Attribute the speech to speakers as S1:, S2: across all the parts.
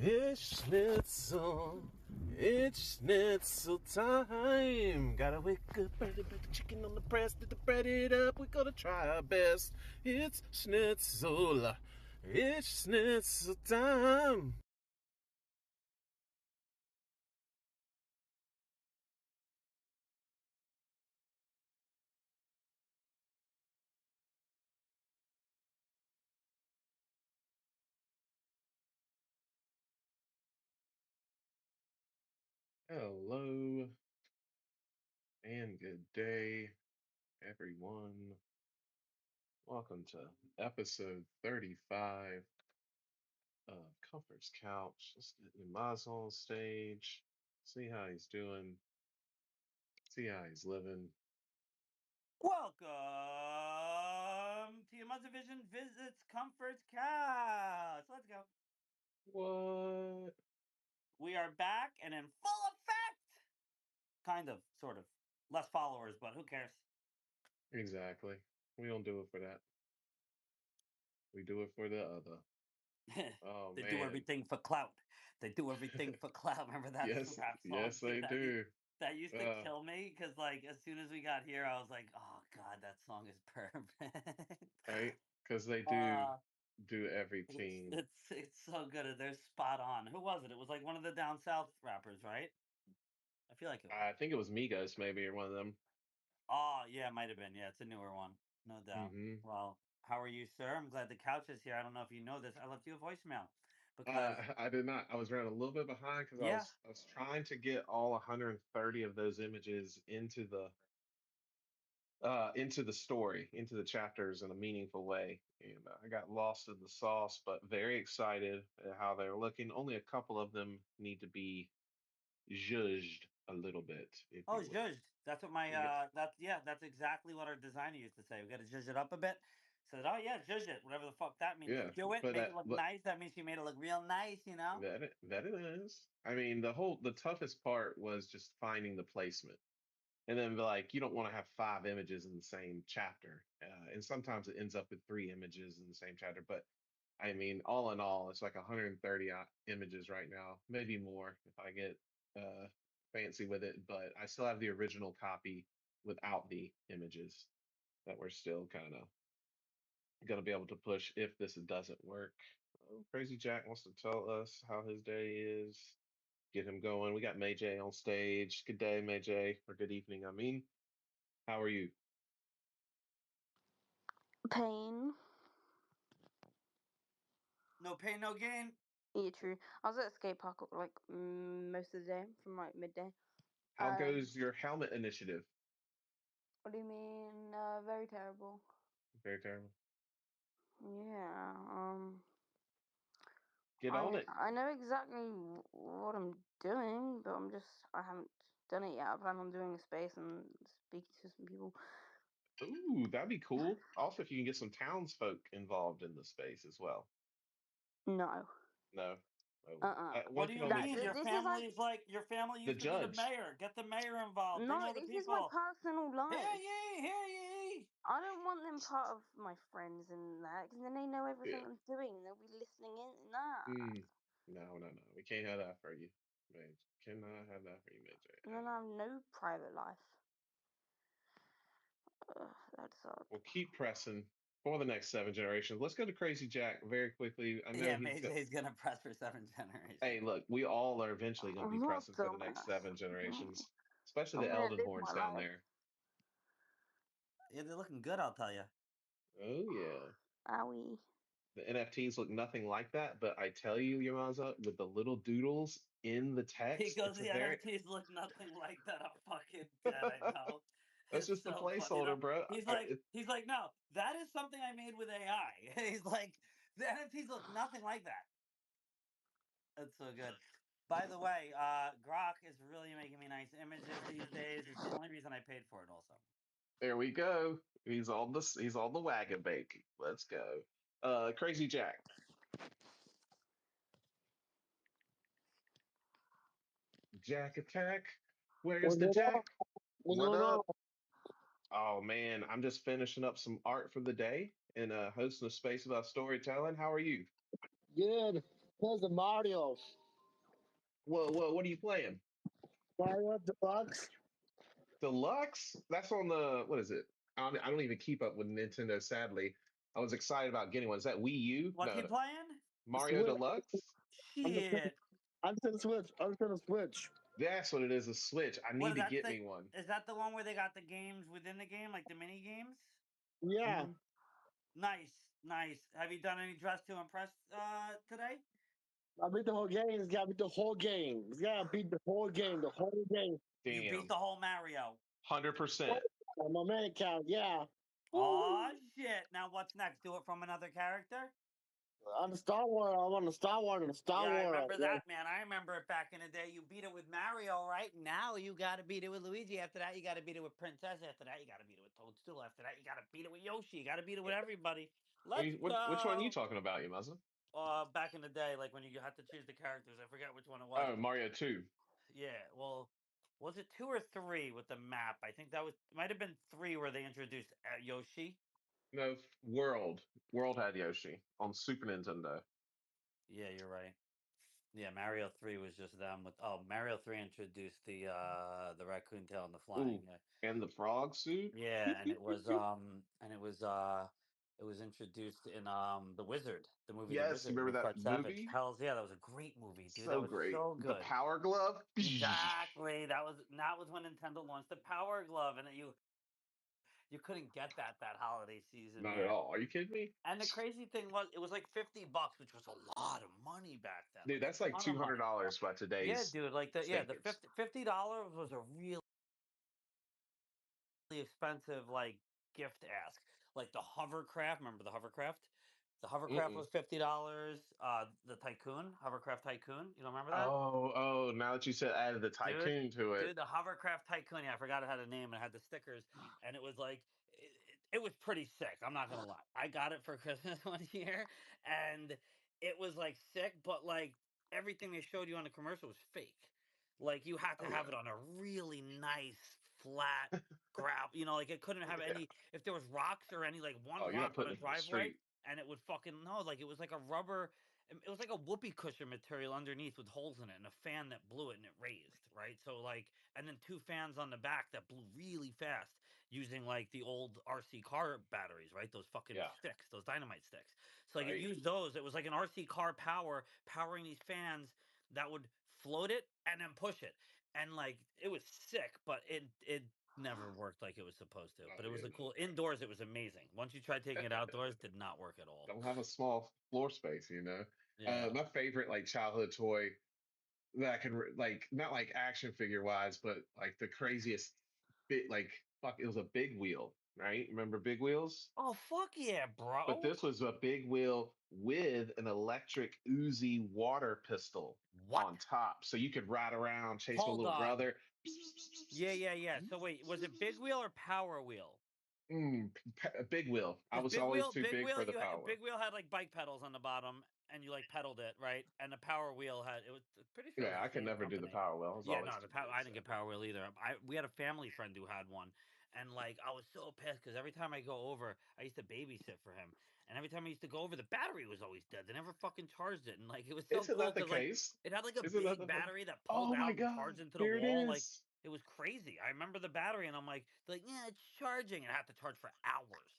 S1: It's schnitzel. It's schnitzel time. Gotta wake up early, put the chicken on the press, put the bread it up. We gotta try our best. It's schnitzel. It's schnitzel time. Hello and good day, everyone. Welcome to episode 35 of Comfort's Couch. Let's get Yamaz on stage, see how he's doing, see how he's living.
S2: Welcome to your Division Visits Comfort's Couch. Let's go.
S1: What?
S2: We are back and in full effect. Kind of, sort of. Less followers, but who cares?
S1: Exactly. We don't do it for that. We do it for the other. Oh
S2: They do
S1: man.
S2: everything for clout. They do everything for clout. Remember that
S1: Yes,
S2: rap song?
S1: yes they do.
S2: That used to
S1: Uh,
S2: kill me because, like, as soon as we got here, I was like, "Oh God, that song is perfect."
S1: right? Because they do
S2: uh,
S1: do
S2: it's
S1: everything.
S2: it's it's so good. They're spot on. Who was it? It was like one of the down south rappers, right? I feel like it was.
S1: I think it was Migos maybe or one of them.
S2: Oh, yeah, it might have been. Yeah, it's a newer one, no doubt.
S1: Hmm
S2: Well, how are you, sir? I'm glad the couch is here. I don't know if you know this. I left you a voicemail because,
S1: I did not. I was running a little bit behind because
S2: yeah.
S1: I was trying to get all 130 of those images into the story, into the chapters in a meaningful way. And I got lost in the sauce, but very excited at how they're looking. Only a couple of them need to be judged a little bit, if
S2: Oh,
S1: you will.
S2: zhuzhed. That's what my
S1: Yes.
S2: that's exactly what our designer used to say. We got to zhuzh it up a bit. Said, oh yeah, zhuzh it, whatever the fuck that means.
S1: Yeah,
S2: Do it,
S1: but
S2: make it look
S1: look,
S2: nice. That means she made it look real nice, you know.
S1: that it is. I mean, the toughest part was just finding the placement, and then like you don't want to have five images in the same chapter, and sometimes it ends up with three images in the same chapter. But I mean, all in all, it's like 130 images right now, maybe more if I get uh, fancy with it. But I still have the original copy without the images that we're still kind of going to be able to push if this doesn't work. Oh, Crazy Jack wants to tell us how his day is. Get him going. We got May J on stage. Good day, May J, or good evening. I mean, how are you?
S3: Pain.
S2: No pain, no gain.
S3: Yeah, true. I was at a skate park like most of the day from like midday.
S1: How goes your helmet initiative?
S3: What do you mean? Very terrible.
S1: Very terrible.
S3: Yeah.
S1: Get on it.
S3: I know exactly what I'm doing, but I haven't done it yet. I plan on doing a space and speaking to some people.
S1: Ooh, that'd be cool. Also, if you can get some townsfolk involved in the space as well.
S3: No.
S1: No. Oh,
S2: What
S1: one
S2: do
S1: can
S2: you
S1: only
S2: mean? Your
S3: This is like
S2: family's like your family
S1: the
S2: used to be the
S1: judge.
S2: mayor. Get the mayor involved. Bring
S3: no.
S2: other
S3: This is my
S2: people.
S3: personal
S2: Hear
S3: life.
S2: ye, hear ye.
S3: I don't want them part of my friends and that because then they know everything
S1: Yeah.
S3: I'm doing. They'll be listening in. Nah.
S1: No, no, no. We can't have that for you, Mage. Cannot have that for you, Mage,
S3: And
S1: at
S3: then I
S1: all.
S3: have no private life. That
S1: We'll
S3: sucks.
S1: keep pressing for the next seven generations. Let's go to Crazy Jack very quickly. I know
S2: Yeah,
S1: he's got.
S2: Mayjay's gonna press for 7 generations.
S1: Hey, look, we all are eventually going to
S3: I'm
S1: be
S3: not
S1: pressing
S3: a
S1: for the next
S3: dumbass.
S1: seven generations, especially
S3: I'm
S1: the
S3: gonna
S1: Elden
S3: live my
S1: Horns down
S3: life.
S1: there.
S2: Yeah, they're looking good, I'll tell you.
S1: Oh yeah.
S3: Owie.
S1: The NFTs look nothing like that, but I tell you, Yamaza, with the little doodles in the
S2: He
S1: text,
S2: goes,
S1: it's a
S2: the
S1: very
S2: NFTs look nothing like that. I'm fucking dead. I know.
S1: that's
S2: It's
S1: just the
S2: so funny, you know.
S1: placeholder, bro.
S2: He's like, no, that is something I made with AI. He's like, the NFTs look nothing like that. That's so good. By the way, Grok is really making me nice images these days. It's the only reason I paid for it, also.
S1: There we go. He's on the wagon, baby. Let's go. Crazy Jack. Jack attack. Where's
S4: What's
S1: the
S4: going on?
S1: Jack?
S4: What's
S1: What
S4: going on?
S1: up? Oh man, I'm just finishing up some art for the day and hosting a space about storytelling. How are you?
S4: Good. There's the Mario.
S1: What are you playing?
S4: Mario Deluxe.
S1: Deluxe? That's on the what is it? I don't even keep up with Nintendo. Sadly, I was excited about getting one. Is that Wii U?
S2: What's he
S1: No,
S2: playing?
S1: Mario
S4: Switch.
S1: Deluxe.
S4: I'm just
S2: Shit.
S4: I'm to the Switch. I'm to the Switch.
S1: That's what it is. A Switch. I
S2: What
S1: need
S2: is
S1: to
S2: that
S1: get me
S2: thing?
S1: one.
S2: Is that the one where they got the games within the game, like the mini games?
S4: Yeah.
S1: Hmm.
S2: Nice, nice. Have you done any dress to impress today?
S4: I beat the whole game. It's gotta beat the whole game. It's gotta beat the whole game. The whole game.
S2: You beat
S1: Damn.
S2: the whole Mario.
S1: 100%.
S4: My man account. Yeah.
S2: Oh shit! Now what's next? Do it from another character?
S4: On the Star Wars. I want the Star Wars and the Star
S2: Yeah, I
S4: Wars.
S2: remember
S4: Yeah.
S2: that, man. I remember it back in the day. You beat it with Mario, right? Now you got to beat it with Luigi. After that, you got to beat it with Princess. After that, you got to beat it with Toadstool. After that, you got to beat it with Yoshi. You got to beat it with everybody. Let's
S1: Which one are you
S2: go.
S1: talking about, you Muslim?
S2: Back in the day, like when you had to choose the characters, I forget which one it was.
S1: Oh, Mario 2.
S2: Yeah, well, was it 2 or 3 with the map? I think that was might have been 3 where they introduced Yoshi.
S1: No, World. World had Yoshi on Super Nintendo.
S2: Yeah, you're right. Yeah, Mario 3 was just them with Mario 3 introduced the raccoon tail and the flying.
S1: Ooh,
S2: Yeah.
S1: and the frog suit.
S2: Yeah, it was introduced in The Wizard, the movie The
S1: Yes, you
S2: Wizard
S1: remember
S2: with
S1: that
S2: Fred Savage.
S1: movie?
S2: Hells yeah, that was a great movie, dude. That
S1: So
S2: was
S1: great.
S2: so
S1: The
S2: good.
S1: Power Glove.
S2: Exactly. That was when Nintendo launched the Power Glove, and you couldn't get that holiday season,
S1: Not at
S2: man.
S1: all. Are you kidding me?
S2: And the crazy thing was, it was like $50, which was a lot of money back then,
S1: Dude,
S2: like a
S1: that's like
S2: ton of money.
S1: $200 by
S2: Yeah,
S1: today's
S2: dude, like the
S1: standards.
S2: $50 was a really expensive like gift ask. Like the hovercraft, remember the hovercraft? The hovercraft
S1: Mm-mm.
S2: was $50. The Tycoon, hovercraft Tycoon, you don't remember that?
S1: Oh, now that you said added the
S2: Dude,
S1: tycoon to it.
S2: dude, the hovercraft Tycoon. Yeah, I forgot it had a name and it had the stickers, and it was like it was pretty sick. I'm not gonna lie. I got it for Christmas one year, and it was like sick, but like everything they showed you on the commercial was fake. Like you had to
S1: Oh
S2: have
S1: yeah.
S2: it on a really nice flat ground. Like it couldn't have
S1: Yeah.
S2: any. If there was rocks or any like
S1: Oh,
S2: one
S1: you're not
S2: rock on a
S1: putting it in the
S2: driveway,
S1: street.
S2: and it would fucking no, like it was like a rubber. It was like a whoopee cushion material underneath with holes in it and a fan that blew it and it raised, right? So like, and then 2 fans on the back that blew really fast using like the old RC car batteries, right? Those fucking
S1: Yeah.
S2: sticks, those dynamite sticks. So like it
S1: Right.
S2: used those. It was like an RC car powering these fans that would float it and then push it. And like it was sick, but it never worked like it was supposed to.
S1: Oh
S2: But it was
S1: yeah.
S2: a
S1: No.
S2: cool indoors, it was amazing. Once you tried taking it outdoors, did not work at all.
S1: Don't have a small floor space, you know.
S2: Yeah.
S1: My favorite like childhood toy that I can like not like action figure wise, but like the craziest bit like fuck it was a big wheel, right? Remember big wheels?
S2: Oh fuck yeah,
S1: But
S2: bro.
S1: this was a big wheel with an electric Uzi water pistol
S2: What?
S1: on top. So you could ride around, chase my
S2: Hold
S1: little
S2: on.
S1: brother.
S2: Yeah, yeah, yeah. So wait, was it big wheel or power wheel?
S1: A big wheel. I
S2: Because
S1: was always too
S2: big
S1: big
S2: wheel,
S1: for the power wheel.
S2: big wheel had like bike pedals on the bottom, and you like pedaled it, right? And the power wheel had it was pretty sure it was
S1: Yeah,
S2: the
S1: I could
S2: same
S1: never do the
S2: company.
S1: power wheel. I was
S2: Yeah,
S1: always
S2: no, the
S1: too
S2: power.
S1: big,
S2: I didn't get
S1: sadly.
S2: power wheel either. We had a family friend who had one, and like I was so pissed because every time I go over, I used to babysit for him, and every time I used to go over, the battery was always dead. They never fucking charged it, and like it was so
S1: Isn't
S2: cool
S1: that the
S2: because like
S1: case?
S2: it had like a
S1: Isn't that
S2: big
S1: the fucking?
S2: battery that pulled
S1: Oh my
S2: out and charged
S1: God!
S2: into the
S1: Here it
S2: wall, like.
S1: is.
S2: It was crazy. I remember the battery, and I'm like, they're like, yeah, it's charging, and I have to charge for hours.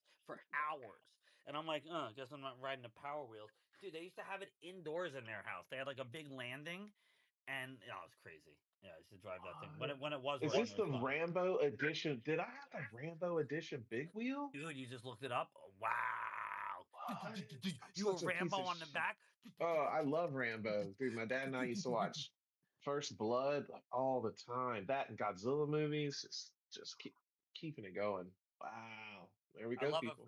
S2: And I'm like, I guess I'm not riding the power wheels, dude. They used to have it indoors in their house. They had like a big landing, and it was crazy. Yeah, I used to drive that thing when
S1: What?
S2: it was
S1: Is
S2: working.
S1: this
S2: It
S1: the
S2: was fun,
S1: Rambo edition? Did I have the Rambo edition big wheel?
S2: dude. You just looked it up. Oh, wow,
S1: What? I'm
S2: you were
S1: such a piece
S2: Rambo
S1: of
S2: on the
S1: shit.
S2: back.
S1: Oh, I love Rambo. Dude, my dad and I used to watch First Blood like all the time. That and Godzilla movies, just keeping it going. Wow. There we
S2: I
S1: go,
S2: love it.
S1: people.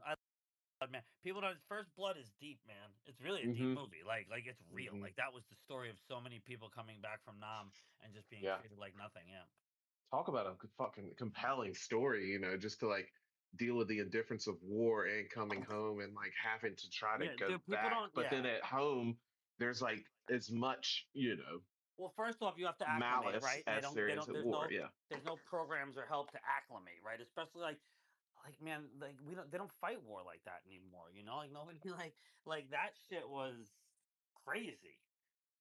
S2: Man, people don't. First Blood is deep, man. It's really a deep
S1: Hmm.
S2: movie. Like it's real.
S1: Hmm.
S2: Like that was the story of so many people coming back from Nam and just being
S1: Yeah.
S2: treated like nothing. Yeah.
S1: Talk about a fucking compelling story, just to like deal with the indifference of war and coming home and like having to try to
S2: Yeah,
S1: go
S2: dude. People
S1: back.
S2: don't.
S1: But then
S2: Yeah.
S1: at home, there's like as much,
S2: Well, first off, you have to acclimate,
S1: malice
S2: right? And they
S1: as
S2: don't.
S1: there
S2: They
S1: is
S2: don't.
S1: at war. Yeah.
S2: There's no programs or help to acclimate, right? Especially like man, like we don't. They don't fight war like that anymore. Like nobody like that shit was crazy.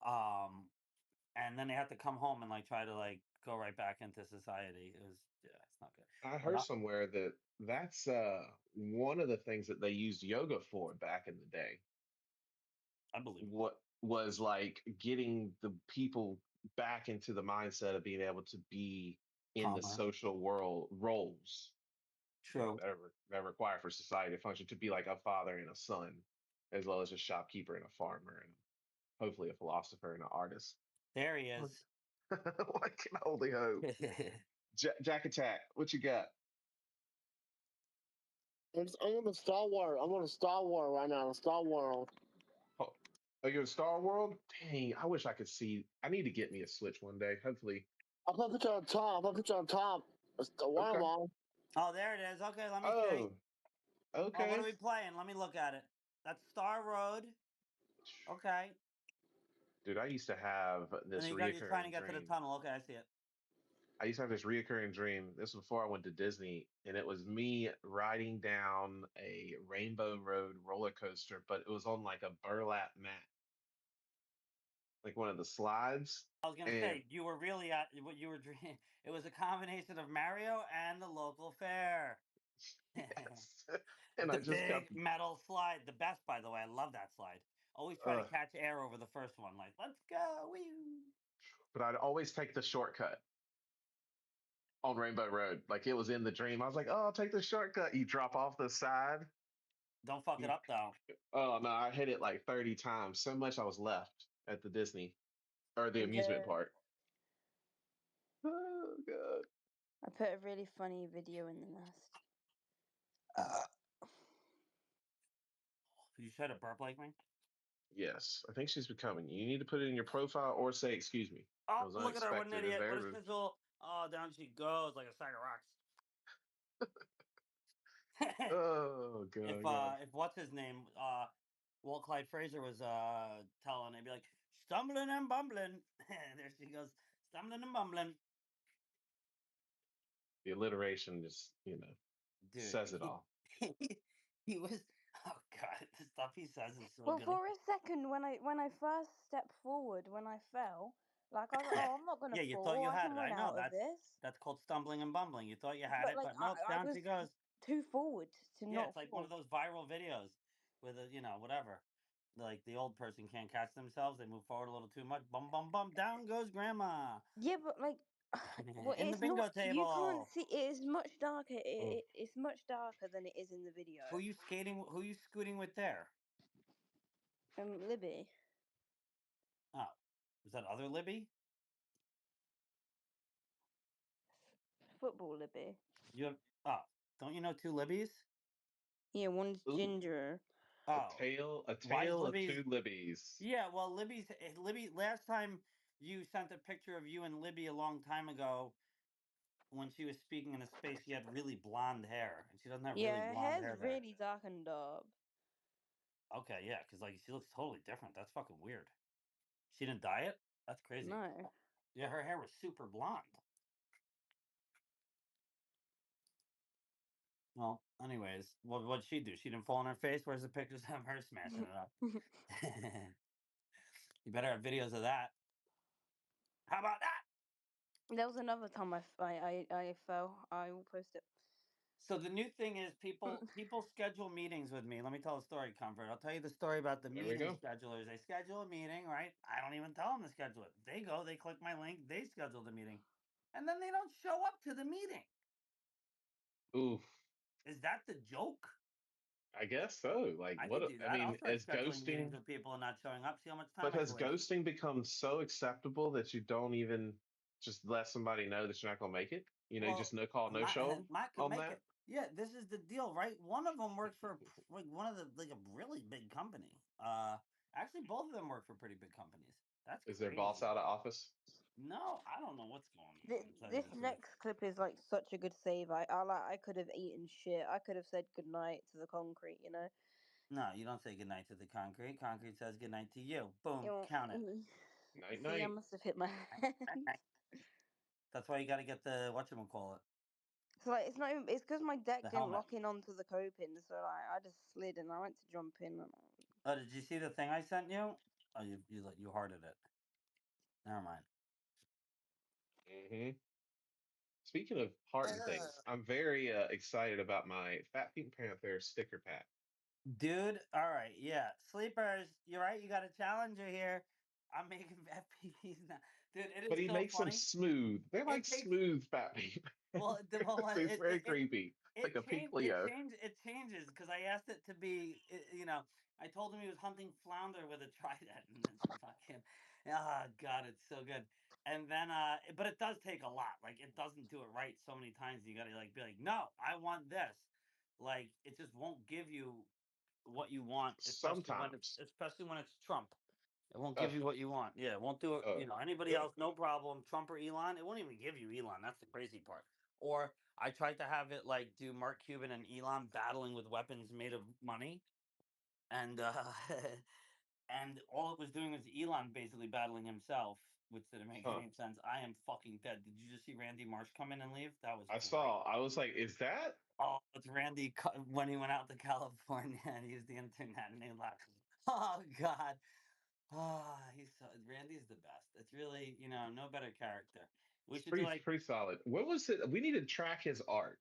S2: And then they have to come home and like try to like go right back into society. It was it's not good.
S1: I
S2: But
S1: heard somewhere that that's one of the things that they used yoga for back in the day.
S2: I believe it.
S1: What was like getting the people back into the mindset of being able to be in the
S2: Calmer.
S1: social world roles,
S2: True.
S1: that require for society to function, to be like a father and a son, as well as a shopkeeper and a farmer, and hopefully a philosopher and an artist.
S2: There he
S1: One
S2: is.
S1: can only hope. Jack Attack, what you got?
S4: I'm on the Star Wars. I'm on the Star Wars right now. The Star Wars.
S1: Oh, are you in Star World? Dang, I wish I could see. I need to get me a Switch one day. Hopefully.
S4: I'll put a picture on top. I'll put a picture on top. It's the
S1: Okay.
S4: one.
S2: Oh, there it is. Okay, let me see.
S1: Oh,
S2: Oh, what are
S1: okay.
S2: we playing? Let me look at it. That's Star Road. Okay.
S1: Dude, I used to have
S2: And
S1: this
S2: then you're trying to
S1: reoccurring
S2: get to the
S1: dream.
S2: tunnel. Okay, I see it.
S1: I used to have this reoccurring dream. This was before I went to Disney, and it was me riding down a Rainbow Road roller coaster, but it was on like a burlap mat, like one of the slides.
S2: I was gonna
S1: And
S2: say you were really at what you were dreaming. It was a combination of Mario and the local fair.
S1: yes, and I
S2: The
S1: just
S2: big
S1: kept,
S2: metal slide, the best, by the way. I love that slide. Always try to
S1: uh,
S2: catch air over the first one. Like, let's go. Wee.
S1: but I'd always take the shortcut on Rainbow Road. Like it was in the dream. I was like, oh, I'll take the shortcut. You drop off the side.
S2: Don't fuck it
S1: You,
S2: up though.
S1: oh no, I hit it like 30 times. So much I was left at the Disney or the amusement
S3: Okay.
S1: park. Oh god.
S3: I put a really funny video in the nest.
S2: You said a burp like me.
S1: Yes, I think she's becoming. You need to put it in your profile or say excuse me.
S2: Oh,
S1: It was
S2: look at her. What an
S1: unexpected and
S2: idiot. What
S1: very
S2: a
S1: rude.
S2: shizzle. Oh, down she goes like a sack of rocks.
S1: Oh god, god.
S2: If what's his name, Walt Clyde Fraser was telling, he'd be like, stumbling and bumbling. There she goes, stumbling and bumbling.
S1: The alliteration just,
S2: Dude,
S1: says it all.
S2: he was, oh god, the stuff he says is so
S3: Well,
S2: good.
S3: for a second, when I first stepped forward, when I fell, like I was like, oh, I'm not gonna
S2: Yeah, you thought
S3: fall.
S2: you
S3: I
S2: had
S3: can
S2: it. I
S3: run
S2: know.
S3: out of this.
S2: That's called stumbling and bumbling. You thought you had
S3: But
S2: it,
S3: like
S2: but nope,
S3: I
S2: down
S3: was
S2: she goes.
S3: too forward to
S2: Yeah,
S3: not
S2: it's like one
S3: fall.
S2: of those viral videos with a, whatever. Like the old person can't catch themselves. They move forward a little too much. Bum, bum, bum. Down goes grandma.
S3: Yeah, but like, well,
S2: In the
S3: it's not.
S2: bingo
S3: You can't
S2: table.
S3: see. It is much darker.
S1: Oh,
S3: It's much darker than it is in the video.
S2: Who you scooting with there?
S3: Libby,
S2: Oh, is that other Libby?
S3: football Libby.
S2: You have, oh, don't you know two Libbies?
S3: Yeah, one's
S1: ooh,
S3: ginger.
S2: Oh,
S1: a
S2: why is
S1: tale of
S2: Libby's?
S1: two Libbies.
S2: Yeah, well, Libby. Last time you sent a picture of you and Libby a long time ago when she was speaking in a space, she had really blonde hair, and she doesn't have really
S3: Yeah, her
S2: blonde
S3: hair's
S2: hair there.
S3: really dark and dark.
S2: Okay, yeah, because like she looks totally different. That's fucking weird. She didn't dye it. That's crazy.
S3: No.
S2: Yeah, her hair was super blonde. Well, anyways, what'd she do? She didn't fall on her face. Where's the pictures of her smashing it up? You better have videos of that. How about that?
S3: There was another time I fell. I will post it.
S2: So the new thing is people schedule meetings with me. Let me tell a story, Comfort. I'll tell you the story about the
S1: There we
S2: meeting
S1: go.
S2: schedulers. They schedule a meeting, right? I don't even tell them to schedule it. They go, they click my link, they schedule the meeting, and then they don't show up to the meeting.
S1: Ooh,
S2: Is that the joke?
S1: I guess so. Like
S2: I
S1: what
S2: could do
S1: I
S2: that. I'll
S1: mean,
S2: start
S1: is
S2: scheduling
S1: ghosting,
S2: meetings with people and not showing up. See how much time
S1: but
S2: I
S1: has
S2: can waste.
S1: ghosting become so acceptable that you don't even just let somebody know that you're not gonna make it? You
S2: Well,
S1: just no call,
S2: I'm
S1: no
S2: not,
S1: show
S2: Mike can
S1: on
S2: make
S1: that.
S2: it. Yeah, this is the deal, right? One of them works for like one of the like a really big company. Actually, both of them work for pretty big companies. That's
S1: Is their boss
S2: crazy.
S1: out of office?
S2: No, I don't know what's going on.
S3: This,
S2: To tell you
S3: this
S2: the truth.
S3: next clip is like such a good save. I could have eaten shit. I could have said goodnight to the concrete.
S2: No, you don't say goodnight to the concrete. Concrete says goodnight to you. Boom,
S3: You know,
S2: count it.
S1: Night
S3: See, I
S1: night.
S3: must have hit my hand.
S2: That's why you got to get the whatchamacallit,
S3: So like, it's not even. It's because my deck
S2: the
S3: didn't
S2: helmet.
S3: lock in onto the coping, so like I just slid and I went to jump in.
S2: Oh, did you see the thing I sent you? Oh, you hearted it. Never mind.
S1: Hmm. Speaking of heart and things, I'm very excited about my Fat Pink Panther sticker pack.
S2: Dude, all right, yeah. Sleepers, you're right. You got a challenger here. I'm making FPVs now. Dude, it
S1: But
S2: is
S1: he
S2: so
S1: makes them
S2: funny.
S1: smooth. They're
S2: It
S1: like
S2: takes
S1: smooth Fat Pink
S2: well,
S1: Panthers. It's very creepy. It's like a pink Leo.
S2: it changes because I asked it to be I told him he was hunting flounder with a trident and it's fucking god, it's so good. And then but it does take a lot. Like it doesn't do it right so many times. You gotta like be like, no, I want this. Like it just won't give you what you want,
S1: Sometimes.
S2: especially when it's Trump. It won't give
S1: Uh,
S2: you what you want. Yeah, it won't do it.
S1: uh,
S2: You know, anybody
S1: uh,
S2: else, no problem. Trump or Elon, it won't even give you Elon. That's the crazy part. Or I tried to have it like do Mark Cuban and Elon battling with weapons made of money, and and all it was doing was Elon basically battling himself, which didn't make
S1: huh.
S2: any sense. I am fucking dead. Did you just see Randy Marsh come in and leave? That was
S1: I
S2: great.
S1: saw. I was like, is that?
S2: Oh, it's Randy when he went out to California and used the internet and they left. Oh God. He's Randy's the best. It's really, no better character. We
S1: It's
S2: should do
S1: pretty
S2: like,
S1: pretty solid. What was it? We need to track his arc,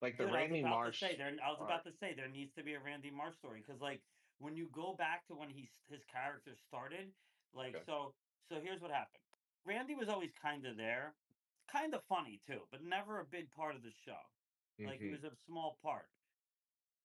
S1: like the
S2: dude,
S1: Randy Marsh
S2: I was about
S1: arc.
S2: to say there needs to be a Randy Marsh story because like when you go back to when his character started, like
S1: Okay.
S2: so here's what happened. Randy was always kind of there, kind of funny too, but never a big part of the show. Like he
S1: Hmm.
S2: was a small part.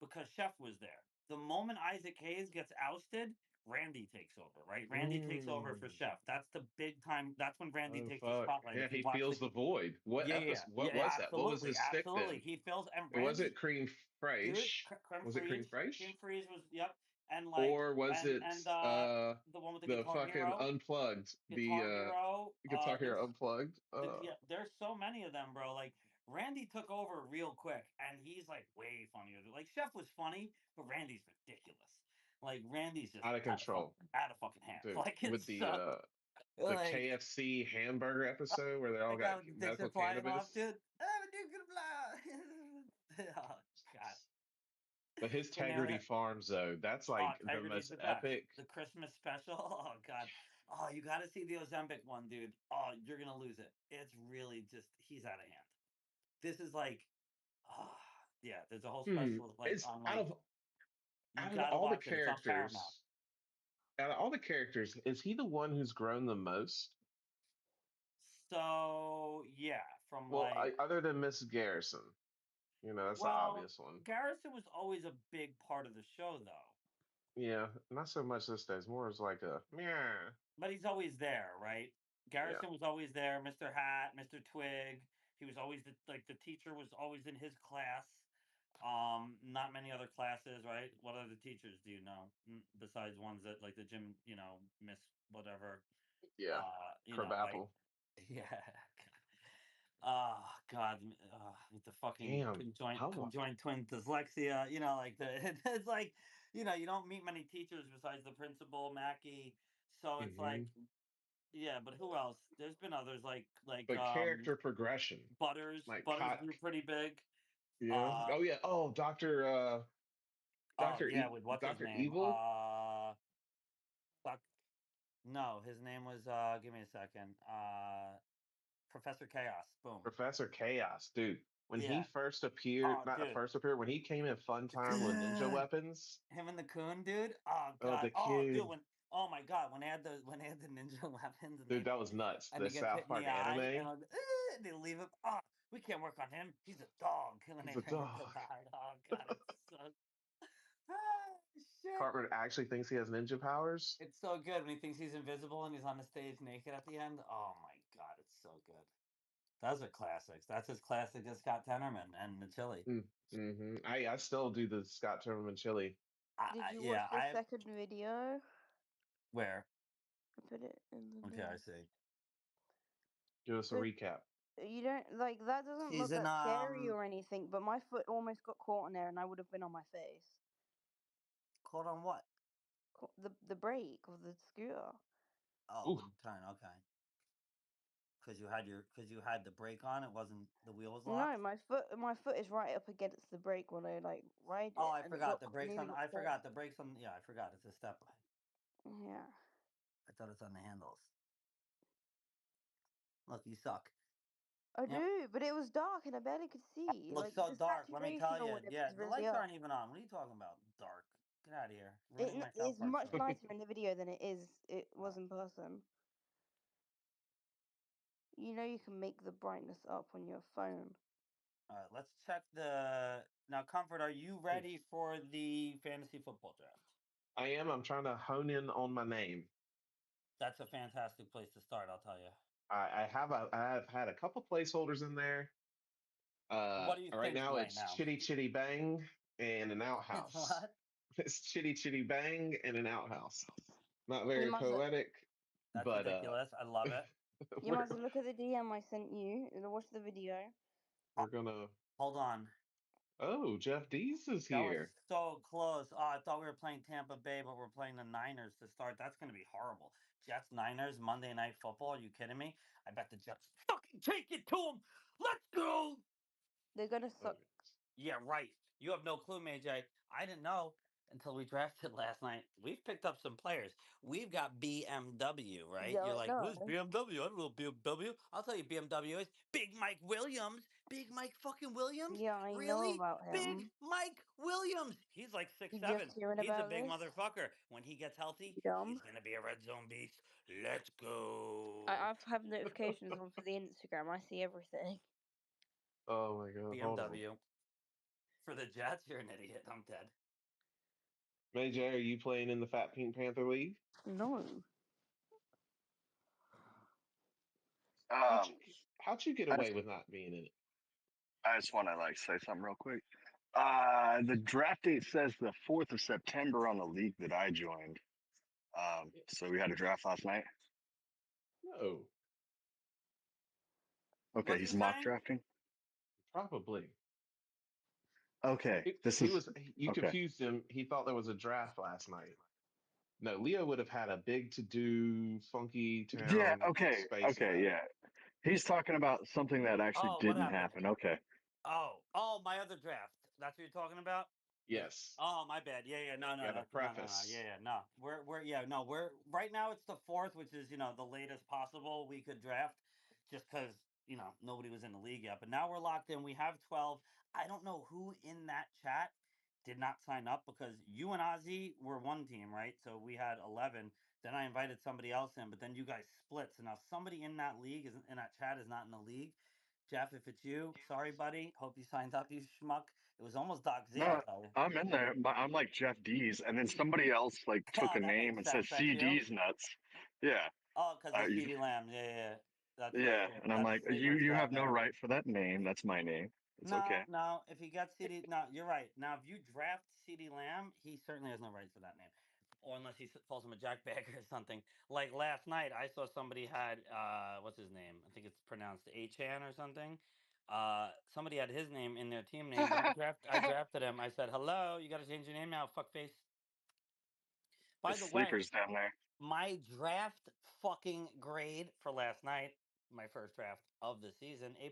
S2: Because Chef was there. The moment Isaac Hayes gets ousted, Randy takes over, right? Randy takes over for
S1: Mm.
S2: Chef. That's the big time. That's when Randy
S1: Oh
S2: takes the
S1: fuck!
S2: spotlight.
S1: Yeah,
S2: If you
S1: he
S2: watch
S1: feels
S2: the
S1: the void. What
S2: yeah,
S1: episode? What
S2: yeah,
S1: was that? What was
S2: absolutely,
S1: his stick
S2: absolutely.
S1: then?
S2: He feels and
S1: It wasn't
S2: Randy,
S1: cream
S2: dude,
S1: fraiche.
S2: creme
S1: Was it cream
S2: fraiche,
S1: fraiche?
S2: yep, and like
S1: Or was it
S2: and the one with the
S1: the
S2: Guitar
S1: fucking
S2: Hero,
S1: unplugged?
S2: Guitar Hero.
S1: Guitar Hero
S2: There's
S1: unplugged.
S2: yeah, there's so many of them, bro. Like Randy took over real quick, and he's like way funnier. Like Chef was funny, but Randy's ridiculous. Like Randy's just
S1: Out of control,
S2: out of fucking hand.
S1: dude.
S2: Like
S1: With
S2: it's so
S1: the
S2: like
S1: KFC hamburger episode where they all
S2: the guy
S1: got
S2: with the dicks are
S1: medical
S2: flying off,
S1: cannabis.
S2: dude. Oh, dude, gonna fly. Oh God.
S1: But his
S2: Banana.
S1: Tegrity Farms though, that's
S2: Oh,
S1: like the
S2: Tigrity's
S1: most
S2: the best.
S1: epic.
S2: The Christmas special. Oh God. Oh, you got to see the Ozempic one, dude. Oh, you're gonna lose it. It's really just he's out of hand. This is like, ah, yeah. There's a whole special like
S1: It's
S2: on like you
S1: out of
S2: gotta
S1: all the
S2: watch it. It's on Paramount.
S1: characters, out of all the characters, is he the one who's grown the most?
S2: So yeah, from
S1: Well,
S2: like
S1: other than Miss Garrison, that's the
S2: well,
S1: obvious one.
S2: Garrison was always a big part of the show though,
S1: Yeah, not so much this days. More as like a yeah,
S2: but he's always there, right?
S1: yeah,
S2: Garrison was always there. Mr. Hat, Mr. Twig. He was always the teacher was always in his class. Not many other classes, right? What other teachers do you know besides ones that like the gym, Miss whatever.
S1: yeah.
S2: Like
S1: Crabapple.
S2: yeah. Oh God, with the fucking
S1: Damn, how much?
S2: conjoined twin dyslexia, like the it's like, you don't meet many teachers besides the principal, Mackie. So it's
S1: Hmm.
S2: like, yeah, but who else? There's been others like
S1: But character progression,
S2: Butters.
S1: like
S2: Butters grew pretty big.
S1: yeah.
S2: Uh
S1: Oh yeah. Oh,
S2: oh yeah, with what's his
S1: Doctor
S2: name?
S1: Evil,
S2: Fuck. No, his name was give me a second. Professor Chaos. Boom.
S1: Professor Chaos, dude. When he
S2: Yeah.
S1: first appeared,
S2: Oh,
S1: not
S2: dude.
S1: first appeared, when he came in Fun
S2: The
S1: Time with ninja
S2: coon.
S1: weapons.
S2: Him and the coon, dude. Oh
S1: Oh,
S2: god.
S1: the
S2: Oh, dude.
S1: kid,
S2: Oh my god. When they had the ninja weapons and
S1: dude, that was nuts.
S2: and
S1: The
S2: he gets hit
S1: South
S2: in the
S1: Park
S2: eye and
S1: anime.
S2: they leave him. Oh, we can't work on him. He's a dog. And then
S1: He's
S2: they
S1: a
S2: turn into
S1: dog.
S2: that. Oh god. It's so. Ah, shit.
S1: Cartman actually thinks he has ninja powers.
S2: It's so good when he thinks he's invisible and he's on the stage naked at the end. Oh my god, it's so good. Those are classics. That's as classic as Scott Tenorman and the Chili.
S1: Mm-hmm. I still do the Scott Timmerman chili.
S3: Did you
S2: Yeah,
S3: watch the second video?
S2: where?
S3: I put it in the
S2: Okay, I
S3: link.
S2: see.
S1: Give us a
S3: So
S1: recap.
S3: you don't like that doesn't
S2: She's
S3: look
S2: in
S3: that scary or anything, but my foot almost got caught on there and I would have been on my face.
S2: caught on what?
S3: The brake of the scooter.
S2: Oh,
S1: Ooh,
S2: when you turn, okay. Because you had the brake on, it wasn't the wheel was
S3: No,
S2: locked.
S3: my foot is right up against the brake when I like ride
S2: Oh,
S3: it,
S2: I
S3: and it
S2: forgot
S3: got
S2: the brakes
S3: nearly
S2: on.
S3: got
S2: I
S3: caught.
S2: forgot the brakes on. Yeah, I forgot it's a step.
S3: Yeah.
S2: I thought it's on the handles. Look, you suck.
S3: I
S2: Yep.
S3: do, but it was dark and I barely could see.
S2: It looks
S3: Like
S2: so
S3: the
S2: dark. Let me tell
S3: saturation or
S2: you.
S3: whatever
S2: Yeah,
S3: is
S2: the
S3: really
S2: lights
S3: up.
S2: aren't even on. What are you talking about? Dark. Get out of here. Ruining my
S3: It
S2: South
S3: is
S2: Park
S3: much
S2: show.
S3: nicer in the video than it was in person. You know you can make the brightness up on your phone.
S2: All right, let's check the. Now, Comfort, are you ready for the fantasy football draft?
S1: I am. I'm trying to hone in on my name.
S2: That's a fantastic place to start, I'll tell you.
S1: I have had a couple placeholders in there.
S2: What are you
S1: Right
S2: thinking
S1: now
S2: right
S1: it's
S2: now?
S1: Chitty Chitty Bang and an
S2: It's
S1: outhouse.
S2: what?
S1: It's Chitty Chitty Bang and an outhouse. Not
S3: You
S1: very
S3: might as well,
S1: poetic,
S2: That's
S1: but
S2: ridiculous. I love it.
S3: you might as
S1: we're
S3: well look at the DM I sent you and watch the video.
S1: we're gonna.
S2: Hold on.
S1: Oh, Jeff Dees is
S2: That was
S1: here.
S2: so close. Oh, I thought we were playing Tampa Bay, but we're playing the Niners to start. That's going to be horrible. Jets, Niners, Monday Night Football. Are you kidding me? I bet the Jets fucking take it to them. Let's go.
S3: They're gonna
S1: Oh,
S3: suck.
S2: Yeah, right. You have no clue, Majay. I didn't know until we drafted last night. We've picked up some players. We've got BMW, right?
S3: Yeah,
S2: You're
S3: I
S2: like, who's
S3: know.
S2: BMW? I don't know BMW. I'll tell you, BMW is Big Mike Williams. Big Mike fucking Williams?
S3: Yeah, I know
S2: Really?
S3: about
S2: Big
S3: him.
S2: Mike Williams. He's like
S3: You
S2: 6'7".
S3: just hearing
S2: He's a
S3: about
S2: big
S3: this?
S2: motherfucker. When he gets healthy,
S3: You dumb.
S2: he's going to be a red zone beast. Let's go.
S3: I've have notifications on for the Instagram. I see everything.
S1: oh my God! Hold on,
S2: BMW. For the Jets, you're an idiot. I'm dead.
S1: Major. Are you playing in the Fat Pink Panther League?
S3: No.
S1: How'd you
S5: Um,
S1: how'd you get
S5: I
S1: away
S5: just,
S1: with not being in it?
S5: I just want to say something real quick. The draft date says the 4th of September on the league that I joined. So we had a draft last night.
S1: No,
S5: Okay,
S2: What's he
S5: he's mock
S2: saying?
S5: drafting.
S1: probably.
S5: Okay, this
S1: He
S5: is
S1: was. You
S5: okay.
S1: confused him. He thought there was a draft last night. No, Leo would have had a big to do, funky
S5: Yeah,
S1: town space
S5: okay,
S1: draft.
S5: yeah. He's talking about something that actually
S2: Oh, what
S5: didn't
S2: happened?
S5: happen. Okay.
S2: Oh, my other draft. That's what you're talking about? The
S1: Yes,
S2: Oh, my bad. Yeah, no,
S1: you
S2: no,
S1: have a
S2: no.
S1: preface.
S2: Yeah, no. We're right now it's the 4th, which is, the latest possible we could draft just cuz, nobody was in the league yet. But now we're locked in. We have 12. I don't know who in that chat did not sign up because you and Ozzy were one team, right? So we had 11. Then I invited somebody else in, but then you guys split. So now somebody in that league is in that chat is not in the league. Jeff, if it's you, sorry, buddy. Hope you signed up, you schmuck. It was almost Doc Z, I'll
S5: No,
S2: tell you.
S5: I'm in there, but I'm like Jeff D's, and then somebody else like took
S2: Oh,
S5: a
S2: that
S5: name
S2: makes
S5: and said
S2: sense. That's you?
S5: CD's nuts. Yeah.
S2: Oh, because
S5: Uh,
S2: of
S5: you-
S2: CD Lamb. Yeah. That's
S5: yeah,
S2: it.
S5: and I'm
S2: That's
S5: like, you
S2: sleeper's
S5: have
S2: down
S5: no
S2: there.
S5: right for that name. That's my name. It's okay.
S2: No. If he gets CD, no, you're right. Now, if you draft CD Lamb, he certainly has no rights to that name, or unless he falls him a jackbag or something. Like last night, I saw somebody had what's his name? I think it's pronounced Achan or something. Somebody had his name in their team name, but I drafted him. I said, "Hello, you got to change your name now, fuckface." By
S5: It's
S2: the way,
S5: sleepers down there.
S2: my draft fucking grade for last night, my first draft of the season, A+.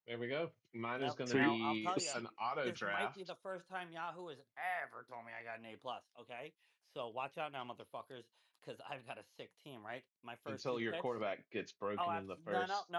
S1: There we go. Mine is
S2: Yep.
S1: going to
S5: So you,
S2: Now I'll tell
S1: be
S2: you,
S1: an auto
S2: this might be
S1: draft
S2: the first time Yahoo has ever told me I got an A+. Okay, so watch out now, motherfuckers, because I've got a sick team. Right, my first
S1: until
S2: two
S1: your
S2: picks.
S1: quarterback gets
S2: Oh,
S1: broken in the
S2: no,
S1: first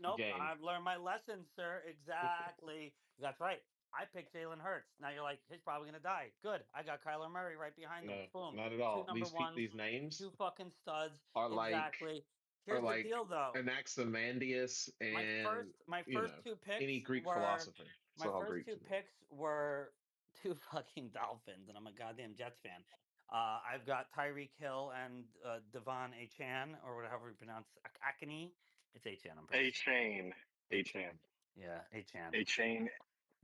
S2: nope.
S1: game.
S2: I've learned my lesson, sir. Exactly. That's right. I picked Jalen Hurts. Now you're like, he's probably gonna die. Good. I got Kyler Murray right behind him.
S1: No,
S2: Boom.
S1: not at
S2: Two
S1: all.
S2: number ones,
S1: These names
S2: two fucking studs.
S1: are
S2: Exactly.
S1: are
S2: Here's the
S1: like
S2: deal, though.
S1: Anaximander
S2: My
S1: and
S2: first, my first two
S1: any
S2: picks
S1: Greek
S2: were,
S1: philosopher.
S2: my
S1: So all
S2: first
S1: Greeks
S2: two
S1: in there.
S2: picks were two fucking Dolphins, and I'm a goddamn Jets fan. I've got Tyreek Hill and Devon Achan, or whatever you pronounce Akane. It's Achan, I'm pretty
S5: A
S2: sure.
S5: chain, A
S2: Achan.
S5: chain,
S2: Yeah, Achan.
S5: A chain,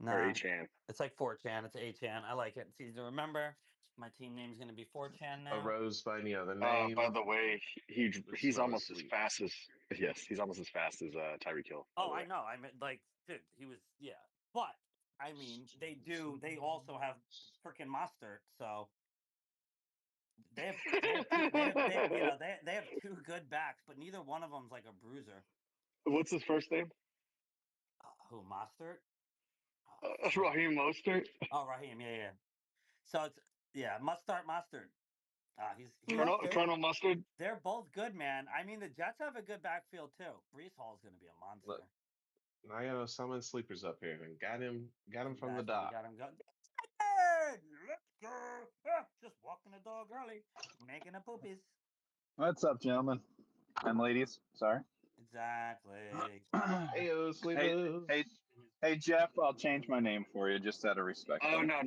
S5: or A
S2: Nah,
S5: chan.
S2: it's like 4chan. It's Achan. I like it. It's easy to remember. My team name's going to be 4chan now.
S1: Arose by any other
S5: By
S1: name,
S5: the way,
S1: the
S5: he's
S1: slow
S5: almost as
S1: asleep.
S5: fast as Tyreek Hill. By
S2: Oh,
S5: the
S2: I
S5: way,
S2: know. I mean, like, dude, he was, yeah. But, I mean, they also have freaking Mustard. So they have two good backs, but neither one of them's like a bruiser.
S5: what's his first name?
S2: Who, Mustard? Oh, fuck.
S5: Raheem Mostert.
S2: Oh, Raheem. Yeah. So it's, yeah, Mustard. He's
S5: Colonel Mustard.
S2: They're both good, man. I mean, the Jets have a good backfield too. Brees Hall is going to be a monster.
S1: Look, now I gotta summon sleepers up here and got him from the
S2: We
S1: dock.
S2: got him going. Let's go. Just walking the dog early, making the poopies.
S6: What's up, gentlemen and ladies? Sorry.
S2: Exactly.
S1: Heyo, sleepers.
S6: Hey, Jeff. I'll change my name for you just out of respect.
S5: Oh no,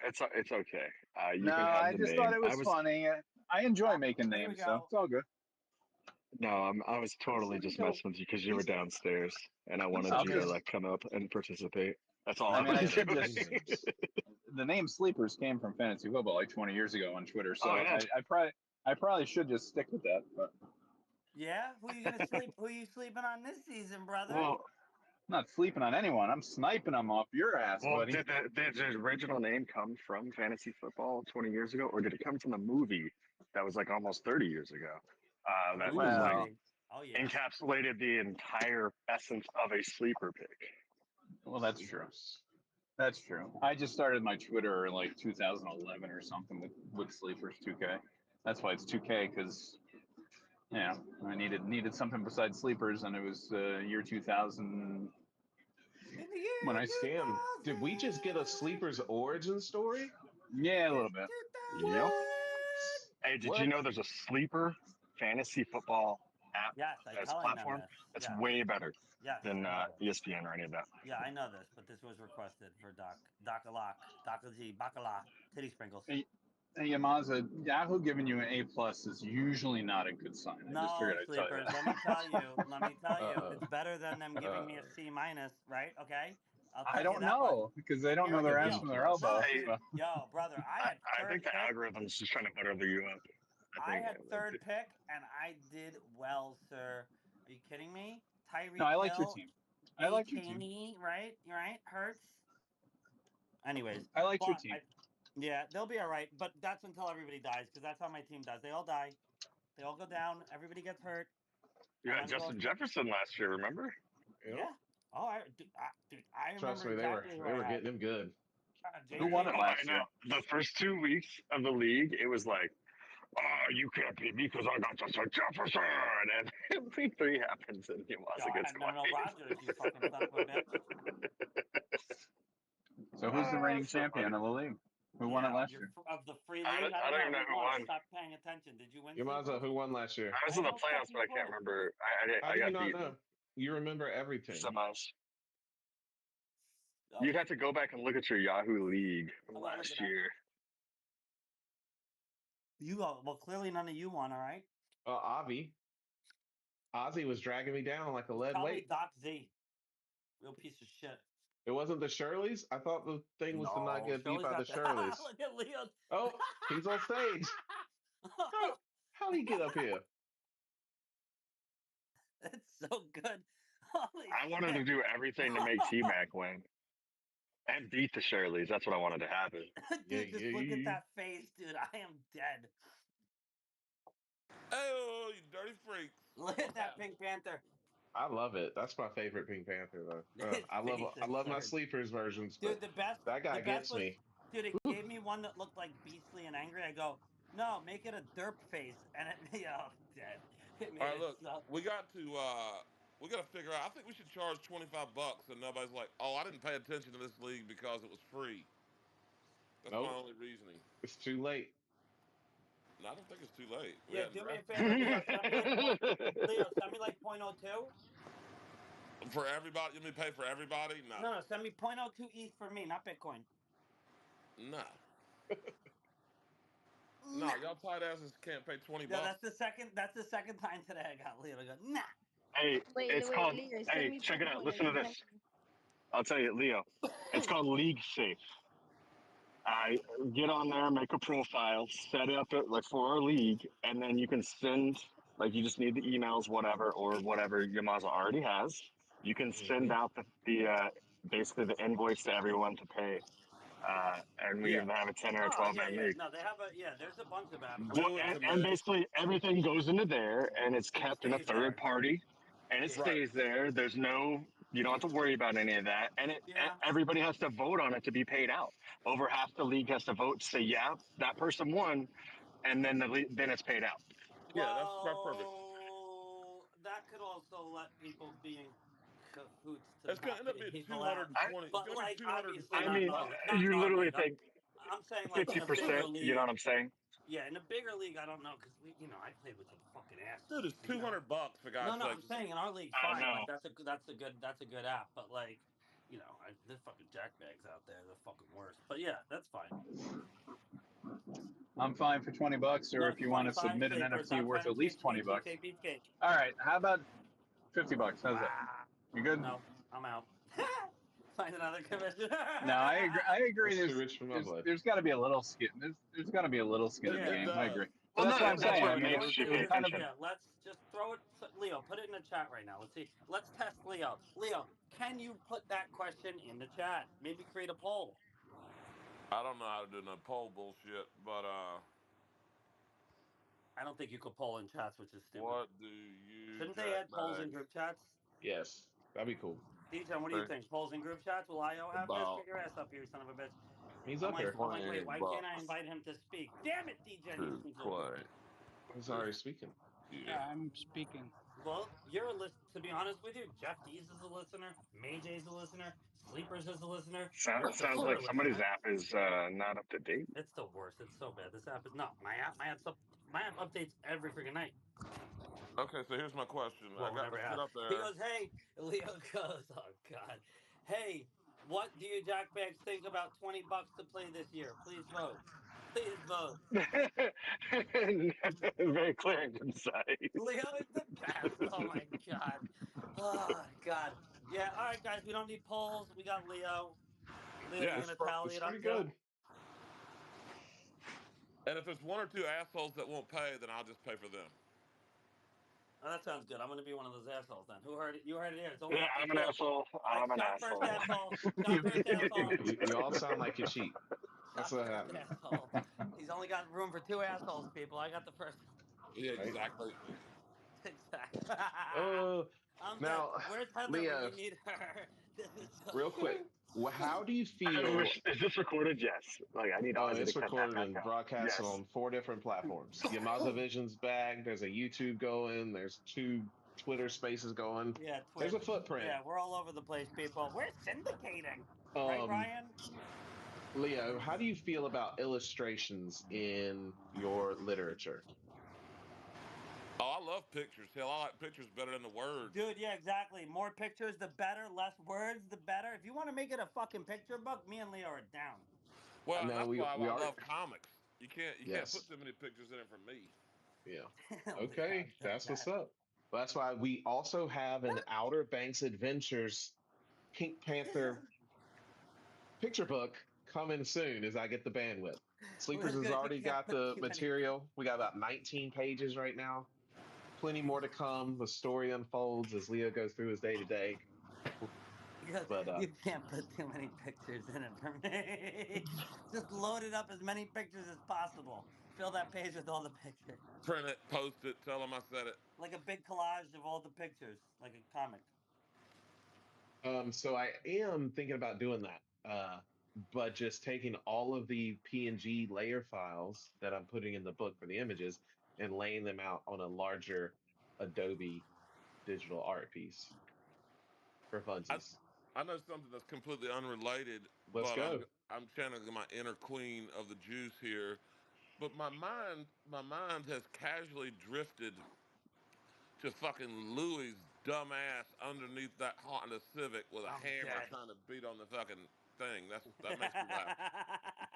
S5: it's okay. You
S6: No,
S5: can have
S6: I
S5: the
S6: just
S5: name.
S6: thought it was funny. I enjoy making
S2: There we
S6: names,
S2: go.
S6: so it's all good.
S5: No, I was totally just messing with you because you were downstairs, and I wanted you to like come up and participate. That's all.
S6: I mean, I
S5: was
S6: should
S5: doing.
S6: just. The name Sleepers came from fantasy football like 20 years ago on Twitter, so
S5: yeah.
S6: I probably should just stick with that. But
S2: Yeah, who you gonna sleep? Who you sleeping on this season, brother?
S5: Well,
S6: I'm not sleeping on anyone. I'm sniping them off your ass, buddy.
S5: Did the original name come from fantasy football 20 years ago, or did it come from a movie that was like almost 30 years ago? That was like encapsulated the entire essence of a sleeper pick.
S6: Well, that's true. That's true. I just started my Twitter in like 2011 or something with Sleepers 2K. That's why it's 2K, because I needed something besides Sleepers, and it was year 2000.
S2: In the year
S6: When I
S1: Scam, did we just get a sleeper's origin story?
S6: Yeah, a little bit.
S5: Yep. Hey, did you know there's a sleeper fantasy football app as a platform? It's way better than ESPN or any of that.
S2: Yeah, I know this, but this was requested for Doc-a-lock, Doc-a-G, Bacala, Titty Sprinkles.
S6: Hey, Yamaza, Yahoo giving you an A+ is usually not a good sign. I just figured I'd tell you that.
S2: Let me tell you, it's better than them giving me a C-, right? Okay.
S6: I don't know because they don't know their ass from their elbow.
S2: Yo, brother, I
S5: think the algorithm's just trying to butter you up.
S2: I had third pick and I did well, sir. Are you kidding me? Tyreek
S6: No, I like your team. I like your
S2: team. Right? You're right. Hurts. Anyways,
S6: I like your team.
S2: Yeah, they'll be all right, but that's until everybody dies, because that's how my team does. They all die. They all go down. Everybody gets hurt.
S5: You had Justin Jefferson last year, remember?
S2: Yeah. Oh, I remember.
S1: Trust me, they were getting him good.
S6: Who won it last year?
S5: The first 2 weeks of the league, it was like, oh, you can't beat me because I got Justin Jefferson. And week 3 happens, and he was against
S2: Rodgers, you fucking son of a bitch.
S6: So who's the reigning champion of the league? Who won it last year?
S2: Of the free league?
S5: I don't even know who won.
S2: Stop paying attention. Did you win?
S1: Yamaza, who won last year?
S5: I was in the playoffs, but I can't remember.
S1: How do you not
S5: beaten.
S1: know? You remember everything.
S5: Somehows. You'd have to go back and look at your Yahoo League from last year.
S2: Well, clearly none of you won, all right?
S1: Ozzy was dragging me down like a lead weight.
S2: Doc Z. Real piece of shit.
S1: It wasn't the Shirleys? I thought the thing was to not get beat by the Shirleys.
S2: Look at Leo.
S1: Oh, he's on stage. How did he get up here?
S2: It's so good.
S5: I wanted to do everything to make T-Mac win. And beat the Shirleys. That's what I wanted to happen.
S2: Dude, just look at that face, dude. I am dead.
S7: Oh, you dirty freak.
S2: Look at that Pink Panther.
S1: I love it. That's my favorite Pink Panther, though. I love my sleepers versions.
S2: Dude, the best.
S1: That guy gets me.
S2: Dude, it gave me one that looked like beastly and angry. I go, no, make it a derp face, and it made dead. All
S7: right, look, we got to figure out. I think we should charge $25, and nobody's like, oh, I didn't pay attention to this league because it was free. That's my only reasoning.
S1: It's too late.
S7: No, I don't think it's too late.
S2: Yeah, do me a favor, Leo. Send me like 0.02.
S7: For everybody? You mean pay for everybody? No.
S2: No, send me 0.02 ETH for me, not Bitcoin.
S7: No. No, y'all tight asses can't pay $20.
S2: Yeah, that's the second time today I got Leo to go, nah.
S5: Hey, it's called. Leo, hey, check it out. Listen to this. I'll tell you, Leo. It's called League Safe. Get on there, make a profile, set it up like for our league, and then you can send. Like you just need the emails, whatever Yamaza already has. You can send out the basically the invoice to everyone to pay. And we even have a 10 or a 12-man league.
S2: No, they have there's a bunch of apps.
S5: And basically everything goes into there, and it's kept in a third party, and it stays there. There's you don't have to worry about any of that, and everybody has to vote on it to be paid out. Over half the league has to vote to say, yeah, that person won, and then then it's paid out.
S7: Yeah, that's perfect.
S2: Well, that could also let people be in cahoots to
S7: It's gonna
S2: not
S7: end up
S2: pay
S7: being
S2: people out.
S7: 220. It's
S2: But
S7: gonna be
S2: like,
S7: two hundred and
S2: obviously,
S5: I
S7: twenty
S2: not in
S5: mean,
S2: our
S7: bucks.
S2: not in
S5: you
S2: our
S5: literally
S2: league.
S5: think
S2: I'm saying like in a bigger
S5: 50%. You know what
S2: league.
S5: I'm saying?
S2: Yeah, in a bigger league, I don't know because I played with some fucking
S7: Dude,
S2: assholes.
S7: it's 200 bucks for
S2: No,
S7: God's
S2: no, I'm
S7: sakes.
S2: saying in our league,
S5: I
S2: fine. Like
S5: know.
S2: that's a good app. But like, there's fucking jackbags out there. They're fucking worse. But yeah, that's fine.
S6: I'm fine for $20, or
S2: No,
S6: if you want to
S2: 25
S6: submit an
S2: sleepers.
S6: NFT
S2: I'm
S6: worth
S2: trying
S6: at
S2: to
S6: least
S2: change
S6: 20 bucks.
S2: beefcake, beefcake.
S6: All right, how about $50? How's that?
S2: Wow.
S6: You good?
S2: No, I'm out. Find another commissioner.
S6: No, I agree. I agree.
S1: That's too rich for my blood.
S6: There's got to be a little skin. There's got to be a little skin in the
S7: It
S2: Yeah.
S6: game. I agree.
S7: does.
S6: But
S5: Well,
S6: that's
S5: no,
S6: what I'm
S5: that's
S6: saying.
S5: what
S6: I
S5: it
S6: mean,
S5: makes you
S6: it
S5: pay
S6: was kind of.
S5: attention.
S2: Yeah, let's just throw it. Leo, put it in the chat right now. Let's see. Let's test Leo. Leo, can you put that question in the chat? Maybe create a poll.
S7: I don't know how to do no poll bullshit, but
S2: I don't think you could poll in chats, which is stupid.
S7: what do you,
S2: Shouldn't they
S7: Jack
S2: add polls in
S7: Mag,
S2: group chats?
S1: Yes, that'd be cool.
S2: DJ, what do you
S7: think
S2: think? Polls in group chats? Will IO have this? Get
S7: about
S2: your ass up here, son of a bitch.
S1: He's
S2: I'm
S1: up
S2: like,
S1: here.
S2: I'm like, wait,
S7: 20
S2: why can't I
S7: bucks
S2: invite him to speak? Damn it, DJ, he's
S7: to
S2: sneaking.
S7: play?
S1: He's already speaking.
S8: Yeah,
S7: Yeah.
S8: I'm speaking.
S2: Well, you're a list. To be honest with you, Jeff Dees is a listener. May J's a listener. Sleepers is a listener. You're for
S5: Sounds
S2: sure a
S5: like somebody's
S2: listener.
S5: app is not up to date.
S2: It's the worst. It's so bad. This app is not my app. My app updates every freaking night.
S7: Okay, so here's my question. I
S2: Well,
S7: got the
S2: whenever I
S7: shit
S2: have.
S7: up
S2: He
S7: there.
S2: goes, hey, Leo goes, oh God, hey, what do you jackbags think about $20 to play this year? Please vote. Please vote.
S5: Very clear and concise.
S2: Leo is the best. Oh my God. Oh God. Yeah. All right, guys. We don't need polls. We got Leo. Leo, you're
S7: Yeah.
S2: gonna tally
S1: It's
S2: it up
S1: pretty
S2: too.
S1: good.
S7: And if there's one or two assholes that won't pay, then I'll just pay for them.
S2: Oh, that sounds good. I'm gonna be one of those assholes then. Who heard it? You heard it here. It's only
S5: Yeah,
S2: up to
S5: I'm an
S2: two. All
S5: asshole.
S2: right,
S5: I'm an
S2: shot first,
S5: asshole.
S2: asshole. Shot first, asshole.
S1: You all sound like you cheat. That's
S2: Shot
S1: what
S2: first,
S1: happened,
S2: asshole. He's only got room for two assholes, people. I got the first.
S7: Yeah,
S1: right?
S7: exactly.
S2: Exactly.
S1: Oh,
S2: I'm good.
S1: now,
S2: Where's Heather when you
S1: Leo,
S2: need her? This is so
S1: real quick, how do you
S5: Is
S1: feel?
S5: this recorded? Yes. Like I need
S1: Oh,
S5: Ozzy to
S1: it's
S5: cut that
S1: recorded
S5: back
S1: and
S5: out.
S1: broadcasted
S5: Yes.
S1: on 4 different platforms. Yamaza Vision's back. There's a YouTube going. There's 2 Twitter spaces going.
S2: yeah,
S1: There's a
S2: Twitch.
S1: footprint.
S2: Yeah, we're all over the place, people. We're syndicating, right,
S1: Um,
S2: Ryan?
S1: Leo, how do you feel about illustrations in your literature?
S7: Oh, I love pictures. Hell, I like pictures better than the words.
S2: Dude, yeah, exactly. More pictures, the better. Less words, the better. If you want to make it a fucking picture book, me and Leo are down.
S1: I
S7: Well, and
S1: know
S7: that's why
S1: we
S7: I
S1: are.
S7: love comics. You can't put
S1: Yes.
S7: too many pictures in it for me.
S1: Yeah.
S2: Leo,
S1: Okay,
S2: the
S1: that's what's
S2: best.
S1: up. That's why we also have an Outer Banks Adventures Pink Panther picture book coming soon as I get the bandwidth. Sleepers has
S2: Leo, you
S1: already
S2: can't
S1: got
S2: put
S1: the
S2: too many.
S1: material. We got about 19 pages right now. Plenty more to come. The story unfolds as Leo goes through his day to day.
S2: Because
S1: But
S2: you can't put too many pictures in it for me. Just load it up as many pictures as possible. Fill that page with all the pictures.
S7: Print it, post it, tell them I said it.
S2: Like a big collage of all the pictures, like a comic.
S1: so I am thinking about doing that. But just taking all of the PNG layer files that I'm putting in the book for the images and laying them out on a larger Adobe digital art piece for
S7: I
S1: funsies.
S7: I know something that's completely unrelated,
S1: Let's
S7: but I'm
S1: go.
S7: I'm channeling my inner queen of the juice here. But my mind has casually drifted to fucking Louis' dumbass underneath that Honda Civic with a
S2: I'm
S7: hammer
S2: dead.
S7: trying to beat on the fucking thing. That makes me laugh.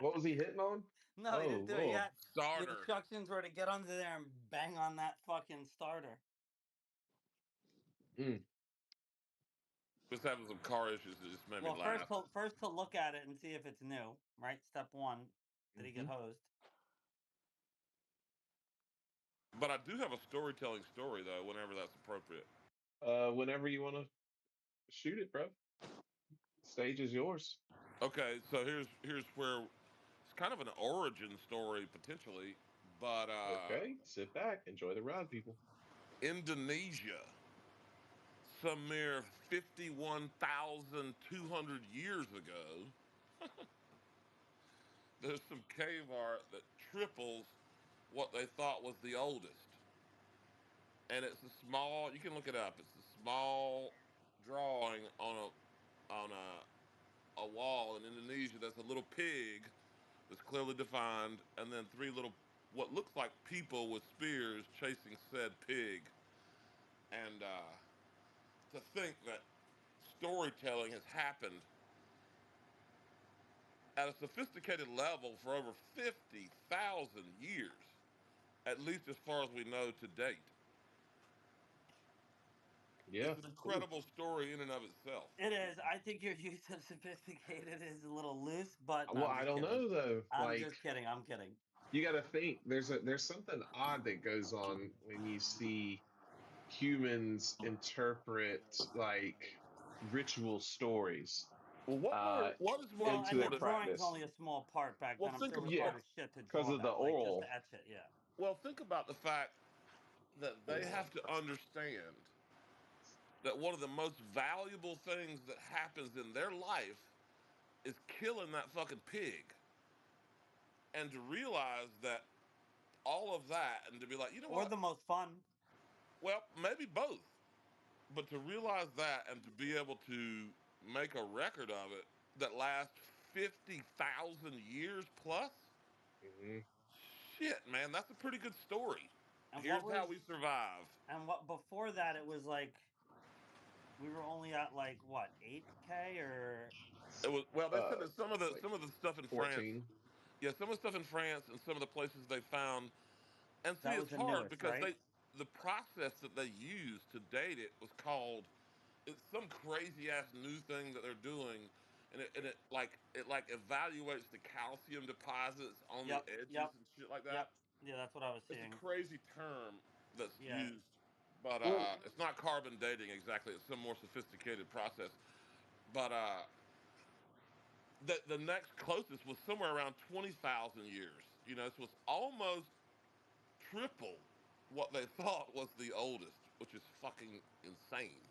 S1: What was he hitting on?
S2: No, he
S1: Oh
S2: didn't do it
S1: Lord.
S2: yet. The
S7: Starter.
S2: instructions were to get under there and bang on that fucking starter.
S1: Mm,
S7: Just having some car issues that just made me
S2: Well, first
S7: laugh.
S2: to first to look at it and see if it's new, right? Step one. Did he get
S1: hmm
S2: hosed?
S7: But I do have a storytelling story though, whenever that's appropriate.
S1: Whenever you want to shoot it, bro. Stage is yours.
S7: Okay, so here's where it's kind of an origin story potentially, but
S1: Okay, sit back, enjoy the ride, people.
S7: Indonesia, some mere 51,200 years ago, there's some cave art that triples what they thought was the oldest. And it's a small. You can look it up. It's a small drawing on a wall in Indonesia. That's a little pig that's clearly defined, and then three little what looks like people with spears chasing said pig. And to think that storytelling has happened at a sophisticated level for over 50,000 years, at least as far as we know to date. It's
S1: Yeah.
S7: an
S1: Ooh.
S7: incredible story in and of itself.
S2: It is. I think your use of sophisticated is a little loose, but no,
S1: Well,
S2: I'm
S1: I
S2: just
S1: don't
S2: kidding.
S1: know though.
S2: I'm just
S1: Like
S2: kidding. I'm kidding.
S1: you got to think there's something odd that goes on when you see humans interpret like ritual stories
S7: Well,
S1: uh
S7: what is more
S2: Well,
S1: into
S2: and the
S1: their
S7: important?
S2: drawing's
S1: practice.
S2: only a small part back
S7: Well,
S2: then. I'm
S7: think
S2: sure it
S7: of
S2: was hard
S1: Yeah,
S2: as shit to
S1: because
S2: draw
S1: of the
S2: that, like just to
S1: oral.
S2: etch it. Yeah.
S7: well, think about the fact that they have to understand that one of the most valuable things that happens in their life is killing that fucking pig, and to realize that all of that, and to be like, you know
S2: Or the
S7: what?
S2: most fun.
S7: Well, maybe both, but to realize that and to be able to make a record of it that lasts 50,000 years plus,
S1: Mhm.
S7: shit, man, that's a pretty good story.
S2: And what
S7: Here's how we
S2: was
S7: survive.
S2: and what before that it was like we were only at like what, 8K or
S7: It was well. They said
S1: uh
S7: that some of the
S1: like
S7: stuff in France,
S1: 14.
S7: yeah, some of the stuff in France and some of the places they found. And see,
S2: that
S7: it's
S2: was the
S7: hard
S2: newest,
S7: because
S2: right?
S7: the process that they used to date it was called, it's some crazy ass new thing that they're doing, and it like evaluates the calcium deposits on the
S2: Yep,
S7: edges
S2: yep,
S7: and shit like
S2: yep.
S7: that.
S2: Yeah, that's what I was
S7: It's a
S2: seeing.
S7: crazy term that's
S2: Yeah.
S7: used, but
S1: Well,
S7: it's not carbon dating exactly. It's some more sophisticated process. But the next closest was somewhere around 20,000 years. You know, this was almost triple what they thought was the oldest, which is fucking insane.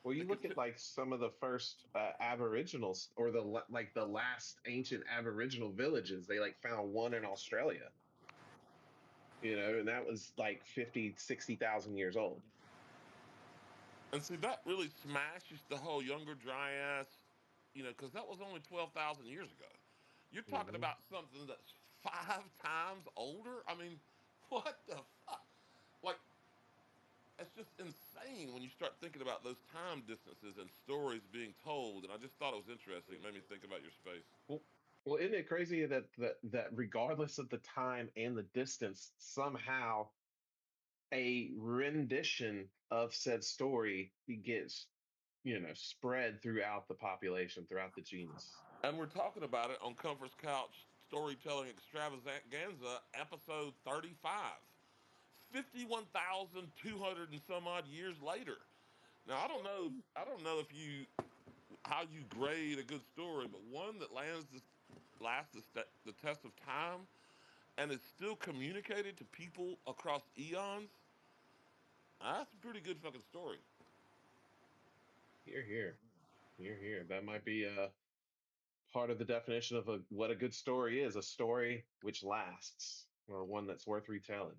S1: well,
S7: They
S1: you look at
S7: consider,
S1: like some of the first Aboriginals or like the last ancient Aboriginal villages. They like found one in Australia, and that was like 50, 60,000 years old.
S7: and see, that really smashes the whole Younger Dryas, because that was only 12,000 years ago. You're talking
S1: Hmm.
S7: about something that's 5 times older. I mean, what the fuck? Like, it's just insane when you start thinking about those time distances and stories being told. And I just thought it was interesting. It made me think about your space.
S1: Well, well, isn't it crazy that regardless of the time and the distance, somehow a rendition of said story gets, spread throughout the population, throughout the genus.
S7: And we're talking about it on Comfort's Couch Storytelling Extravaganza, episode 35. 51,200 and some odd years later. Now, I don't know if you how you grade a good story, but one that lasts the test of time and is still communicated to people across eons. That's a pretty good fucking story.
S1: Here, here, here, here. That might be part of the definition of what a good story is: a story which lasts, or one that's worth retelling.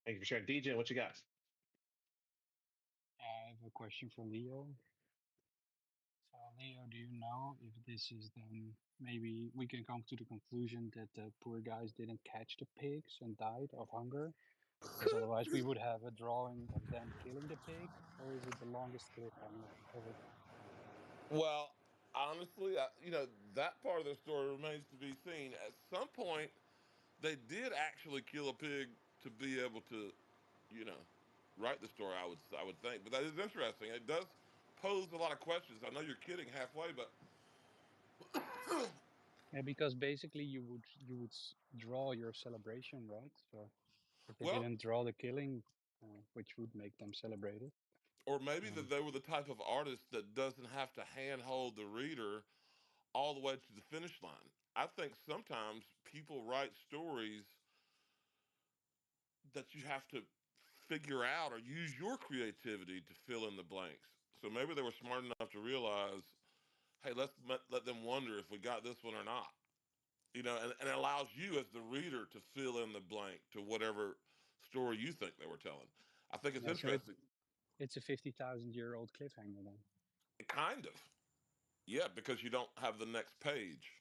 S1: Thank you for sharing, DJ. What you got?
S8: I have a question for Leo. So, Leo, do you know if this is then maybe we can come to the conclusion that the poor guys didn't catch the pigs and died of hunger? Because otherwise we would have a drawing of them killing the pig, or is it the longest cliffhanger ever?
S7: Well, honestly, that part of the story remains to be seen. At some point, they did actually kill a pig to be able to, you know, write the story. I would think, but that is interesting. It does pose a lot of questions. I know you're kidding halfway, but
S8: Yeah, because basically you would draw your celebration, right? So if they
S7: well,
S8: didn't draw the killing, which would make them celebrate it.
S7: or maybe that
S8: Um,
S7: they were the type of artist that doesn't have to handhold the reader all the way to the finish line. I think sometimes people write stories that you have to figure out or use your creativity to fill in the blanks. So maybe they were smart enough to realize, hey, let them wonder if we got this one or not. and it allows you as the reader to fill in the blank to whatever story you think they were telling. I think it's
S8: Yeah, so
S7: interesting.
S8: it's a 50,000-year-old cliffhanger then.
S7: Kind of. Yeah, because you don't have the next page.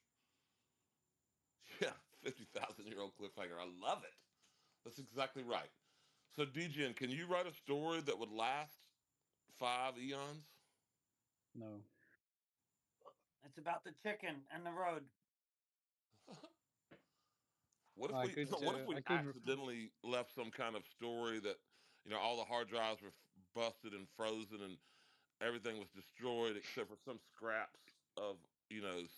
S7: Yeah, 50,000-year-old cliffhanger. I love it. That's exactly right. So, DGN, can you write a story that would last 5 eons?
S8: No.
S2: It's about the chicken and the road.
S7: What if
S8: I
S7: we
S8: could
S7: what if we
S8: I could
S7: accidentally left some kind of story that all the hard drives were busted and frozen and everything was destroyed except for some scraps of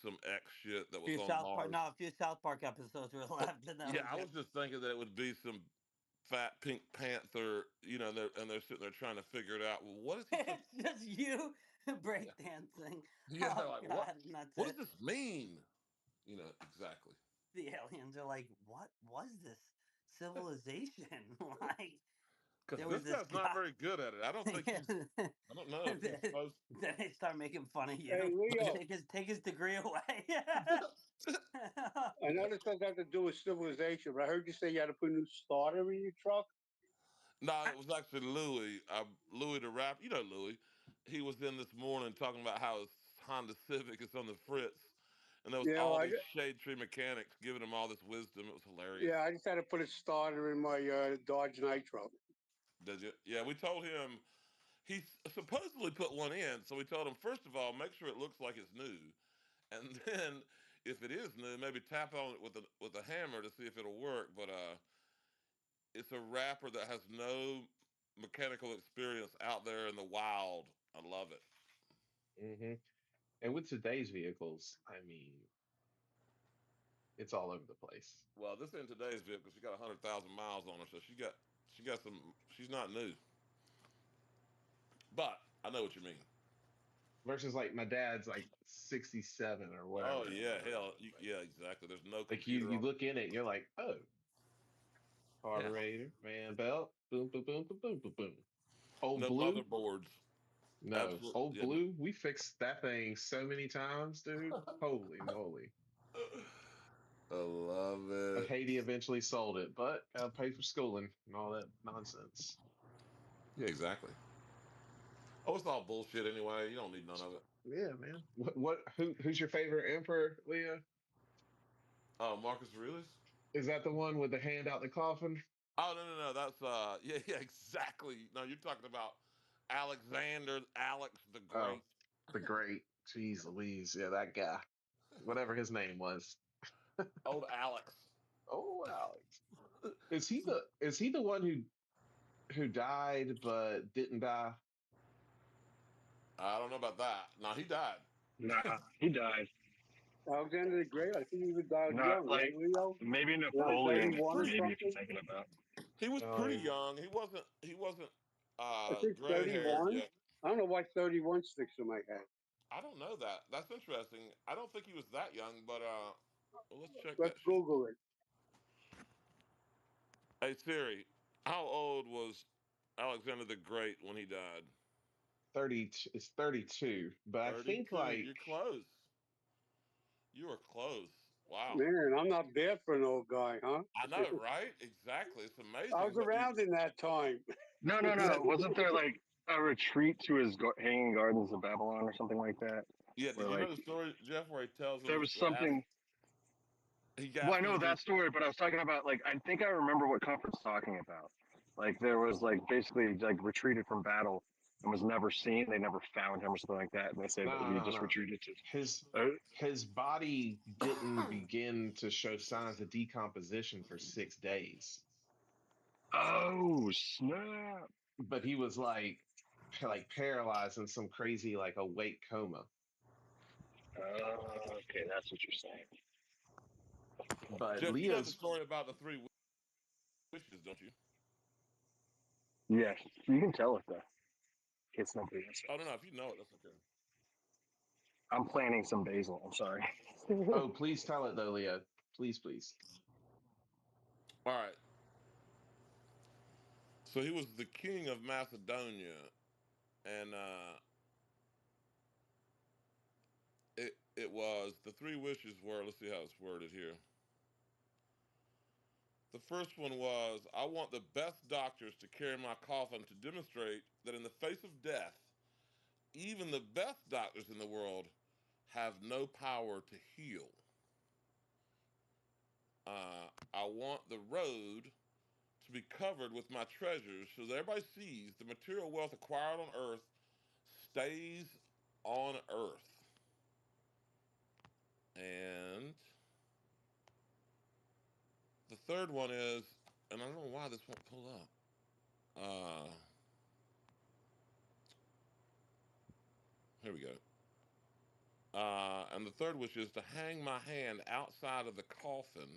S7: some X shit that
S2: A
S7: was
S2: few
S7: on
S2: South Park,
S7: Mars.
S2: no, a few South Park episodes were left, and that
S7: Yeah,
S2: was
S7: I was
S2: it.
S7: just thinking that it would be some fat pink panther, and they're sitting there trying to figure it out. Well, what is he supposed?
S2: It's just you
S7: Yeah,
S2: breakdancing.
S7: yeah. They're
S2: Oh
S7: like, what?
S2: God, and that's
S7: What does
S2: it.
S7: this mean? Exactly.
S2: The aliens are like, "What was this civilization?" Like,
S7: Because
S2: there was
S7: this
S2: this
S7: guy's not
S2: guy.
S7: very good at it. I don't think he's.
S2: then
S7: I don't know if he's supposed.
S2: they start making fun of
S4: Hey,
S2: you.
S4: Leo,
S2: Take his degree away.
S4: I know this doesn't have to do with civilization, but I heard you say you had to put a new starter in your truck.
S7: No, it was actually Louis. Louis the rap. You know Louis. He was in this morning talking about how his Honda Civic is on the fritz, and there was
S4: Yeah,
S7: all these shade tree mechanics giving him all this wisdom. It was hilarious.
S4: I just had to put a starter in my Dodge Nitro.
S7: Did you? Yeah, we told him he supposedly put one in, so we told him first of all make sure it looks like it's new, and then if it is new, maybe tap on it with a hammer to see if it'll work. But it's a rapper that has no mechanical experience out there in the wild. I love it.
S1: Hmm. And with today's vehicles, I mean, it's all over the place.
S7: Well, this in today's vehicle, she got 100,000 miles on her, so she got some. She's not new, but I know what you mean.
S1: Versus like my dad's like 67 or
S7: Oh
S1: whatever it
S7: yeah,
S1: was.
S7: hell,
S1: Like,
S7: yeah, exactly. There's no
S1: like you
S7: computer
S1: you
S7: on.
S1: look in it, you're like, oh,
S7: Yeah,
S1: carburetor, fan belt, boom, boom, boom, boom, boom, boom, boom. Old
S7: no
S1: blue,
S7: motherboards.
S1: no.
S7: Absolutely,
S1: Old
S7: yeah.
S1: blue, we fixed that thing so many times, dude. Holy moly.
S7: I love
S1: But
S7: it.
S1: Haiti eventually sold it, but gotta pay for schooling and all that nonsense.
S7: Yeah, exactly. Oh, it's all bullshit anyway. You don't need none of it.
S1: Yeah, man. Who's your favorite emperor, Leah?
S7: Oh, Marcus Aurelius.
S1: Is that the one with the hand out the coffin?
S7: Oh no. That's yeah, yeah, exactly. No, you're talking about Alexander, Alex the
S1: Oh,
S7: Great.
S1: the great. Jeez Louise. Yeah, that guy. Whatever his name was.
S7: Old Alex.
S1: Oh, Alex. Is he the one who died but didn't die?
S7: I don't know about that. No, he died.
S5: Nah, he died.
S4: Alexander the Great, I think he was died
S5: Not
S4: young, right,
S5: like
S4: Leo?
S5: maybe
S4: Around
S7: He
S5: Napoleon.
S7: was
S4: 31 or
S7: pretty.
S5: Maybe if you're
S4: something?
S5: thinking about.
S7: He was
S1: Oh,
S7: pretty
S1: yeah.
S7: young. He wasn't
S4: I think
S7: gray haired
S4: 31.
S7: yet.
S4: I don't know why 31 sticks in my head.
S7: I don't know that. That's interesting. I don't think he was that young, but well, let's check
S4: Let's
S7: that shit.
S4: Google it.
S7: Hey Siri, how old was Alexander the Great when he died?
S1: 30, it's 32. But I think
S7: 32. You're
S1: like
S7: close. You are close. Wow.
S4: Man, I'm not bad for an old guy, huh?
S7: I know, right? Exactly. It's
S4: I
S7: amazing
S4: was
S7: what you.
S4: around in that time.
S7: Yeah,
S5: No. Wasn't there like a retreat to his hanging gardens of Babylon or something like that?
S7: yeah. Did
S5: Where
S7: you know
S5: like
S7: the story, Jeff, where he tells
S5: there
S7: him
S5: was
S7: he asked
S5: something.
S7: he
S5: Well, I
S7: asked him
S5: know
S7: to
S5: that
S7: do.
S5: story, but I was talking about like I think I remember what Comfort's talking about. Like there was like basically like retreated from battle and was never seen. They never found him or something like that, and they say that
S1: no,
S5: he
S1: no,
S5: just
S1: no.
S5: retreated to.
S1: His
S5: Uh,
S1: his body didn't begin to show signs of decomposition for 6 days.
S5: oh snap!
S1: But he was like paralyzed in some crazy like awake coma.
S5: Okay, that's what you're saying.
S1: But
S7: Jeff, you know the
S1: Leo's
S7: story about the three wishes, don't you?
S5: Yes, you can tell it though. It's nobody else.
S7: Oh no, if you know it, that's okay.
S5: I'm planting some basil. I'm sorry.
S1: Oh, please tell it though, Leo. Please, please.
S7: All right. So he was the king of Macedonia, and it was the three wishes were. Let's see how it's worded here. The first one was, I want the best doctors to carry my coffin to demonstrate that in the face of death, even the best doctors in the world have no power to heal. I want the road to be covered with my treasures so that everybody sees the material wealth acquired on earth stays on earth. And the third one is, and I don't know why this won't pull up. Here we go. And the third wish is to hang my hand outside of the coffin.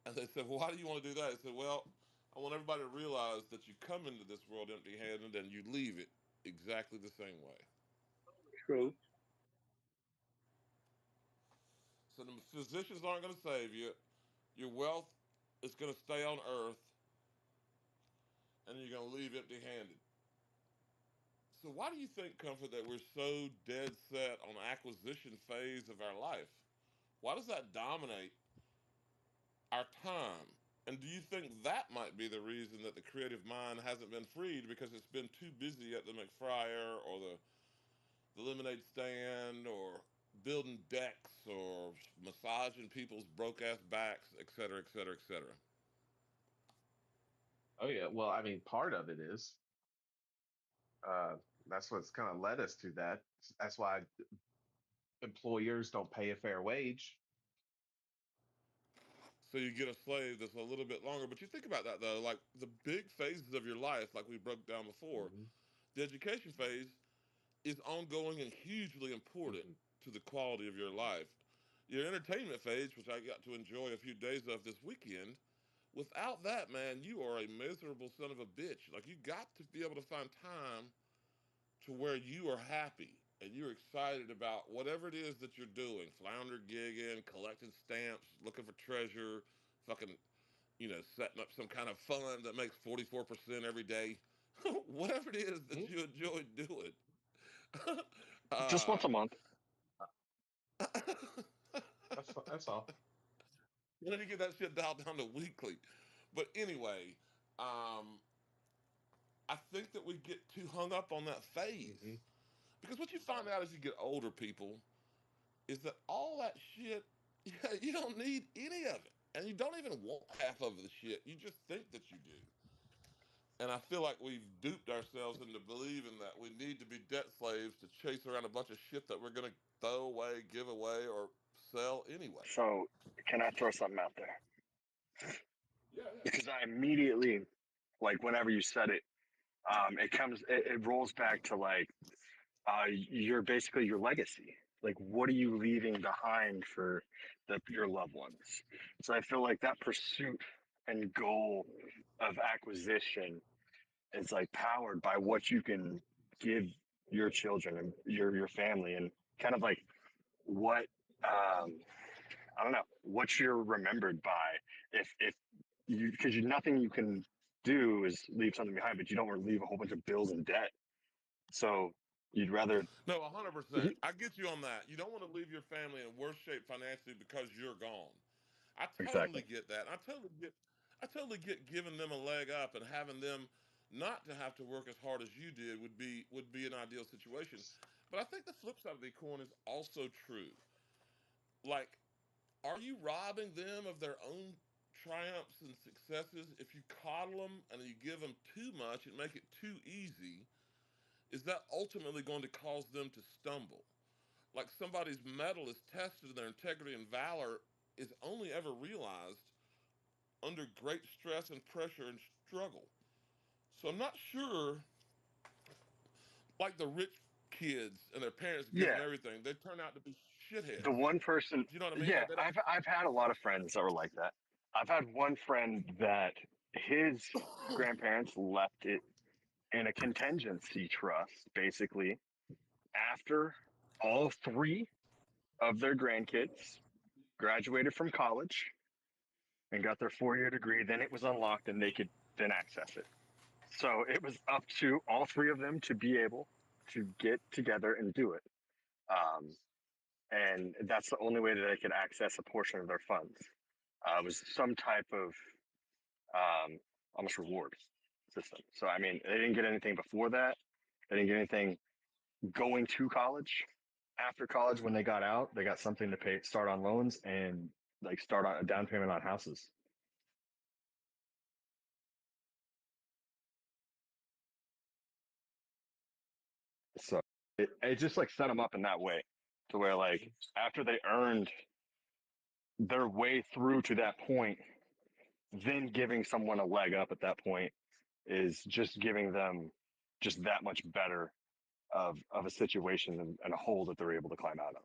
S7: And they said, well, why do you want to do that? I said, well, I want everybody to realize that you come into this world empty handed and you leave it exactly the same way.
S4: True.
S7: So the physicians aren't going to save you. Your wealth is going to stay on earth and you're going to leave empty handed. So why do you think, Comfort, that we're so dead set on acquisition phase of our life? Why does that dominate our time? And do you think that might be the reason that the creative mind hasn't been freed because it's been too busy at the McFryer or the lemonade stand or building decks or massaging people's broke ass backs, et cetera, et cetera, et cetera?
S1: Oh yeah. Well, I mean, part of it is uh, that's what's kind of led us to that. That's why employers don't pay a fair wage.
S7: So you get a slave that's a little bit longer. But you think about that though, like the big phases of your life, like we broke down before,
S1: Hmm.
S7: the education phase is ongoing and hugely important
S1: Hmm.
S7: to the quality of your life. Your entertainment phase, which I got to enjoy a few days of this weekend, without that, man, you are a miserable son of a bitch. Like you got to be able to find time to where you are happy and you're excited about whatever it is that you're doing. Flounder gigging, collecting stamps, looking for treasure, fucking, setting up some kind of fund that makes 44% every day. Whatever it is that
S1: Hmm.
S7: you enjoy doing.
S5: Just once
S7: uh,
S5: a month.
S1: That's all.
S7: you need to get that shit dialed down to weekly. But anyway, um, I think that we get too hung up on that
S1: Hmm.
S7: phase. Because what you find out as you get older, people, is that all that shit, you don't need any of it. And you don't even want half of the shit. You just think that you do. And I feel like we've duped ourselves into believing that we need to be debt slaves to chase around a bunch of shit that we're going to throw away, give away, or sell anyway.
S5: So can I throw something out there?
S7: Yeah, yeah.
S5: Because I immediately, like, whenever you said it, it rolls back to like, you're basically your legacy. Like, what are you leaving behind for your loved ones? So I feel like that pursuit and goal of acquisition is like powered by what you can give your children and your family, and kind of like what I don't know what you're remembered by. If you, because you, nothing you can do is leave something behind, but you don't want to leave a whole bunch of bills and debt. So you'd rather.
S7: No, 100%. I get you on that. You don't want to leave your family in worse shape financially because you're gone. I totally
S5: Exactly.
S7: get that. I totally get giving them a leg up and having them not to have to work as hard as you did would be an ideal situation. But I think the flip side of the coin is also true. Like, are you robbing them of their own triumphs and successes if you coddle them and you give them too much and make it too easy? Is that ultimately going to cause them to stumble? Like somebody's mettle is tested and their integrity and valor is only ever realized under great stress and pressure and struggle. So I'm not sure, like the rich kids and their parents give them
S5: Yeah,
S7: everything, they turn out to be
S5: the
S7: shitheads.
S5: one person.
S7: Do you know what I mean?
S5: Yeah,
S7: Like they don't.
S5: I've had a lot of friends that were like that. I've had one friend that his grandparents left it in a contingency trust, basically, after all three of their grandkids graduated from college and got their 4 year degree. Then it was unlocked and they could then access it. So it was up to all three of them to be able to get together and do it. Um, and that's the only way that they could access a portion of their funds. was some type of almost reward system. So I mean, they didn't get anything before that. They didn't get anything going to college. After college, when they got out, they got something to pay, start on loans, and like start on a down payment on houses. So it just like set them up in that way to where like after they earned their way through to that point, then giving someone a leg up at that point is just giving them just that much better of a situation and a hole that they're able to climb out of.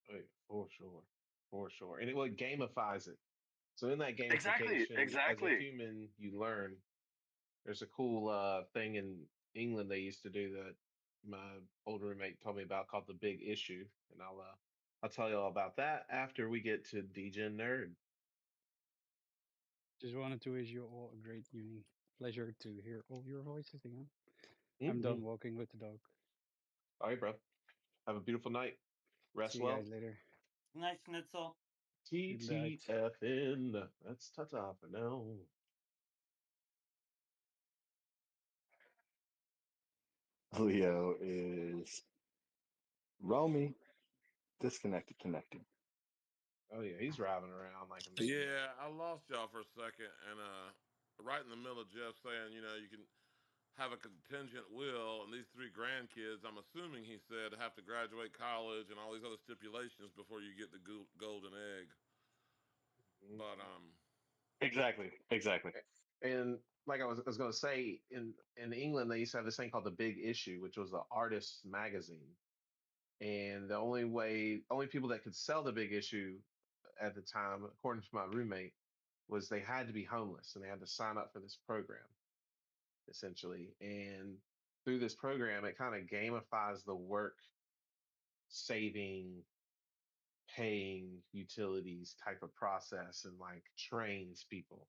S1: Oh, yeah, for sure, for sure, and it gamifies it. So in that
S5: Exactly,
S1: gamification, as a
S5: exactly.
S1: human, you learn. There's a cool thing in England they used to do that my older roommate told me about called the Big Issue, and I'll tell you all about that after we get to Degen Nerd.
S8: Just wanted to wish you all a great evening. Pleasure to hear all your voices again. I'm
S1: Mm-hmm.
S8: done walking with the dog.
S1: All right, bro. Have a beautiful night. Rest
S8: See you guys
S1: well.
S8: later.
S2: Nice schnitzel.
S8: Good night.
S1: TTFN. That's ta-ta for now.
S5: Leo is Romy, disconnected, connected.
S1: Oh yeah, he's driving around like a
S7: Yeah,
S1: maniac.
S7: I lost y'all for a second, and right in the middle of Jeff saying, you can have a contingent will, and these three grandkids, I'm assuming he said, have to graduate college and all these other stipulations before you get the golden egg. But
S1: Mhm.
S5: Exactly, exactly.
S1: And like I was going to say, in England they used to have this thing called the Big Issue, which was the artist's magazine. And the only people that could sell the Big Issue at the time, according to my roommate, was they had to be homeless and they had to sign up for this program essentially. And through this program, it kind of gamifies the work saving, paying utilities type of process and like trains people.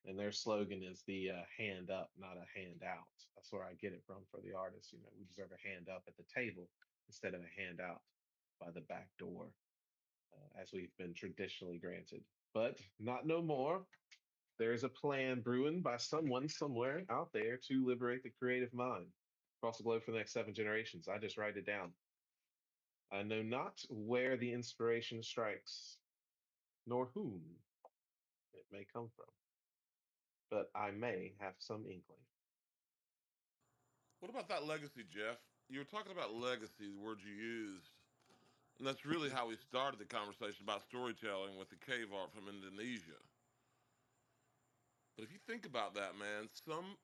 S1: And their slogan is the hand up, not a handout. That's where I get it from for the artists. We deserve a hand up at the table instead of a handout by the back door, as we've been traditionally granted. But not no more. There's a plan brewing by someone somewhere out there to liberate the creative mind across the globe for the next 7 generations. I just write it down. I know not where the inspiration strikes, nor whom it may come from, but I may have some inkling.
S7: what about that legacy, Jeff? You were talking about legacy, the word you used. And that's really how we started the conversation about storytelling with the cave art from Indonesia. But if you think about that, man, some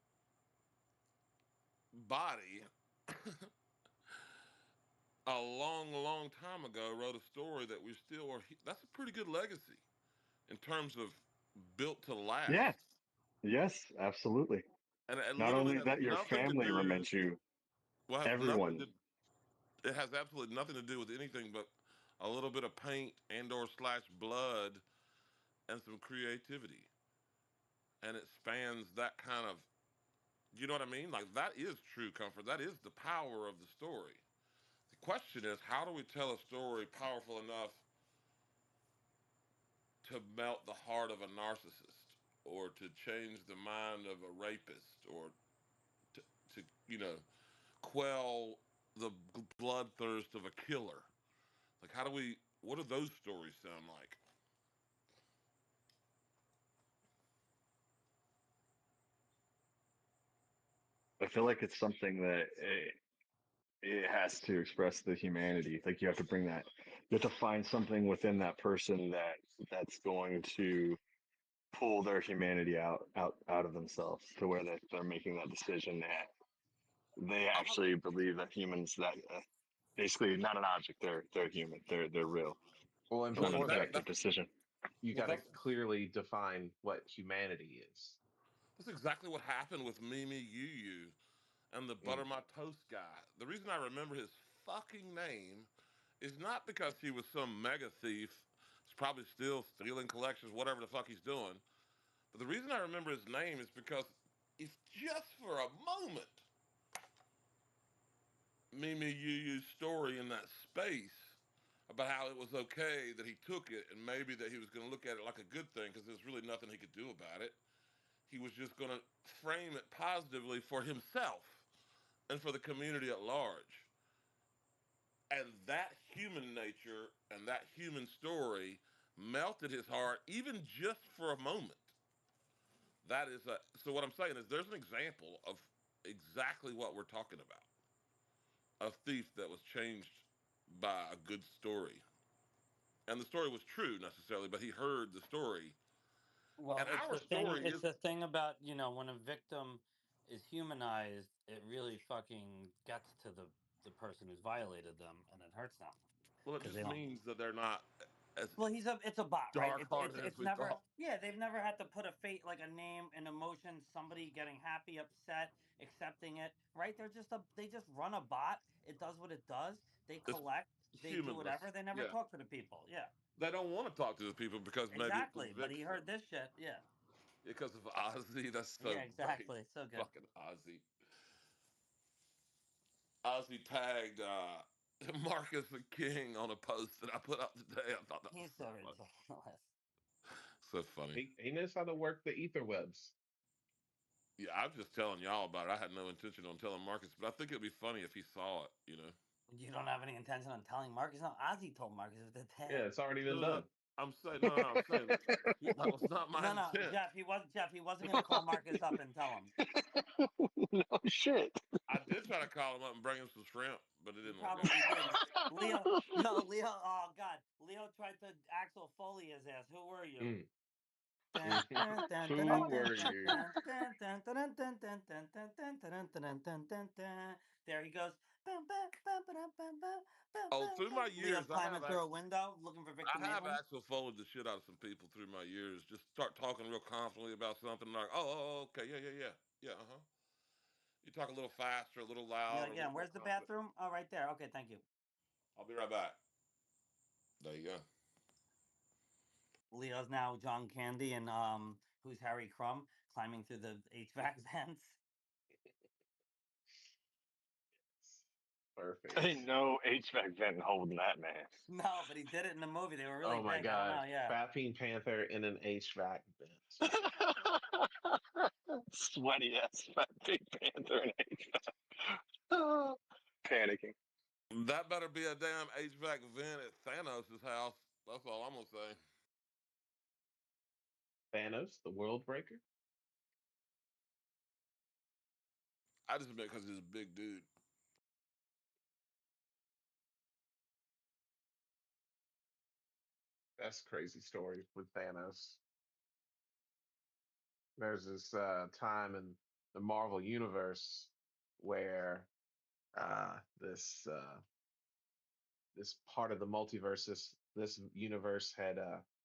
S7: body a long, long time ago wrote a story that we still are. That's a pretty good legacy in terms of built to
S5: Yes,
S7: last.
S5: yes, absolutely.
S7: And it
S5: Not
S7: literally
S5: only
S7: has
S5: that your
S7: nothing to
S5: family
S7: do,
S5: remembers you,
S7: well, has nothing
S5: everyone.
S7: to, it has absolutely nothing to do with anything but a little bit of paint and or slash blood and some creativity. And it spans that kind of, you know what I mean? Like that is true comfort. That is the power of the story. The question is, how do we tell a story powerful enough to melt the heart of a narcissist or to change the mind of a rapist or to quell the bloodthirst of a killer? Like, how do we, what do those stories sound like?
S5: I feel like it's something that it has to express the humanity. Like you have to bring that. You have to find something within that person that's going to pull their humanity out of themselves to where they're making that decision that they
S7: I've,
S5: actually believe that humans that basically not an object. They're human. They're real.
S1: Well, and
S5: They want
S7: well,
S5: to
S1: before
S7: that,
S5: make
S1: that,
S5: their
S7: that's,
S5: decision.
S1: you
S7: well,
S1: got to
S7: that's,
S1: clearly define what humanity is.
S7: that's exactly what happened with Mimi Yu and the butter
S1: Mm.
S7: my toast guy. The reason I remember his fucking name is not because he was some mega thief. He's probably still stealing collections, whatever the fuck he's doing. But the reason I remember his name is because if just for a moment, Mimi Yu's story in that space, about how it was okay that he took it, and maybe that he was going to look at it like a good thing because there's really nothing he could do about it. He was just going to frame it positively for himself and for the community at large. And that human nature and that human story melted his heart, even just for a moment. That is a, so what I'm saying is there's an example of exactly what we're talking about. A thief that was changed by a good story. And the story was true necessarily, but he heard the story.
S2: Well,
S7: And
S2: it's
S7: our
S2: the thing.
S7: story
S2: It's
S7: is,
S2: the thing about when a victim is humanized, it really fucking gets to the person who's violated them, and it hurts them
S7: well, it
S2: because they
S7: just
S2: don't.
S7: means that they're not as
S2: Well, it's a bot, right?
S7: dark hearted as
S2: It's
S7: we
S2: never,
S7: thought.
S2: yeah. They've never had to put a fate, like a name, an emotion, somebody getting happy, upset, accepting it, right? They just run a bot. It does what it does. They
S7: It's
S2: collect. They do whatever.
S7: humanless.
S2: They never
S7: Yeah.
S2: talk to the people. Yeah,
S7: They don't want to talk to the people because maybe it
S2: exactly. But he
S7: convicts
S2: heard
S7: them.
S2: this shit. Yeah,
S7: Because of Ozzy. That's
S2: yeah,
S7: so great.
S2: exactly. So good.
S7: Fucking Ozzy. Ozzy tagged Marcus the King on a post that I put up today. I thought that was
S2: He's
S7: so
S2: so
S7: funny.
S2: ridiculous.
S7: So funny.
S1: He knows how to work the ether webs.
S7: Yeah, I'm just telling y'all about it. I had no intention on telling Marcus, but I think it'd be funny if he saw it.
S2: You don't have any intention on telling Marcus? No, Ozzy told Marcus with the
S1: Yeah,
S2: tag.
S1: it's already
S7: No,
S1: been
S7: no, no.
S1: done.
S7: I'm saying, no, no, no. I'm saying
S2: Yeah.
S7: that was not my
S2: No,
S7: intent.
S2: Jeff. He wasn't going to call Marcus up and tell him.
S5: No shit.
S7: I did try to call him up and bring him some shrimp, but it
S2: You
S7: didn't work out.
S2: probably did. Leo, no, Leo. Oh God, Leo tried to Axel Foley his ass. Who were you?
S1: Mm.
S2: Dun,
S1: Mhm.
S2: dun, dun, dun,
S1: Who
S2: dun, dun,
S1: were you?
S2: dun, dun, dun, dun, dun, dun, dun, dun, dun, dun, dun, dun, dun, dun. There he goes. Bum, bum, bum, ba-dum, bum, bum, bum,
S7: Oh,
S2: bum,
S7: through my
S2: bum. Leo's
S7: years,
S2: climbing through a window looking for
S7: I
S2: Victor
S7: have
S2: Maitland.
S7: actually followed the shit out of some people through my years. Just start talking real confidently about something like, okay, yeah, yeah, yeah, yeah, You talk a little faster, a little
S2: You're
S7: louder,
S2: like,
S7: a
S2: yeah.
S7: little more
S2: Where's the
S7: confident.
S2: bathroom? Oh, right there. Okay, thank you.
S7: I'll be right back. There you go.
S2: Leo's now John Candy and who's Harry Crumb climbing through the HVAC vents.
S5: Ain't
S1: Perfect.
S5: no HVAC vent holding that man.
S2: No, but he did it in the movie. They were really
S1: Oh my
S2: big. I don't know.
S1: God.
S2: Yeah.
S1: Fat Pink Panther in an HVAC vent.
S5: Sweaty ass fat big panther and HVAC. Panicking.
S7: That better be a damn HVAC vent at Thanos' house. That's all I'm gonna say.
S1: Thanos, the world breaker.
S7: I just admit because he's a big dude.
S1: That's a crazy story with Thanos. There's this time in the Marvel universe where this part of the multiverse, this universe had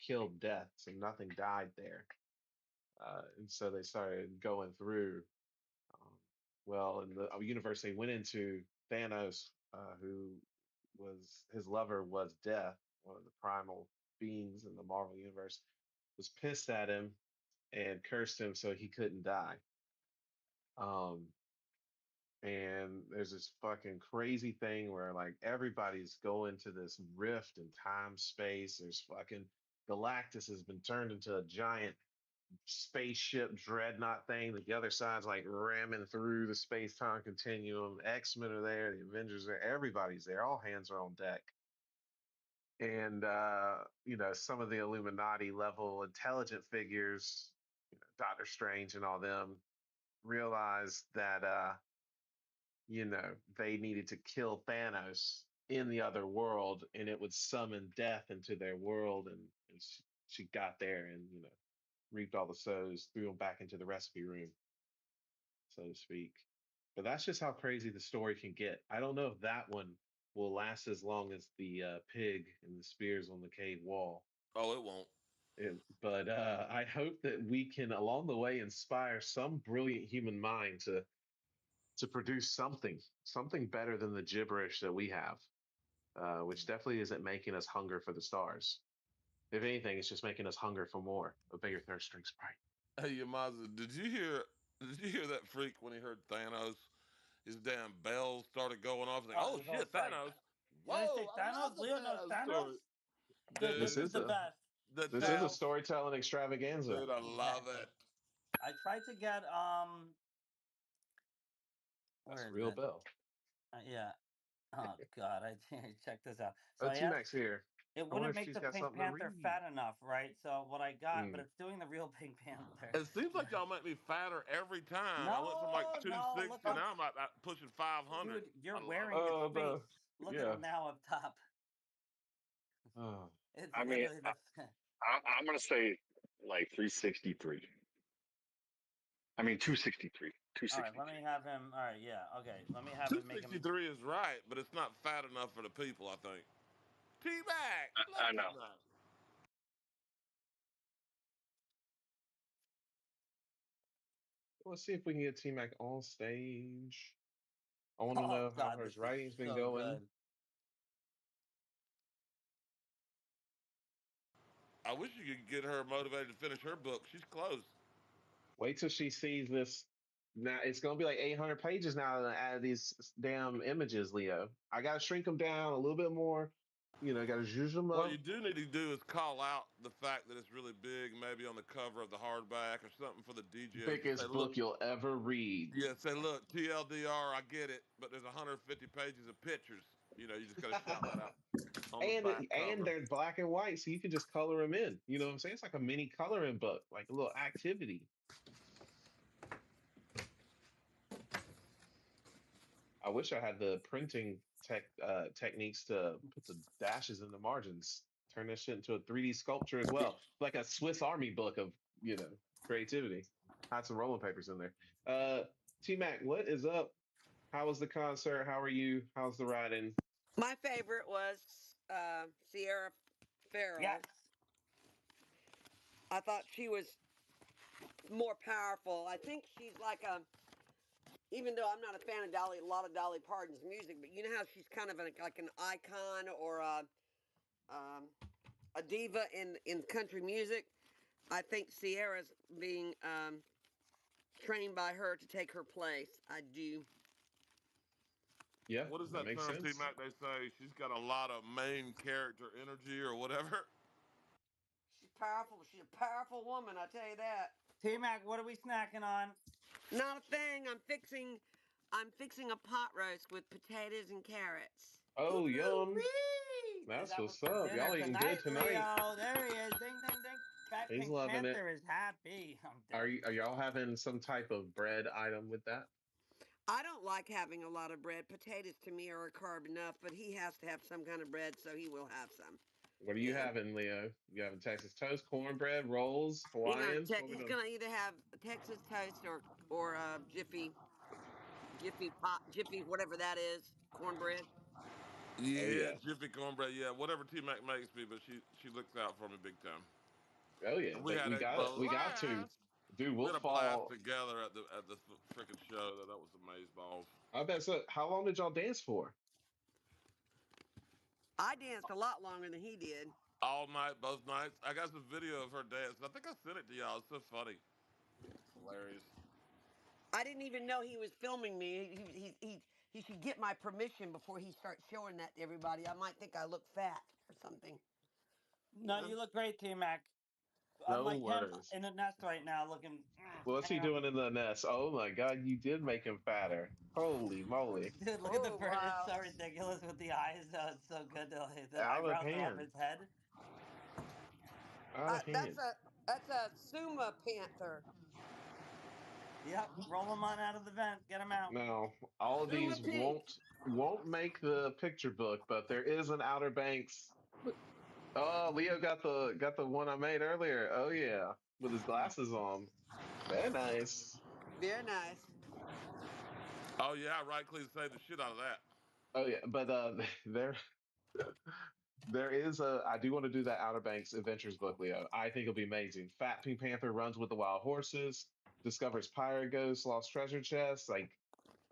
S1: killed Death, so nothing died there, and so they started going through. Um, well, in the universe they went into, Thanos, who was his lover was Death, one of the primal beings in the Marvel universe, was pissed at him and cursed him so he couldn't die. Um, and there's this fucking crazy thing where like everybody's going to this rift in time space. There's fucking Galactus has been turned into a giant spaceship dreadnought thing. The other side's like ramming through the space time continuum. X-Men are there, the Avengers are there, everybody's there, all hands are on deck. And some of the Illuminati level intelligent figures, Doctor Strange and all them, realized that they needed to kill Thanos in the other world, and it would summon death into their world. And she got there and reaped all the sows, threw them back into the recipe room, so to speak. But that's just how crazy the story can get. I don't know if that one will last as long as the pig and the spears on the cave wall.
S7: Oh, it won't.
S1: But I hope that we can, along the way, inspire some brilliant human mind to produce something better than the gibberish that we have, which definitely isn't making us hunger for the stars. If anything, it's just making us hunger for more, a bigger thirst string sprite.
S7: Hey, Yamaza, did you hear? Did you hear that freak when he heard Thanos? His damn bells started going off. Like,
S2: Oh, he
S7: oh
S2: was all
S7: shit,
S2: psyched.
S7: Thanos!
S2: You know, say
S7: Whoa, I
S2: Thanos.
S7: love the
S2: Leo knows
S7: Thanos story.
S2: Thanos. Dude,
S1: This
S2: this is
S1: is
S7: Dude,
S2: the
S1: a
S2: best.
S7: the
S1: this is a
S7: chat,
S2: So
S1: storytelling extravaganza.
S7: dude, I love
S2: exactly.
S7: it.
S2: I tried to get
S1: That's
S2: where
S1: a
S2: is
S1: real
S2: it?
S1: bell.
S2: Yeah. Oh God, I check this out. So
S1: Oh,
S2: I
S1: T
S2: asked.
S1: Mac's here.
S2: It
S1: I wonder
S2: wouldn't
S1: if
S2: make
S1: she's
S2: the
S1: got
S2: Pink
S1: something to
S2: Panther
S1: read.
S2: fat enough, right? So what I got, but
S1: Mm.
S2: it's doing the real Pink Panther.
S7: It seems like y'all make me fatter every time. I went from like
S2: No, no, look
S7: 260,
S2: up,
S7: now I'm at pushing 500.
S2: dude. You're
S7: I love
S2: wearing
S7: it.
S2: its
S1: Oh,
S2: face. Look at
S1: yeah.
S2: him now up top.
S1: Oh,
S2: It's
S5: I mean,
S2: literally the.
S5: I'm gonna say like 363. I mean 263.
S2: All right, let
S5: 263.
S2: me have him. All right, yeah, okay. Let me have him make him.
S7: 263 is right, but it's not fat enough for the people, I think. T-Mac!
S5: I
S7: Love
S5: know.
S7: T-Mac.
S1: let's see if we can get T Mac on stage. I want to
S2: Oh
S1: know how
S2: God,
S1: his
S2: this is
S1: writing's been
S2: so
S1: going.
S2: good.
S7: I wish you could get her motivated to finish her book. She's close.
S1: Wait till she sees this. Now it's gonna be like 800 pages now to add these damn images, Leo. I gotta shrink them down a little bit more. Gotta zhuzh them
S7: What you
S1: up.
S7: do need to do is call out the fact that it's really big, maybe on the cover of the hardback or something for the DJs. Just say,
S1: Biggest
S7: look,
S1: book you'll ever read.
S7: yeah, say, look, TLDR, I get it, but there's 150 pages of pictures. You just got to shout that out on the back
S1: And
S7: cover.
S1: they're black and white, so you can just color them in. You know what I'm saying? It's like a mini coloring book, like a little activity. I wish I had the printing techniques to put the dashes in the margins, turn that shit into a 3D sculpture as well, like a Swiss Army book of creativity. Had some rolling papers in there. T Mac, what is up? How was the concert? How are you? How's the writing?
S9: My favorite was Sierra
S2: Yes,
S9: Farrell. I thought she was more powerful. I think she's like even though I'm not a fan of a lot of Dolly Parton's music, but you know how she's kind of like an icon or a diva in country music. I think Sierra's being trained by her to take her place. I do.
S1: Yeah,
S7: What is
S1: that
S7: that
S1: makes
S7: term,
S1: sense.
S7: T-Mac? They say she's got a lot of main character energy or whatever.
S9: She's powerful. She's a powerful woman. I tell you that.
S2: T Mac, what are we snacking on?
S9: Not a thing. I'm fixing a pot roast with potatoes and carrots.
S1: Oh, yum.
S2: Woo-wee! Is
S1: That's
S2: that what's
S1: what's
S2: for
S1: up.
S2: dinner
S1: Y'all eating good
S2: tonight,
S1: tonight.
S2: Leo? There he is. Ding, ding, ding. Fat
S1: He's
S2: Pink
S1: loving it.
S2: Panther is happy. I'm
S1: Are
S2: dead.
S1: you are y'all having some type of bread item with that?
S9: I don't like having a lot of bread. Potatoes to me are a carb enough, but he has to have some kind of bread, so he will have some.
S1: What are you
S9: And
S1: having, Leo? You having Texas toast, cornbread, rolls, Hawaiian? What we
S9: he's
S1: doing?
S9: gonna either have Texas toast or Jiffy whatever that is cornbread.
S1: Oh
S7: Yeah,
S1: yeah.
S7: Jiffy cornbread. Yeah, whatever T-Mac makes me, but she looks out for me big time.
S1: Oh yeah.
S7: And we
S1: Like
S7: had
S1: we
S7: a
S1: got it. We got to.
S7: blast.
S1: Dude,
S7: We
S1: we'll
S7: had a blast
S1: fall.
S7: together at the freaking show. That was amaze balls.
S1: I bet so. How long did y'all dance for?
S9: I danced a lot longer than he did.
S7: All night, both nights. I got some video of her dance. I think I sent it to y'all. It's so funny. It's hilarious.
S9: I didn't even know he was filming me. He should get my permission before he starts showing that to everybody. I might think I look fat or something. You
S2: No, you
S9: know.
S2: look great, T Mac.
S1: No
S2: Unlike him
S1: worries.
S2: in the nest right now, looking.
S1: What's he doing
S2: Damn.
S1: in the nest? Oh my God, you did make him fatter. Holy moly.
S2: Dude, look at the
S9: Oh
S2: bird. It's
S9: wow.
S2: so ridiculous with the eyes. Though. It's so good. The
S1: Out of
S2: eyebrows go up
S1: hand.
S2: his head.
S1: Out of
S9: That's
S1: hand.
S9: a Suma panther.
S2: Yep, roll him on out of the vent. Get him out.
S1: Now, all of
S9: Suma
S1: these
S9: pink.
S1: won't make the picture book, but there is an Outer Banks. Oh, Leo got the one I made earlier. Oh yeah, with his glasses on. Very nice.
S9: Very nice.
S7: Oh yeah, right click saved the shit out of that.
S1: Oh yeah, but there is a. I do want to do that Outer Banks Adventures book, Leo. I think it'll be amazing. Fat Pink Panther runs with the wild horses, discovers pirate ghosts, lost treasure chests. Like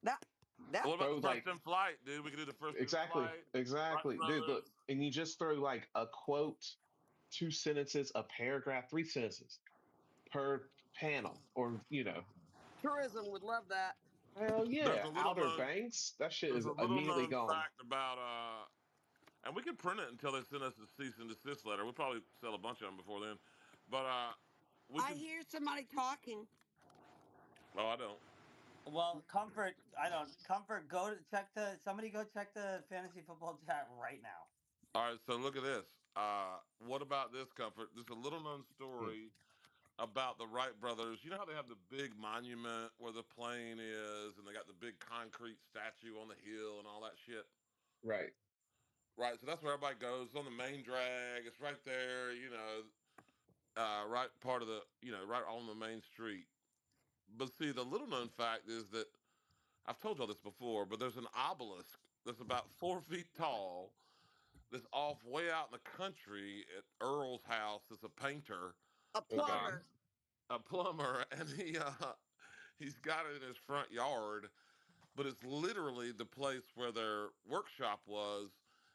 S9: That that
S7: What about the
S1: throw
S7: first
S1: like
S7: in flight, dude? We could do the first in
S1: exactly,
S7: flight. Rock
S1: exactly, dude. Look,
S7: Brothers.
S1: and you just throw like a quote, two sentences, a paragraph, three sentences per panel, or
S9: tourism would love that.
S1: hell
S7: There's
S1: yeah,
S7: a little
S1: Outer
S7: known
S1: Banks. That shit
S7: there's
S1: is
S7: a little
S1: immediately
S7: known
S1: gone.
S7: fact about And we can print it until they send us a cease and desist letter. We'll probably sell a bunch of them before then. But we
S9: I
S7: can.
S9: hear somebody talking.
S7: Oh, I don't.
S2: Well, Comfort, I don't. Comfort, go to check the. Somebody go check the fantasy football chat right now.
S7: All right, so look at this. What about this, Comfort? There's a little known
S1: Hmm.
S7: story about the Wright brothers. You know how they have the big monument where the plane is, and they got the big concrete statue on the hill and all that shit?
S1: Right.
S7: Right, so that's where everybody goes on the main drag. It's right there, right part of right on the main street. But see, the little known fact is that I've told y'all this before, but there's an obelisk that's about 4 feet tall that's off way out in the country at Earl's house. That's a painter,
S9: A
S1: Okay.
S9: plumber.
S7: a plumber, and he's got it in his front yard, but it's literally the place where their workshop was,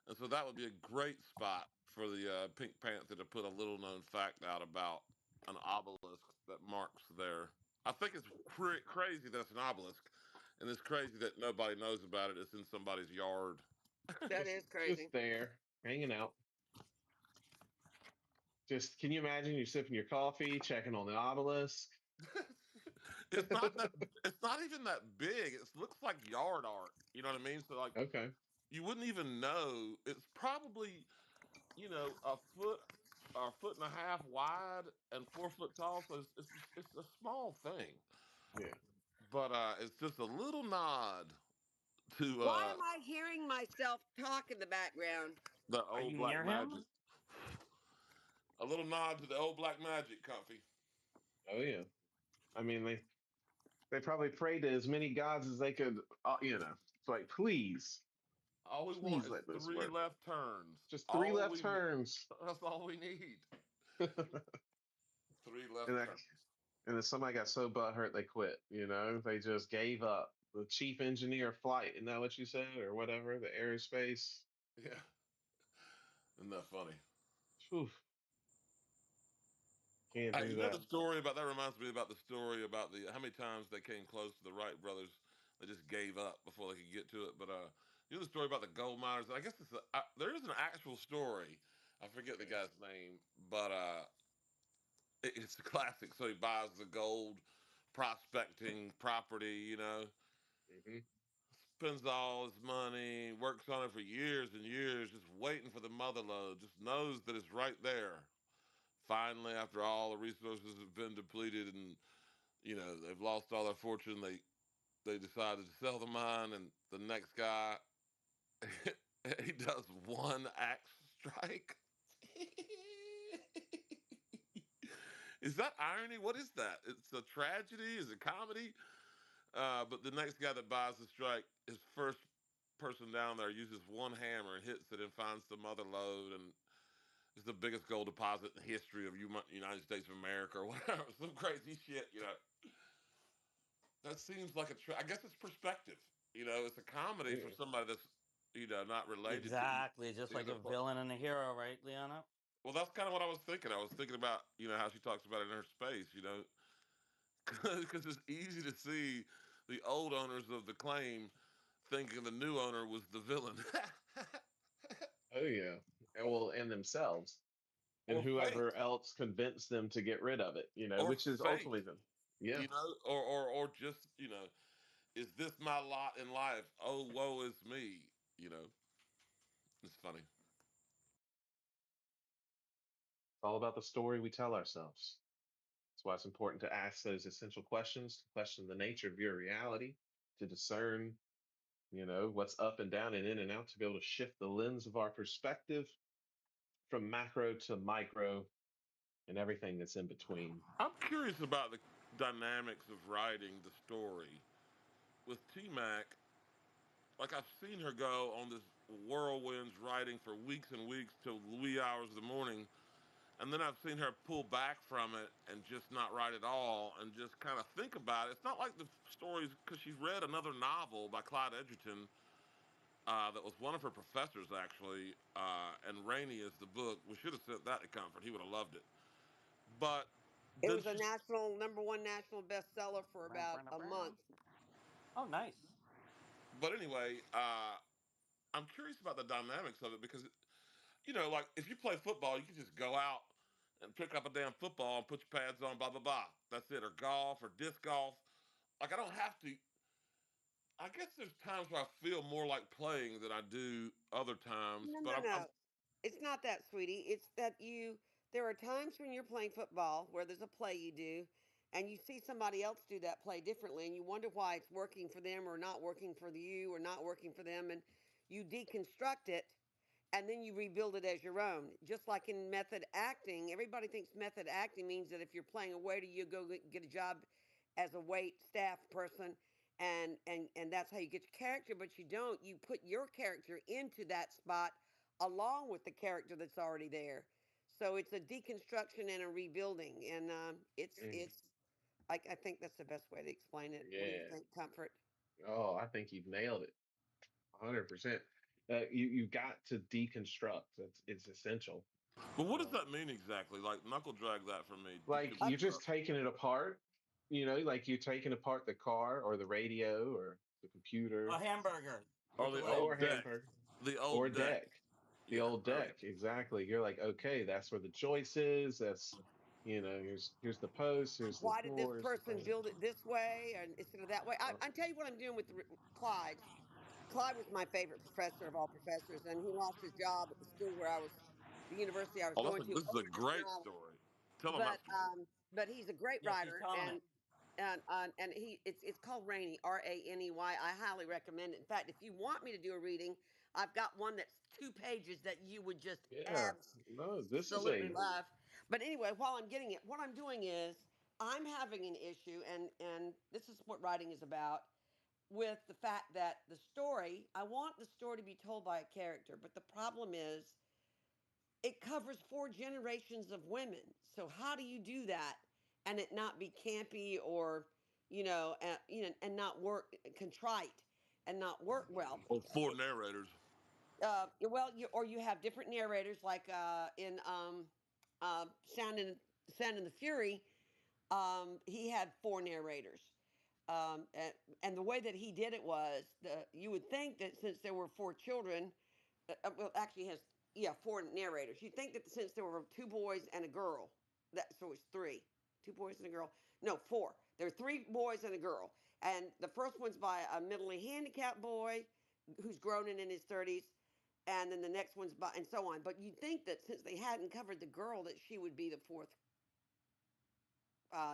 S7: and so that would be a great spot for the Pink Panther to put a little known fact out about an obelisk that marks there. I think it's crazy that it's an obelisk, and it's crazy that nobody knows about it. It's in somebody's yard.
S9: That
S1: Just
S9: is crazy.
S1: just there, hanging out. Just can you imagine you sipping your coffee, checking on the obelisk?
S7: It's not that. It's not even that big. It looks like yard art. You know what I mean? So like,
S1: Okay.
S7: you wouldn't even know. It's probably a foot or a foot and a half wide and 4 foot tall. So it's a small thing,
S1: Yeah.
S7: but it's just a little nod to
S9: Why am I hearing myself talk in the background?
S7: the
S2: Are
S7: old
S2: you
S7: black
S2: near
S7: magic.
S2: him?
S7: A little nod to the old black magic, Comfy.
S1: Oh yeah. I mean, they probably prayed to as many gods as they could. It's like,
S7: All we want
S1: please
S7: is
S1: let this
S7: three
S1: work.
S7: left turns.
S1: Just three
S7: All
S1: left
S7: we
S1: turns.
S7: That's all we need.
S1: and
S7: Three left
S1: that,
S7: turns.
S1: and then somebody got so butthurt they quit. They just gave up. The chief engineer of flight, isn't that what you said, or whatever? The aerospace.
S7: Yeah, isn't that funny?
S1: Phew, can't do
S7: You know the
S1: that.
S7: story about that reminds me about the story about the how many times they came close to the Wright brothers. They just gave up before they could get to it. But the story about the gold miners. I guess there is an actual story. I forget the
S1: Okay.
S7: guy's name, but it's a classic. So he buys the gold prospecting property.
S1: Hmm.
S7: Spends all his money, works on it for years and years, just waiting for the mother lode. Just knows that it's right there. Finally, after all the resources have been depleted and they've lost all their fortune, they decided to sell the mine, and the next guy he does one axe strike. Is that irony? What is that? It's a tragedy. Is it comedy? But the next guy that buys the strike, his first person down there uses one hammer and hits it and finds the mother lode, and it's the biggest gold deposit in the history of United States of America or whatever. Some crazy shit. That seems like I guess it's perspective. It's a comedy for
S1: Yeah.
S7: somebody that's not related to
S2: Exactly, just like
S7: either
S2: a
S7: part.
S2: villain and a hero, right, Liana?
S7: Well, that's kind of what I was thinking. I was thinking about how she talks about it in her space. Because it's easy to see the old owners of the claim thinking the new owner was the villain.
S1: Oh yeah. And themselves and
S7: Or
S1: whoever
S7: fate.
S1: else convinced them to get rid of it.
S7: Or
S1: Which is
S7: fate.
S1: ultimately the yeah.
S7: Or just is this my lot in life? Oh, woe is me. It's funny.
S1: It's all about the story we tell ourselves. That's why it's important to ask those essential questions, to question the nature of your reality, to discern, what's up and down and in and out, to be able to shift the lens of our perspective from macro to micro and everything that's in between.
S7: I'm curious about the dynamics of writing the story with T Mac. Like I've seen her go on this whirlwinds writing for weeks and weeks till wee hours of the morning, and then I've seen her pull back from it and just not write at all and just kind of think about it. It's not like the stories because she's read another novel by Clyde Edgerton that was one of her professors actually, and Rainey is the book. We should have sent that to Comfort. He would have loved it. But
S9: It
S7: then
S9: was a
S7: she's
S9: national number one national bestseller for about a month.
S2: Oh, nice.
S7: but anyway, I'm curious about the dynamics of it because you know, like if you play football, you can just go out and pick up a damn football and put your pads on, blah blah blah. That's it. Or golf or disc golf. Like I don't have to. I guess there's times where I feel more like playing than I do other times,
S9: No,
S7: but
S9: no,
S7: I'm
S9: no. It's not that, sweetie. It's that there are times when you're playing football where there's a play you do, and you see somebody else do that play differently, and you wonder why it's working for them or not working for you or not working for them, and you deconstruct it and then you rebuild it as your own. Just like in method acting, everybody thinks method acting means that if you're playing a waiter, you go get a job as a wait staff person, and that's how you get your character. But you don't. You put your character into that spot along with the character that's already there. So it's a deconstruction and a rebuilding, and
S1: Mm,
S9: it's. I think that's the best way to explain it. What do you
S1: yeah.
S9: think, Comfort?
S1: Oh, I think you've nailed it. 100%. You got to deconstruct. It's essential.
S7: but what does
S1: Uh,
S7: that mean exactly? Like knuckle drag that for me.
S1: like you're
S7: Deconstruct.
S1: just taking it apart, like you're taking apart the car or the radio or the
S2: A
S1: computer
S2: hamburger
S7: Or
S2: with the
S7: the
S2: lid.
S1: or
S7: old deck.
S1: hamper
S7: The
S1: or
S7: old deck.
S1: deck. The
S7: Yeah,
S1: old
S7: there we go.
S1: deck, exactly. You're like, okay, that's where the choice is. That's, here's the post, here's the
S9: Why did this
S1: floor, here's the
S9: person
S1: thing.
S9: build it this way and instead of that way? I tell you what I'm doing with Clyde. Clyde was my favorite professor of all professors, and he lost his job at the school where the university I was
S7: Oh,
S9: going to
S7: this is a
S9: over this
S7: great
S9: novel.
S7: story. Tell them that story.
S9: But he's a great
S2: Yeah, she's
S9: writer,
S2: telling it.
S9: and it's called Rainy, Raney. I highly recommend it. In fact, if you want me to do a reading, I've got one that's 2 pages that you would just
S1: Yeah, no, this is
S9: absolutely
S1: a,
S9: love. But anyway, while I'm getting it, what I'm doing is I'm having an issue, and this is what writing is about, with the fact that I want the story to be told by a character, but the problem is it covers 4 generations of women. So how do you do that and it not be campy or, and not work contrite and not work well?
S7: Or four narrators.
S9: Well, or you have different narrators, like in Sound and the Fury. He had 4 narrators. And the way that he did it was you would think that since there were 4 children, well, actually, he has, yeah, 4 narrators. You think that since there were 2 boys and a girl, so it's 3, 2 boys and a girl. No, 4. There are 3 boys and a girl, and the first one's by a mentally handicapped boy who's grown and in his 30s, and then the next one's by, and so on. But you'd think that since they hadn't covered the girl, that she would be the fourth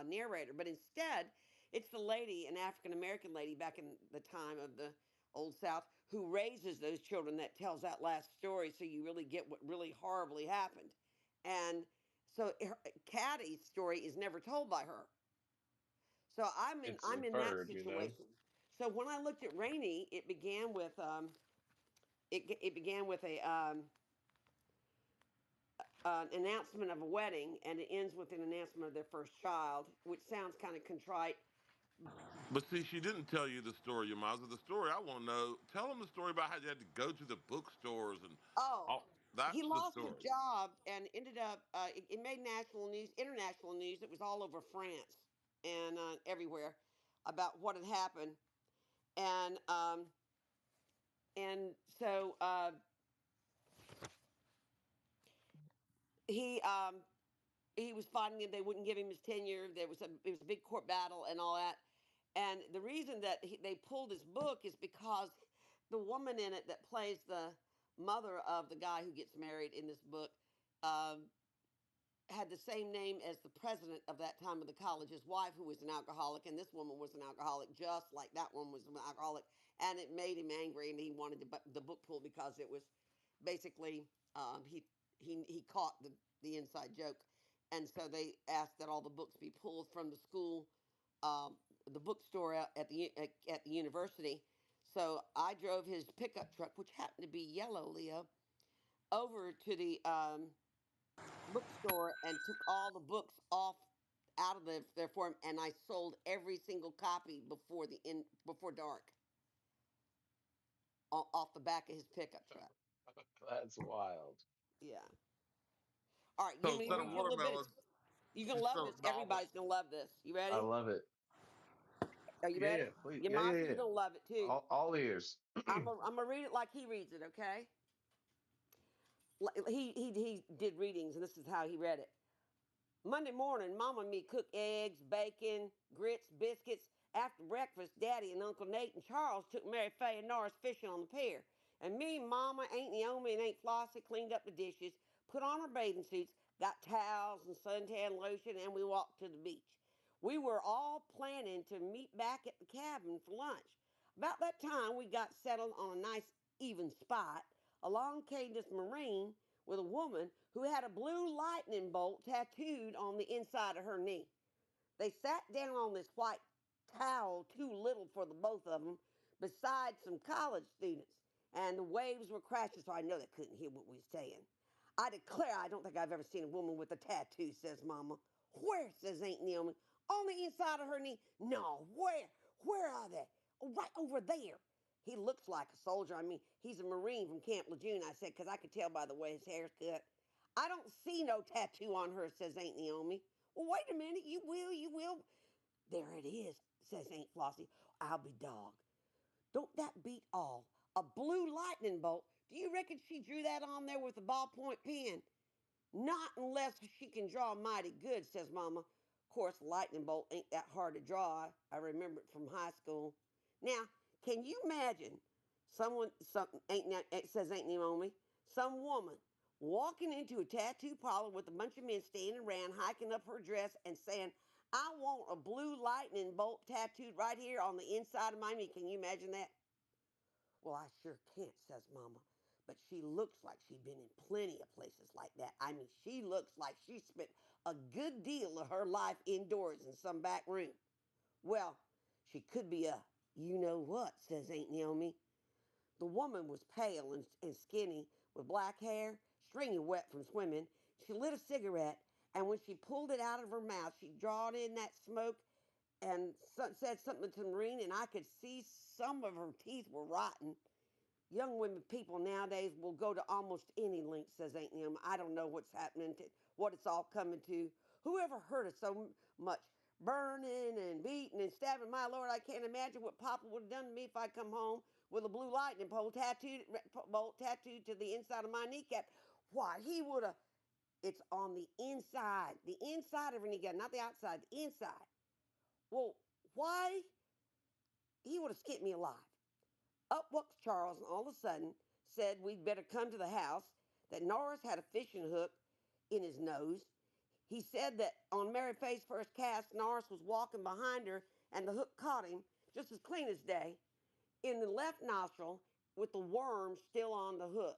S9: narrator, but instead, it's the lady, an African American lady back in the time of the Old South, who raises those children that tells that last story, so you really get what really horribly happened. And so Cattie's story is never told by her. So
S1: it's
S9: I'm in that
S1: inferred.
S9: situation. So when I looked at Rainey, it began with a an announcement of a wedding, and it ends with an announcement of their first child, which sounds kind of contrite.
S7: But see, she didn't tell you the story, Yamaza. The story I want to know. Tell them the story about how you had to go to the bookstores and
S9: Oh,
S7: all.
S9: he
S7: That's the
S9: lost his
S7: story.
S9: job and ended up. It made national news, international news. It was all over France and everywhere about what had happened. And so he he was fighting him. They wouldn't give him his tenure. It was a big court battle and all that. And the reason that they pulled his book is because the woman in it that plays the mother of the guy who gets married in this book. Um, had the same name as the president of that time of the college, his wife, who was an alcoholic, and this woman was an alcoholic, just like that one was an alcoholic, and it made him angry, and he wanted the book pulled because it was basically he caught the inside joke, and so they asked that all the books be pulled from the school, the bookstore at the university. So I drove his pickup truck, which happened to be yellow, Leo, over to the bookstore and took all the books off out of their form, and I sold every single copy before dark off the back of his pickup truck.
S1: That's wild.
S9: Yeah. All right, you
S7: So
S9: want me to
S7: instead of
S9: read you a little bit?
S7: watermelons,
S9: You're gonna
S7: she
S9: love this.
S7: sold
S9: Everybody's
S7: novels.
S9: gonna love this. You
S1: I
S9: ready?
S1: love it.
S9: Are you
S1: Yeah,
S9: ready?
S1: yeah, please.
S9: Your
S1: Yeah, yeah,
S9: Masa's
S1: yeah.
S9: gonna love it too.
S1: All ears.
S9: I'm gonna read it like he reads it. Okay. He did readings, and this is how he read it. Monday morning, Mama and me cook eggs, bacon, grits, biscuits. After breakfast, Daddy and Uncle Nate and Charles took Mary Faye and Norris fishing on the pier. And me, Mama, Aunt Naomi, and Aunt Flossie cleaned up the dishes, put on our bathing suits, got towels and suntan lotion, and we walked to the beach. We were all planning to meet back at the cabin for lunch. About that time, we got settled on a nice even spot. Along came this Marine with a woman who had a blue lightning bolt tattooed on the inside of her knee. They sat down on this white towel, too little for the both of them, beside some college students, and the waves were crashing, so I know they couldn't hear what we was saying. I declare I don't think I've ever seen a woman with a tattoo, says Mama. Where, says Aunt Naomi. On the inside of her knee. No, where? Where are they? Oh, right over there. He looks like a soldier. I mean, he's a Marine from Camp Lejeune, I said, because I could tell by the way his hair's cut. I don't see no tattoo on her, says Aunt Naomi. Well, wait a minute. You will, you will. There it is, says Aunt Flossie. I'll be dog. Don't that beat all? A blue lightning bolt. Do you reckon she drew that on there with a ballpoint pen? Not unless she can draw mighty good, says Mama. Of course, lightning bolt ain't that hard to draw. I remember it from high school. Now, can you imagine it says Ain't Naomi, some woman walking into a tattoo parlor with a bunch of men standing around, hiking up her dress and saying, I want a blue lightning bolt tattooed right here on the inside of my knee. Can you imagine that? Well, I sure can't, says Mama. But she looks like she'd been in plenty of places like that. I mean, she looks like she spent a good deal of her life indoors in some back room. Well, she could be a you know what, says Aunt Naomi. The woman was pale and skinny with black hair, stringy wet from swimming. She lit a cigarette, and when she pulled it out of her mouth, she drawed in that smoke and said something to Marine, and I could see some of her teeth were rotten. Young women people nowadays will go to almost any length, says Aunt Naomi. I don't know what's happening to what it's all coming to. Whoever heard of so much burning and beating and stabbing? My Lord, I can't imagine what Papa would have done to me if I'd come home with a blue lightning bolt tattooed to the inside of my kneecap. Why, he would have. It's on the inside of her kneecap, not the outside, the inside. Well, why? He would have skipped me alive. Up walks Charles and all of a sudden said we'd better come to the house, that Norris had a fishing hook in his nose. He said that on Mary Faye's first cast, Norris was walking behind her and the hook caught him, just as clean as day, in the left nostril with the worm still on the hook.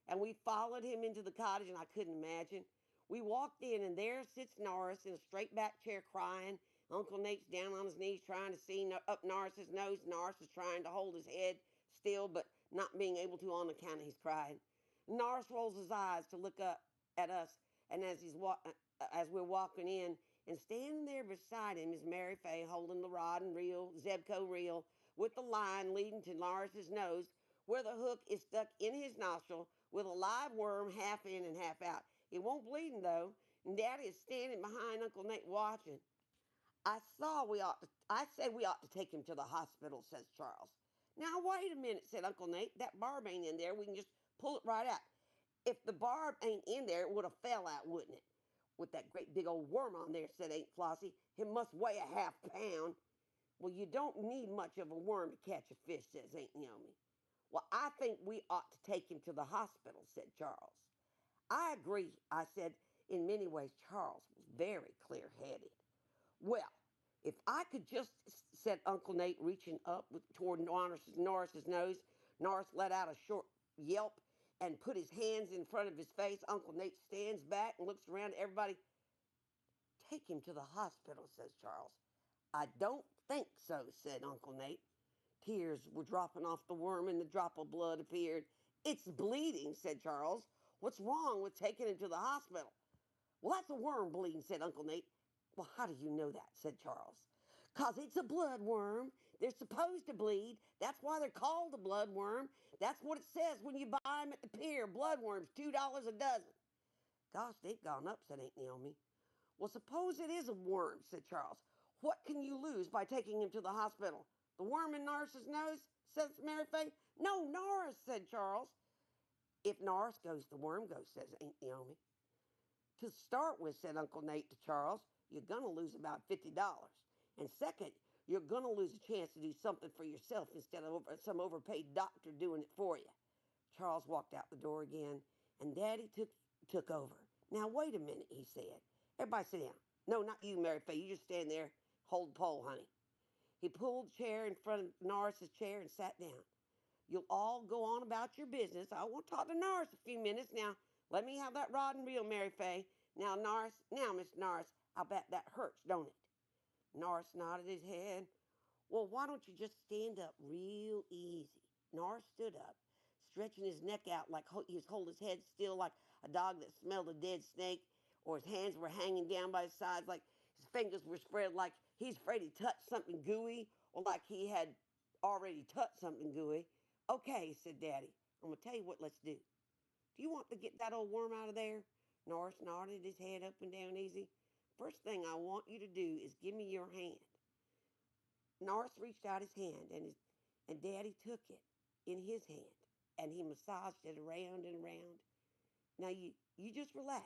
S9: And we followed him into the cottage, and I couldn't imagine. We walked in, and there sits Norris in a straight back chair crying. Uncle Nate's down on his knees trying to see up Norris's nose. Norris is trying to hold his head still, but not being able to on account of he's crying. Norris rolls his eyes to look up at us, and as we're walking in, and standing there beside him is Mary Faye holding the rod and reel, Zebco reel, with the line leading to Norris's nose, where the hook is stuck in his nostril with a live worm half in and half out. It won't bleeding though, and Daddy is standing behind Uncle Nate watching. I said we ought to take him to the hospital, says Charles. Now wait a minute, said Uncle Nate. That barb ain't in there. We can just pull it right out. If the barb ain't in there, it would have fell out, wouldn't it? With that great big old worm on there, said Aunt Flossie. It must weigh a half pound. Well, you don't need much of a worm to catch a fish, says Aunt Naomi. Well, I think we ought to take him to the hospital, said Charles. I agree, I said. In many ways, Charles was very clear-headed. Well, if I could just, said Uncle Nate, reaching up toward Norris's nose. Norris let out a short yelp and put his hands in front of his face. Uncle Nate stands back and looks around at everybody. Take him to the hospital, says Charles. I don't think so, said Uncle Nate. Tears were dropping off the worm and the drop of blood appeared. It's bleeding, said Charles. What's wrong with taking him to the hospital? Well, that's a worm bleeding, said Uncle Nate. Well, how do you know that, said Charles. 'Cause it's a bloodworm. They're supposed to bleed. That's why they're called a bloodworm. That's what it says when you buy them at the pier. Bloodworms, $2 a dozen. Gosh, they've gone up, said Aunt Naomi. Well, suppose it is a worm, said Charles. What can you lose by taking him to the hospital? The worm in Norris's nose, said Mary Faye. No, Norris, said Charles. If Norris goes, the worm goes, says Aunt Naomi. To start with, said Uncle Nate to Charles, you're going to lose about $50. And second, you're going to lose a chance to do something for yourself instead of some overpaid doctor doing it for you. Charles walked out the door again, and Daddy took over. Now, wait a minute, he said. Everybody sit down. No, not you, Mary Fay. You just stand there, hold the pole, honey. He pulled a chair in front of Norris's chair and sat down. You'll all go on about your business. I want to talk to Norris a few minutes. Now, let me have that rod and reel, Mary Fay. Now, Norris, now, Miss Norris, I bet that hurts, don't it? Norris nodded his head. Well, why don't you just stand up real easy? Norris stood up, stretching his neck out like he was holding his head still like a dog that smelled a dead snake, or his hands were hanging down by his sides like his fingers were spread like he's afraid he touched something gooey, or like he had already touched something gooey. Okay, said Daddy. I'm going to tell you what let's do. Do you want to get that old worm out of there? Norris nodded his head up and down easy. First thing I want you to do is give me your hand. Norris reached out his hand, and Daddy took it in his hand, and he massaged it around and around. Now you just relax.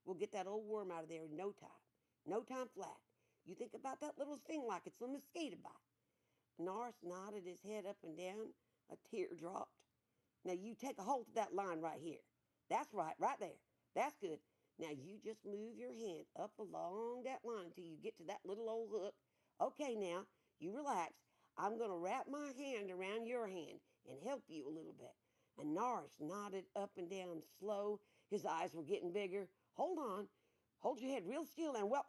S9: We'll get that old worm out of there in no time. No time flat. You think about that little thing like it's a mosquito bite. Norris nodded his head up and down. A tear dropped. Now you take a hold of that line right here. That's right there. That's good. Now you just move your hand up along that line until you get to that little old hook. Okay, now you relax. I'm going to wrap my hand around your hand and help you a little bit. And Norris nodded up and down slow. His eyes were getting bigger. Hold on. Hold your head real still and well,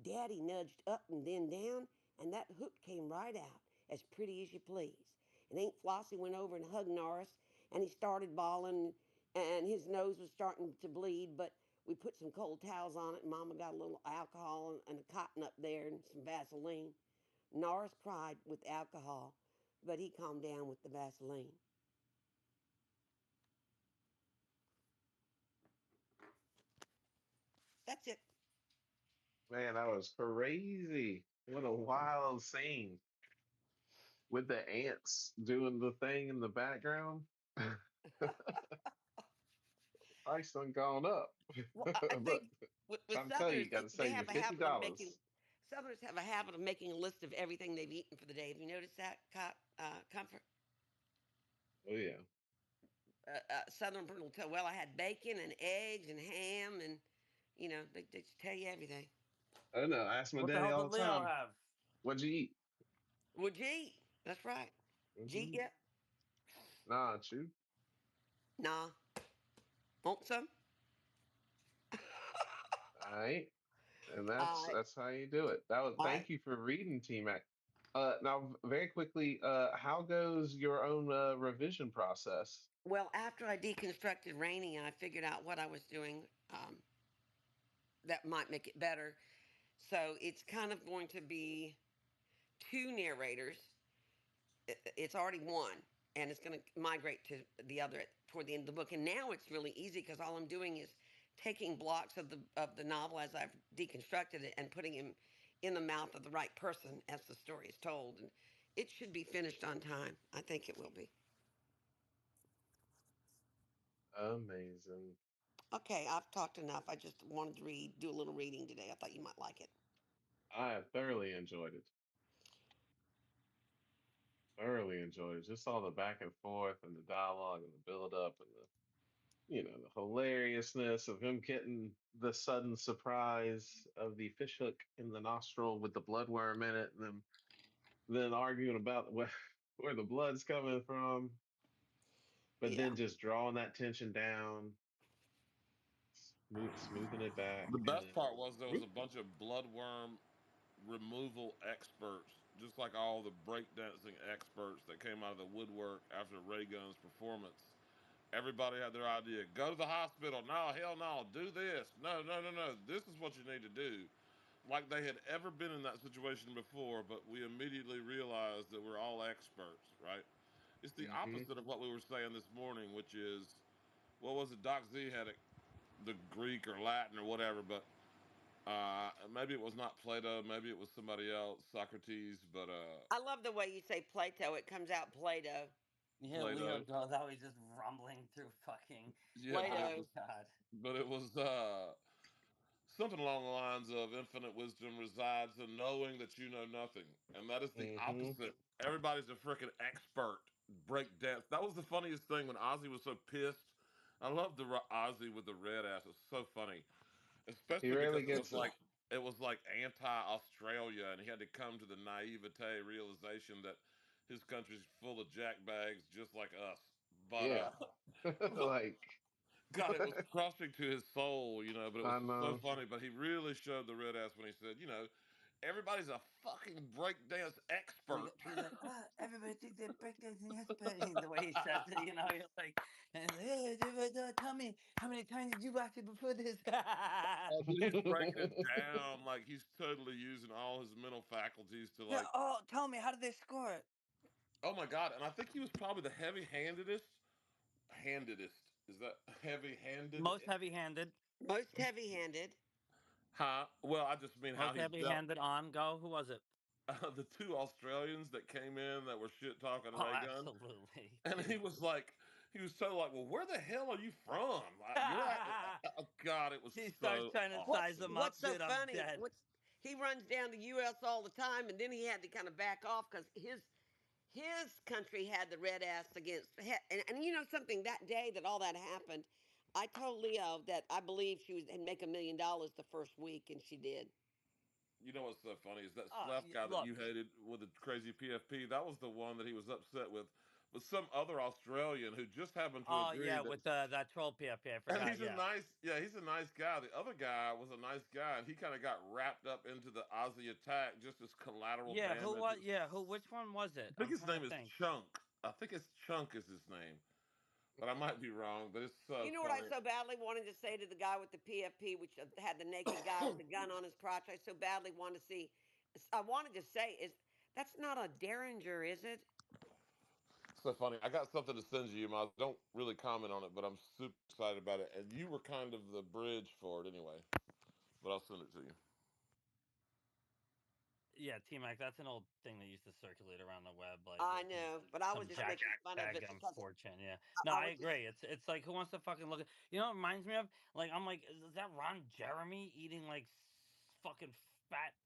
S9: Daddy nudged up and then down, and that hook came right out, as pretty as you please. And Aunt Flossie went over and hugged Norris, and he started bawling, and his nose was starting to bleed, but we put some cold towels on it, and Mama got a little alcohol and a cotton up there and some Vaseline. Norris cried with alcohol, but he calmed down with the Vaseline. That's it.
S1: Man, that was crazy. What a wild scene with the ants doing the thing in the background. Price done gone up.
S9: Well, I
S1: Look,
S9: think with
S1: trying to tell you,
S9: Southerners,
S1: you got to
S9: they
S1: save your
S9: have a
S1: fifty
S9: habit of making.
S1: dollars.
S9: Southerners have a habit of making a list of everything they've eaten for the day. Have you noticed that, Comfort?
S1: Oh yeah.
S9: Southern will tell, well, I had bacon and eggs and ham, and they just tell you everything.
S1: I don't know. I ask my
S2: What the
S1: daddy
S2: hell
S1: all
S2: did
S1: the
S2: Leo
S1: time,
S2: have?
S1: "What'd you eat?"
S9: Would you eat? That's right.
S1: What'd
S9: Did
S1: you
S9: you eat
S1: eat?
S9: yet?
S1: Nah, chew.
S9: Nah. Want some?
S1: All right. And that's
S9: Uh,
S1: that's how you do it. That was
S9: I
S1: thank you for reading, T Mac. Now very quickly, how goes your own revision process?
S9: well, after I deconstructed Rainy, I figured out what I was doing that might make it better. So it's kind of going to be two narrators. It's already one, and it's going to migrate to the other toward the end of the book. And now it's really easy because all I'm doing is taking blocks of the novel as I've deconstructed it and putting him in the mouth of the right person as the story is told. And it should be finished on time. I think it will be.
S1: Amazing.
S9: Okay, I've talked enough. I just wanted to do a little reading today. I thought you might like it.
S1: I have thoroughly enjoyed it. Thoroughly enjoyed it. Just all the back and forth and the dialogue and the build up and the hilariousness of him getting the sudden surprise of the fishhook in the nostril with the bloodworm in it, and then arguing about where the blood's coming from, but
S9: Yeah,
S1: then just drawing that tension down, smoothing it
S7: The
S1: back, and
S7: best
S1: then
S7: part was there was a bunch of bloodworm removal experts, just like all the breakdancing experts that came out of the woodwork after Ray Gun's performance. Everybody had their idea. Go to the hospital. No, hell no. Do this. No, no, no, no. This is what you need to do. Like they had ever been in that situation before, but we immediately realized that we're all experts, right? It's the
S1: hmm
S7: opposite of what we were saying this morning, which is, what was it? Doc Z had it, the Greek or Latin or whatever, but maybe it was not Plato, maybe it was somebody else, Socrates, but
S9: I love the way you say Plato. It comes out Play-Doh.
S2: Yeah, Leo
S7: Plato.
S2: goes always just rumbling through fucking.
S7: Yeah, but it
S2: Oh
S9: Plato.
S7: was
S2: God.
S7: something along the lines of infinite wisdom resides in knowing that you know nothing, and that is the
S1: Hmm.
S7: opposite. Everybody's a freaking expert. Break dance. That was the funniest thing when Ozzy was so pissed. I love the Ozzy with the red ass. It's so funny,
S1: He
S7: especially
S1: rarely
S7: because
S1: gets it.
S7: it was like anti-Australia, and he had to come to the naivete realization that his country's full of jackbags just like us. But
S1: Yeah. Like,
S7: God, it was crushing to his soul, but it was
S1: I
S7: so
S1: know.
S7: funny. But he really showed the red ass when he said, everybody's a fucking breakdance expert.
S2: He's like, everybody thinks they're breakdancing expert. The way he says it, he's like, and hey, tell me, how many times did you watch it before this? Yeah,
S7: Oh, but he's breaking it down. Like he's totally using all his mental faculties to like,
S2: oh, tell me, how did they score it?
S7: oh my God. And I think he was probably the handedest. Is that heavy
S2: Most
S7: handed?
S2: heavy-handed.
S9: Most heavy-handed.
S7: Huh? Well, I just mean how
S2: Most
S7: he dealt.
S2: heavy-handed on go. Who was it?
S7: The two Australians that came in that were shit talking
S2: Oh,
S7: Ray Gun.
S2: absolutely,
S7: And
S2: dude.
S7: he was so like, well, where the hell are you from? You're at, oh God, it was
S2: He starts
S7: so
S2: trying to size
S9: What's
S2: him
S7: awesome.
S9: What's
S2: up,
S9: so
S2: dude. I'm
S9: funny?
S2: dead.
S9: He runs down the U.S. all the time, and then he had to kind of back off because his country had the red ass against. And you know something? That day that all that happened, I told Leo that I believe she was and make $1 million the first week, and she did.
S7: You know what's so funny is that
S2: Oh,
S7: Sleth guy that
S2: look.
S7: you hated with the crazy PFP. That was the one that he was upset with some other Australian who just happened to
S2: Oh
S7: agree
S2: yeah,
S7: that.
S2: with that troll PFP. I
S7: And
S2: forgot. Yeah.
S7: he's a nice guy. The other guy was a nice guy, and he kind of got wrapped up into the Aussie attack just as collateral
S2: Yeah. Who
S7: damage.
S2: was? Yeah. Who? Which one was it?
S7: I think
S2: I'm
S7: his
S2: trying to
S7: name is
S2: think.
S7: Chunk. I think it's Chunk is his name, but I might be wrong. But it's so
S9: You know what I
S7: funny.
S9: so badly wanted to say to the guy with the PFP, which had the naked guy with the gun on his crotch? I so badly wanted to see. I wanted to say, is that's not a Derringer, is it?
S7: So funny. I got something to send you. I don't really comment on it, but I'm super excited about it. And you were kind of the bridge for it anyway. But I'll send it to you.
S2: Yeah, T Mac. That's an old thing that used to circulate around the web, like
S9: I
S2: with
S9: know, but I was
S2: some
S9: just making fun of it
S2: jacked
S9: because
S2: fortune. Yeah. No,
S9: I
S2: I
S9: was just.
S2: agree. It's like who wants to fucking look at? You know, what it reminds me of like I'm like, is that Ron Jeremy eating like fucking fat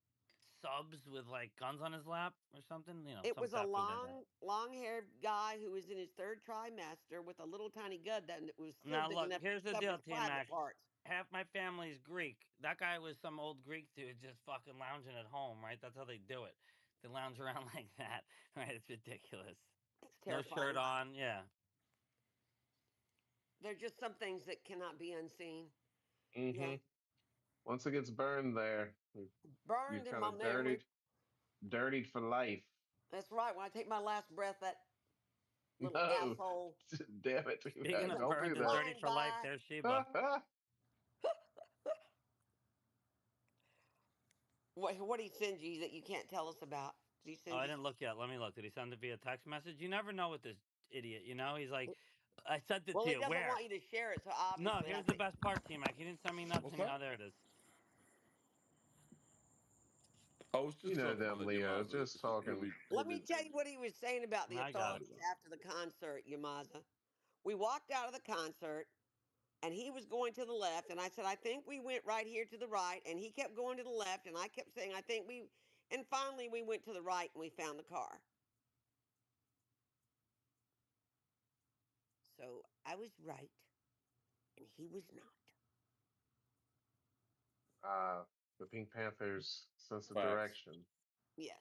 S2: subs with like guns on his lap or something?
S9: It
S2: Some
S9: was a
S2: fat food like that.
S9: long-haired guy who was in his third trimester with a little tiny gun that was still
S2: Now
S9: big
S2: look,
S9: enough to
S2: here's the
S9: cover
S2: deal,
S9: his
S2: T
S9: private
S2: Mac.
S9: parts.
S2: Half my family's Greek. That guy was some old Greek dude just fucking lounging at home, right? That's how they do it. They lounge around like that, right? It's ridiculous.
S9: It's
S2: No shirt
S9: terrifying.
S2: on, yeah.
S9: There are just some things that cannot be unseen.
S1: Hmm.
S9: Yeah,
S1: Once it gets burned there, you're
S9: burned in
S1: kind
S9: my
S1: of
S9: memory.
S1: dirtied for life.
S9: That's right. When I take my last breath, that little
S1: No,
S9: asshole
S1: damn it,
S2: Speaking of
S1: don't do
S2: burned and
S1: that.
S2: dirty
S9: flying
S2: for life,
S9: by.
S2: there's Sheba.
S9: What did he send you that you can't tell us about? Did he
S2: Oh,
S9: send
S2: I
S9: you
S2: didn't
S9: something?
S2: look yet. Let me look. Did he send it via text message? You never know with this idiot, He's like, I sent it
S9: Well,
S2: to
S9: he
S2: you.
S9: doesn't
S2: Where?
S9: want you to share it, so
S2: No,
S9: obviously I
S2: here's the
S9: think.
S2: best part, T-Mac. He didn't send me
S7: What's
S2: nothing. Oh,
S7: that?
S2: there it is.
S7: Oh, it's
S1: You
S7: just
S1: know
S7: something
S1: them,
S7: that
S1: Leo,
S7: Yamaza.
S1: just talking.
S9: Let me tell you what he was saying about the
S2: I got
S1: Talk
S2: it.
S9: authorities
S1: about.
S9: after the concert, Yamaza. We walked out of the concert and he was going to the left, and I said, I think we went right here to the right, and he kept going to the left, and I kept saying, I think we, and finally we went to the right and we found the car. So I was right, and he was not.
S1: The Pink Panthers' sense of
S7: Facts.
S1: direction.
S9: Yes.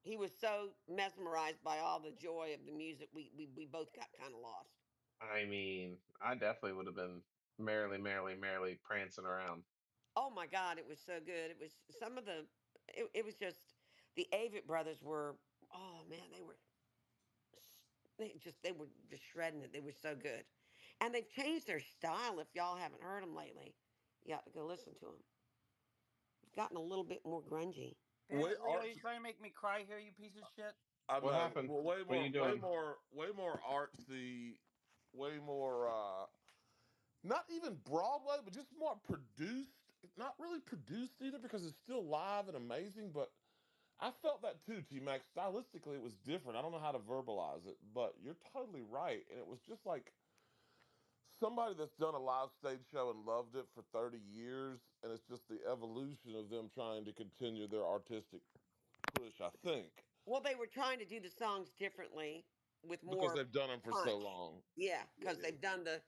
S9: He was so mesmerized by all the joy of the music, we both got kind of lost.
S1: I mean, I definitely would have been merrily prancing around.
S9: Oh my God, it was so good. It was some of it was just, the Avett brothers were, oh man, they were just shredding it. They were so good. And they've changed their style if y'all haven't heard them lately. You have to go listen to them. They've gotten a little bit more grungy.
S2: Damn
S7: Way
S2: it, Leo! You
S7: arts.
S2: trying to make me cry here, you piece of shit?
S7: I
S1: What
S7: know.
S1: happened?
S7: Well,
S1: What are you doing?
S7: way more artsy, way more. Not even Broadway, but just more produced. Not really produced either, because it's still live and amazing. But I felt that too, T Max. Stylistically, it was different. I don't know how to verbalize it, but you're totally right. And it was just like somebody that's done a live stage show and loved it for 30 years, and it's just the evolution of them trying to continue their artistic push, I think,
S9: Well, they were trying to do the songs differently with
S7: because
S9: more
S7: they've done them for so
S9: punch.
S7: long.
S9: Yeah,
S7: Yeah,
S9: because
S7: yeah.
S9: they've done the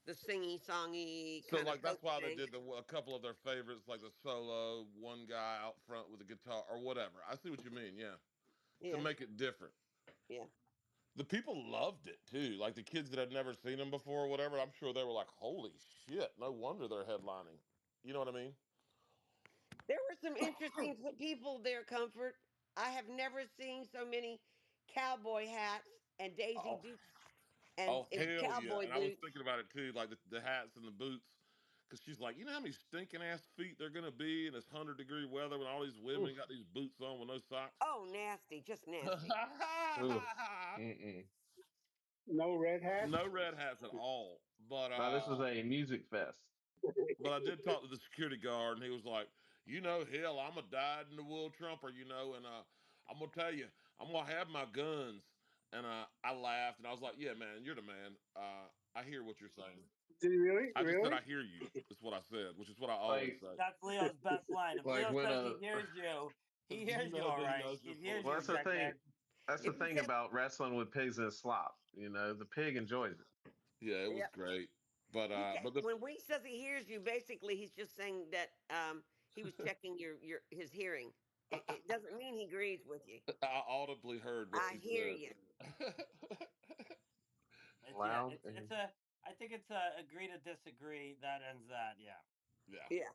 S9: singy songy
S7: So
S9: kind of
S7: like that's
S9: folk
S7: why they
S9: thing.
S7: did a couple of their favorites, like the solo, one guy out front with a guitar or whatever. I see what you mean, yeah. To
S9: Yeah,
S7: make it different.
S9: yeah.
S7: The people loved it too. Like the kids that had never seen them before or whatever, I'm sure they were like, holy shit, no wonder they're headlining. You know what I mean?
S9: There were some interesting people there, Comfort. I have never seen so many cowboy hats and Daisy
S7: Oh,
S9: Dukes
S7: oh
S9: and
S7: hell yeah.
S9: cowboy
S7: And I was
S9: boots.
S7: thinking about it too, like the hats and the boots. Cause she's like, you know how many stinking ass feet they're gonna be in this 100-degree weather when all these women
S4: Oof.
S7: got these boots on with no socks?
S9: Oh, nasty, just nasty.
S1: Oof. Mm-mm.
S4: No red hats.
S7: No red hats at all.
S1: Now this is a music fest.
S7: But I did talk to the security guard, and he was like, "You know, hell, I'm a dyed in the wool trumper, you know, and I'm gonna tell you, I'm gonna have my guns." And I laughed, and I was like, "Yeah, man, you're the man. I hear what you're saying."
S4: Did he really?
S7: I just said,
S4: Really?
S7: "I hear you." Is what I said, which is what I always
S1: Like
S7: say.
S2: That's Leo's best line. If
S1: like
S2: Leo
S1: when
S2: says he
S1: a
S2: hears you, he
S7: Do you
S2: hears you
S7: know
S2: all
S7: that he
S2: right.
S7: knows you're
S2: He
S7: full
S2: hears
S7: of
S1: well,
S2: you,
S1: that's
S7: shit?
S1: the thing.
S2: dickhead.
S1: That's the
S9: If he
S1: thing
S9: says,
S1: about wrestling with pigs and slop. You know, the pig enjoys it.
S7: Yeah, it was
S9: yeah,
S7: great. But the
S9: when we says he hears you, basically he's just saying that he was checking your his hearing. It doesn't mean he agrees with you.
S7: I audibly heard what
S9: I
S7: she
S9: hear
S7: said.
S9: you.
S2: It's yeah.
S1: Loud
S2: It's
S1: and
S2: a. I think it's a agree to disagree. That ends that. Yeah.
S7: Yeah,
S9: Yeah,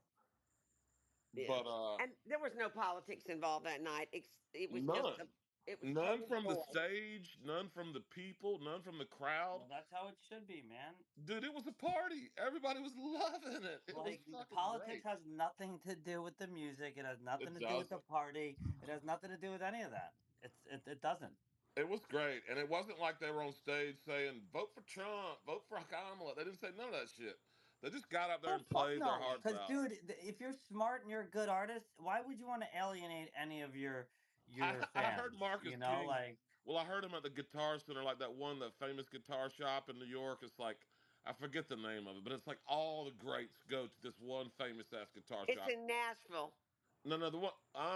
S9: yeah.
S7: but
S9: And there was no politics involved that night. It was just
S7: none.
S9: it was
S7: None
S9: total
S7: from the
S9: joy.
S7: stage, none from the people, none from the crowd.
S2: Well, that's how it should be, man.
S7: Dude, it was a party. Everybody was loving it. It was
S2: Like
S7: fucking
S2: politics
S7: great.
S2: has nothing to do with the music. It has nothing
S7: It
S2: to do with the
S7: doesn't.
S2: party. It has nothing to do with any of that. It doesn't.
S7: It was great. And it wasn't like they were on stage saying, vote for Trump, vote for Kamala. They didn't say none of that shit. They just got out there
S2: Oh
S7: and
S2: fuck
S7: played their
S2: no!
S7: hearts
S2: Because
S7: out.
S2: dude, if you're smart and you're a good artist, why would you want to alienate any of your
S7: I heard
S2: fans?
S7: Marcus
S2: You know,
S7: King.
S2: like
S7: Well, I heard him at the Guitar Center, like that one, that famous guitar shop in New York. It's like, I forget the name of it, but it's like all the greats go to this one famous ass guitar
S9: It's
S7: shop.
S9: in Nashville.
S7: No, no, the one.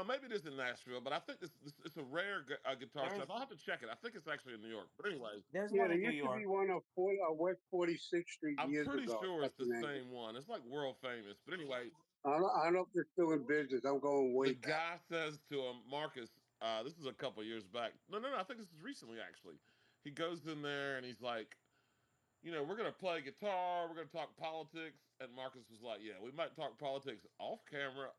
S7: Maybe it is in Nashville, but I think this it's a rare guitar shop.
S2: there's
S7: I'll have to check it. I think it's actually in New York. But anyway,
S2: there's
S4: Yeah,
S2: one
S4: there
S2: in New
S4: used to be
S2: York.
S4: one on West 46th Street
S7: I'm
S4: years
S7: pretty
S4: ago,
S7: sure it's the
S4: Pennsylvania.
S7: same one. It's like world famous. But anyway,
S4: I don't know if they're still in business. I'm going
S7: the
S4: way back.
S7: guy says to him, Marcus, this is a couple of years back. No, no, no. I think this is recently actually. He goes in there and he's like, we're gonna play guitar. We're gonna talk politics. And Marcus was like, yeah, we might talk politics off camera.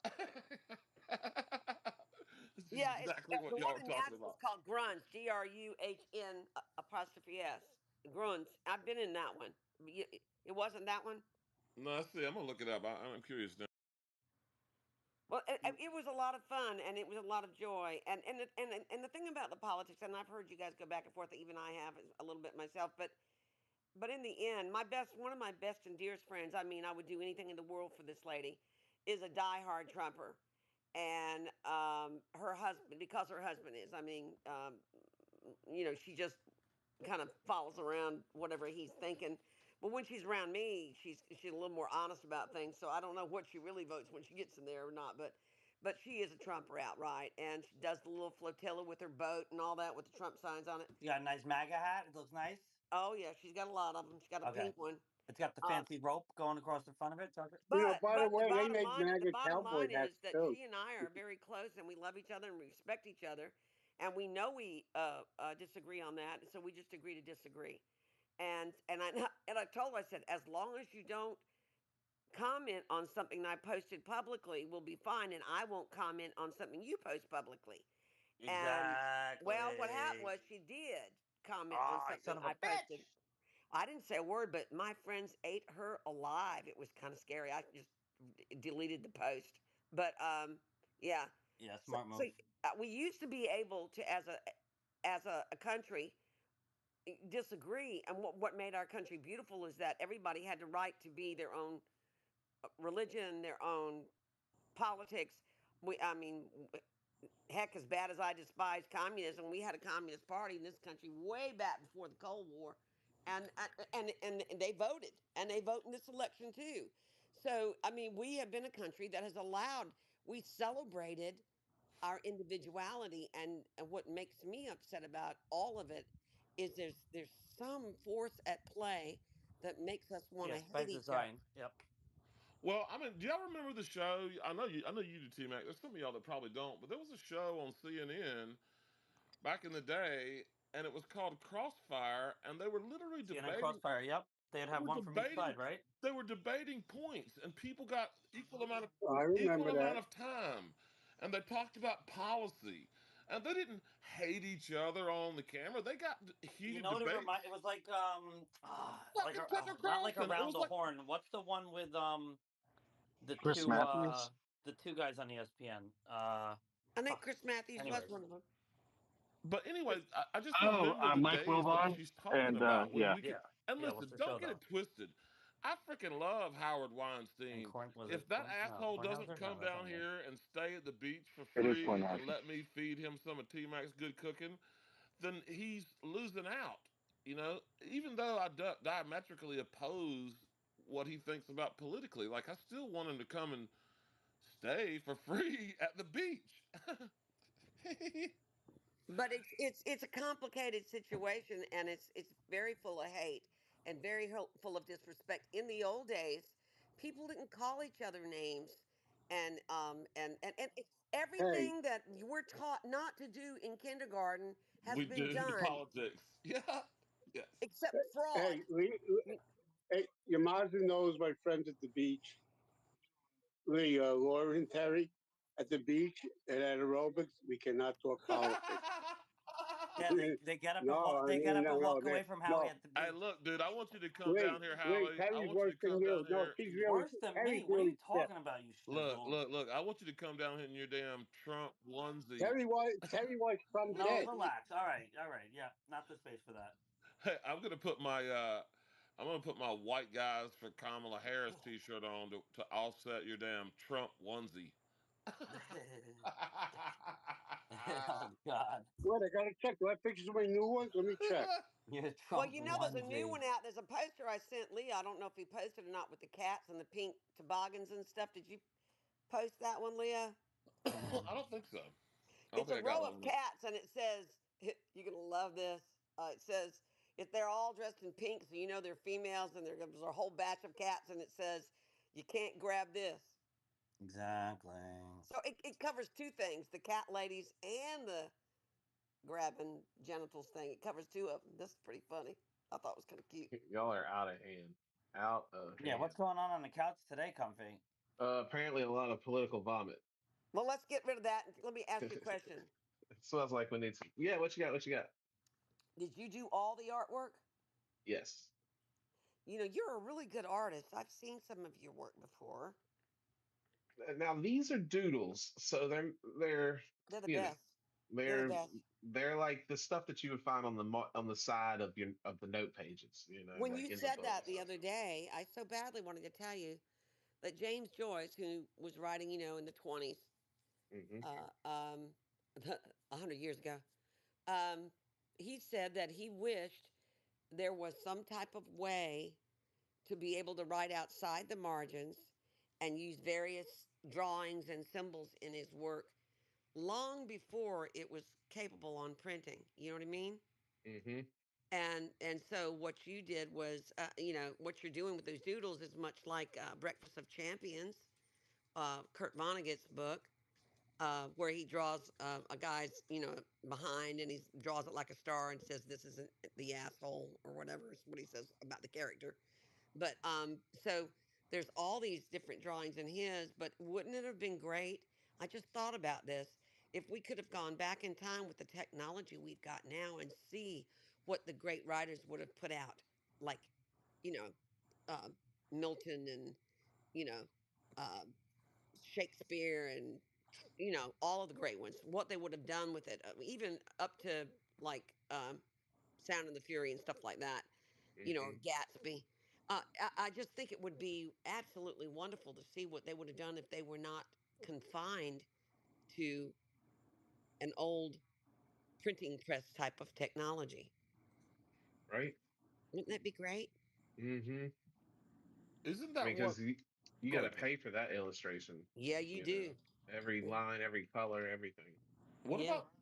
S7: This is
S9: Yeah, it's
S7: exactly what
S9: the
S7: y'all
S9: one
S7: were
S9: in
S7: talking
S9: Nashville is
S7: about.
S9: called Grunge. Grun apostrophe S. Grunge. I've been in that one. It wasn't that one.
S7: No, I see. I'm gonna look it up. I'm curious now.
S9: Well, it was a lot of fun, and it was a lot of joy, and the thing about the politics, and I've heard you guys go back and forth. Even I have a little bit myself, but in the end, one of my best and dearest friends. I mean, I would do anything in the world for this lady. Is a diehard Trumper, and her husband, because her husband is. I mean, she just kind of follows around whatever he's thinking. But when she's around me, she's a little more honest about things. So I don't know what she really votes when she gets in there or not. But she is a Trumper outright, and she does the little flotilla with her boat and all that with the Trump signs on it.
S2: You got a nice MAGA hat. It looks nice.
S9: Oh yeah, she's got a lot of them. She's got a
S2: Okay,
S9: pink one.
S2: it's got the
S9: Uh,
S2: fancy rope going across the front of it. Tucker.
S4: By the
S9: but
S4: way, they make
S9: the
S4: MAGA
S9: bottom
S4: cowboy
S9: line
S4: hats
S9: is that
S4: too.
S9: she and I are very close, and we love each other and respect each other, and we know we disagree on that, so we just agree to disagree. And I and I told her, I said, as long as you don't comment on something that I posted publicly, we'll be fine, and I won't comment on something you post publicly. And well, what happened
S2: Exactly.
S9: was she did comment on
S2: Ah, son
S9: something
S2: of a
S9: I posted.
S2: bitch.
S9: I didn't say a word, but my friends ate her alive. It was kind of scary. I just deleted the post. But yeah.
S2: Yeah,
S9: So,
S2: smart
S9: so
S2: move.
S9: we used to be able to, as a country, disagree. And what made our country beautiful is that everybody had the right to be their own religion, their own politics. I mean, heck, as bad as I despise communism, we had a communist party in this country way back before the Cold War, and they voted, and they vote in this election too. So I mean, we have been a country that has allowed. We celebrated our individuality, and what makes me upset about all of it is there's some force at play that makes us want to
S2: Yes, by
S9: hate each other.
S2: design. Yep.
S7: Well, I mean, do y'all remember the show? I know you do, T Mac. There's some of y'all that probably don't, but there was a show on CNN back in the day, and it was called Crossfire, and they were literally
S2: CNN
S7: debating.
S2: Crossfire. Yep. They'd
S7: They
S2: have
S7: were
S2: one from each
S7: debating.
S2: side, right?
S7: They were debating points, and people got
S4: I
S7: equal
S4: remember
S7: amount
S4: that.
S7: of time, and they talked about policy, and they didn't hate each other on the camera. They got
S2: You
S7: heated
S2: know what it
S7: debates.
S2: It was like
S7: Fucking Tucker
S2: not like
S7: Carlson. It
S2: around
S7: was
S2: the
S7: like,
S2: horn. What's the one with
S5: Chris Matthews.
S2: the two guys on ESPN?
S9: I think
S2: Fuck.
S9: Chris Matthews was
S2: Anyways,
S9: one of them.
S7: but
S2: it's,
S7: anyway, I just
S5: Oh,
S7: remember the
S5: Mike
S7: days that
S5: Wilbon,
S7: she's talking
S5: and
S7: about when
S5: yeah,
S7: we could.
S2: yeah,
S7: And
S2: yeah. What's
S7: listen,
S2: the show
S7: don't get it
S2: though?
S7: twisted. I freaking love Howard
S2: And
S7: Weinstein.
S2: Corn was
S7: If
S2: it
S7: that
S2: Corn? No,
S7: asshole doesn't
S2: Kornhauser. No,
S7: come
S2: that's
S7: down
S2: not good.
S7: here and stay at the beach for
S5: it is
S7: free and
S5: Cornhusker.
S7: let me feed him some of T Mac's good cooking, then he's losing out. You know, even though I diametrically oppose what he thinks about politically, like I still want him to come and stay for free at the beach.
S9: But it's a complicated situation, and it's very full of hate and very full of disrespect. In the old days, people didn't call each other names, and
S4: Hey,
S9: everything that you were taught not to do in kindergarten has
S7: We
S9: been
S7: do the
S9: done,
S7: politics. Yeah. Yes.
S9: except
S4: hey,
S9: fraud.
S4: hey, your Mazda knows my friends at the beach, Laura and Terry, at the beach and at aerobics. We cannot talk politics.
S2: Yeah, they get up and
S4: No, I
S2: they get
S4: mean,
S2: up and
S4: no,
S2: walk away from Howie
S4: no.
S2: at the
S7: Hey,
S2: beach.
S7: look, dude, I want you to come down here,
S4: Lee,
S7: Howie. I
S4: Terry's
S7: want you
S4: worse
S7: to
S4: than
S7: come
S4: you.
S7: down
S4: No,
S7: here.
S4: she's really,
S2: Worse than
S4: Terry's
S2: me. What are you
S4: really sick.
S2: talking about, you
S7: Look,
S2: schnizzle?
S7: look, look. I want you to come down here in your damn Trump onesie.
S4: Terry wants Trump
S2: No,
S4: dead.
S2: relax. All right. Yeah, not the space for that.
S7: Hey, I'm gonna put my white guys for Kamala Harris t-shirt on to offset your damn Trump onesie.
S2: Oh God,
S4: What, I gotta check. Do I have pictures of my new ones? Let me check.
S2: you're
S9: Well,
S2: Trump
S9: there's a new
S2: onesie.
S9: one out. There's a poster I sent Leah. I don't know if he posted or not, with the cats and the pink toboggans and stuff. Did you post that one, Leah?
S7: I don't think so. I don't
S9: It's
S7: think
S9: a
S7: I got
S9: row
S7: one
S9: of
S7: of them.
S9: cats, and it says, "You're gonna love this." It says, "If they're all dressed in pink, so you know they're females, and there's a whole batch of cats," and it says, "You can't grab this."
S2: Exactly.
S9: So it covers two things: the cat ladies and the grabbing genitals thing. It covers two of them. This is pretty funny. I thought it was kind of cute.
S1: Y'all are out of hand. Out of
S2: Yeah, what's
S1: hand.
S2: going on the couch today, Comfy?
S1: Apparently, a lot of political vomit.
S9: Well, let's get rid of that. Let me ask you a
S1: It
S9: question.
S1: smells like we need some. Yeah, what you got? What you got?
S9: Did you do all the artwork?
S1: Yes.
S9: You know, you're a really good artist. I've seen some of your work before.
S1: Now these are doodles, so they're
S9: They're the
S1: you know
S9: best. They're the
S1: they're
S9: best.
S1: they're like the stuff that you would find on on the side of the note pages,
S9: When
S1: like
S9: you
S1: in the
S9: said
S1: book
S9: that
S1: and
S9: the
S1: stuff.
S9: other day, I so badly wanted to tell you that James Joyce, who was writing, in the 20s,
S1: Hmm.
S9: uh, um, 100 years ago, um, he said that he wished there was some type of way to be able to write outside the margins and use various drawings and symbols in his work long before it was capable on printing. You know what I mean?
S1: Hmm.
S9: And so what you did was, what you're doing with those doodles is much like Breakfast of Champions, Kurt Vonnegut's book, where he draws a guy's, behind, and he draws it like a star and says, "This isn't the asshole," or whatever is what he says about the character. But so there's all these different drawings in his, but wouldn't it have been great? I just thought about this. If we could have gone back in time with the technology we've got now and see what the great writers would have put out, like, you know, uh, Milton and, you know, uh, Shakespeare and, all of the great ones, what they would have done with it, even up to like Sound and the Fury and stuff like that, or
S1: Hmm.
S9: Gatsby. I just think it would be absolutely wonderful to see what they would have done if they were not confined to an old printing press type of technology.
S1: Right.
S9: Wouldn't that be great?
S1: Mm-hmm.
S7: Isn't
S1: I
S7: that
S1: mean,
S7: what?
S1: because you
S7: Go
S1: got to
S7: ahead, Kim.
S1: pay for that illustration.
S9: Yeah, you
S1: You know,
S9: do.
S1: every
S9: Yeah.
S1: line, every color, everything.
S7: What
S9: Yeah.
S7: about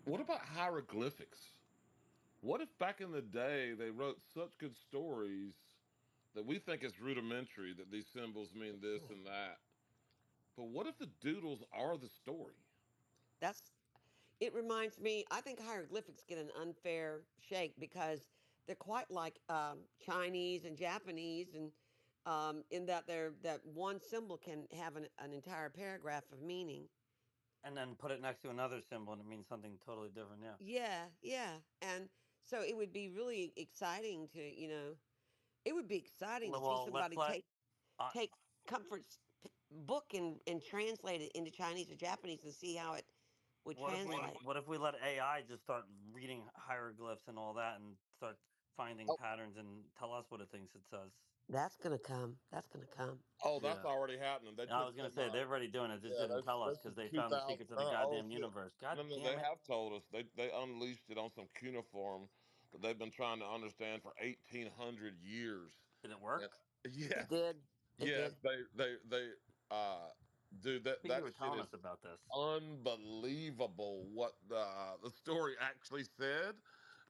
S7: what about hieroglyphics? What if back in the day they wrote such good stories that we think it's rudimentary that these symbols mean this and that? But what if the doodles are the story?
S9: That's it reminds me, I think hieroglyphics get an unfair shake because they're quite like Chinese and Japanese, and in that they're that one symbol can have an entire paragraph of meaning.
S2: And then put it next to another symbol, and it means something totally different. Yeah.
S9: Yeah, yeah, and so it would be really exciting to it would be exciting to see
S2: Well, let's
S9: somebody
S2: let. Uh,
S9: take Comfort's book and translate it into Chinese or Japanese and see how it would translate.
S2: what if we let AI just start reading hieroglyphs and all that, and start finding patterns and tell us what it thinks it says?
S9: That's gonna come. That's gonna come.
S7: Oh, that's
S2: Yeah.
S7: already happening. They
S2: I
S7: took
S2: was gonna
S7: some.
S2: say they're already doing it. Just
S7: Yeah,
S2: didn't tell us
S7: that's
S2: because
S7: from
S2: they found the
S7: 2000.
S2: secrets of the
S7: Oh
S2: goddamn
S7: shit!
S2: universe.
S7: No,
S2: God
S7: no, they
S2: damn it!
S7: have told us they unleashed it on some cuneiform that they've been trying to understand for 1,800 years.
S2: Did it
S7: And
S2: work?
S9: It
S7: yes,
S9: did. It
S7: yes,
S9: did.
S7: they uh, dude,
S2: I
S7: that
S2: think you
S7: that
S2: were
S7: shit
S2: telling us
S7: is
S2: about this.
S7: unbelievable. What the story actually said,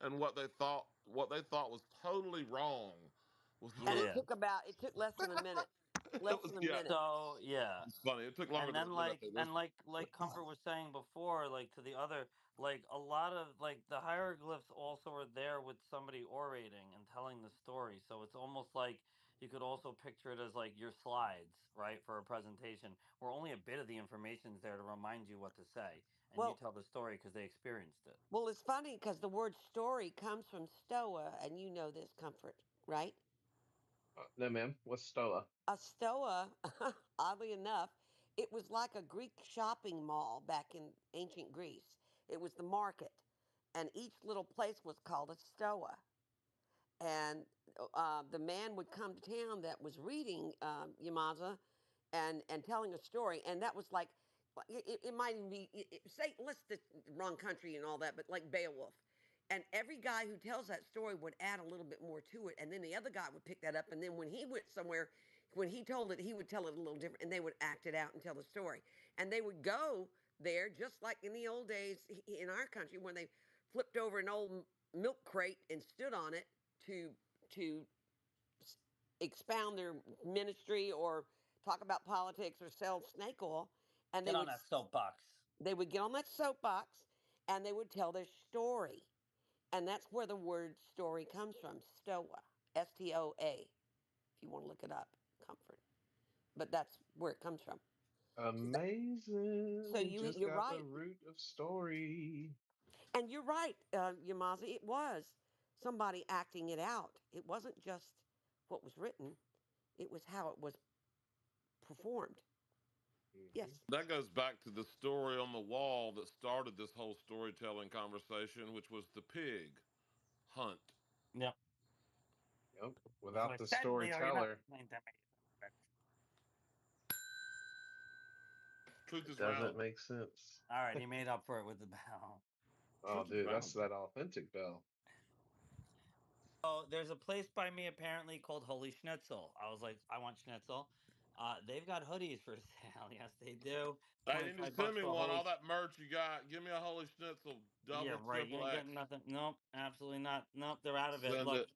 S7: and what they thought was totally wrong was
S9: And
S2: Yeah.
S9: it took less than a minute.
S7: it
S9: Less
S7: was
S9: than a
S7: yeah.
S9: minute.
S2: So yeah.
S7: It's funny. It took longer
S2: And
S7: than
S2: then
S7: a minute. But
S2: like Comfort was saying before, like to the other, like a lot of like the hieroglyphs also are there with somebody orating and telling the story. So it's almost like you could also picture it as like your slides, right, for a presentation, where only a bit of the information's there to remind you what to say, and you
S9: Well,
S2: tell the story because they experienced it.
S9: it's funny because the word story comes from stoa, and you know this, Comfort, right?
S1: No, ma'am. What's Stoa?
S9: A stoa, oddly enough, it was like a Greek shopping mall back in ancient Greece. It was the market, and each little place was called a stoa. And the man would come to town that was reading Yamaza and telling a story, and that was like it might even be say let's the wrong country and all that, but like Beowulf. And every guy who tells that story would add a little bit more to it, and then the other guy would pick that up, and then when he went somewhere, when he told it, he would tell it a little different, and they would act it out and tell the story, and they would go there just like in the old days in our country when they flipped over an old milk crate and stood on it to to expound their ministry or talk about politics or sell snake oil, and
S2: Get on that soapbox.
S9: they would get on that soapbox and they would tell their story, and that's where the word story comes from, stoa, stoa, if you want to look it up, Comfort, but that's where it comes from.
S1: Amazing.
S9: So
S1: We just
S9: you're
S1: got the
S9: right,
S1: root of story.
S9: and you're right, Yamaza, it was somebody acting it out. It wasn't just what was written, it was how it was performed.
S1: Hmm.
S9: Yes.
S7: that goes back to the story on the wall that started this whole storytelling conversation, which was the pig hunt.
S2: Yep.
S1: Yep.
S2: That's what I
S1: Without the
S2: said, Leo. You're not
S1: storyteller,
S2: listening to me.
S7: Truth
S1: it
S7: is
S1: doesn't
S7: round.
S1: make sense.
S2: All right, he made up for it with the bell.
S1: Oh,
S7: Truth is
S1: dude, that's
S7: round.
S1: that authentic bell.
S2: Oh, there's a place by me apparently called Holy Schnitzel. I was like, I want schnitzel. They've got hoodies for sale. Yes, they do.
S7: Hey, you need to
S2: 25
S7: send
S2: bucks
S7: me
S2: for a
S7: one.
S2: holy.
S7: All that merch you got. Give me a holy schnitzel,
S2: Yeah,
S7: double,
S2: right. You
S7: triple
S2: ain't getting
S7: X.
S2: nothing. Nope, absolutely not. Nope, they're out of it.
S7: Send
S2: Look,
S7: it.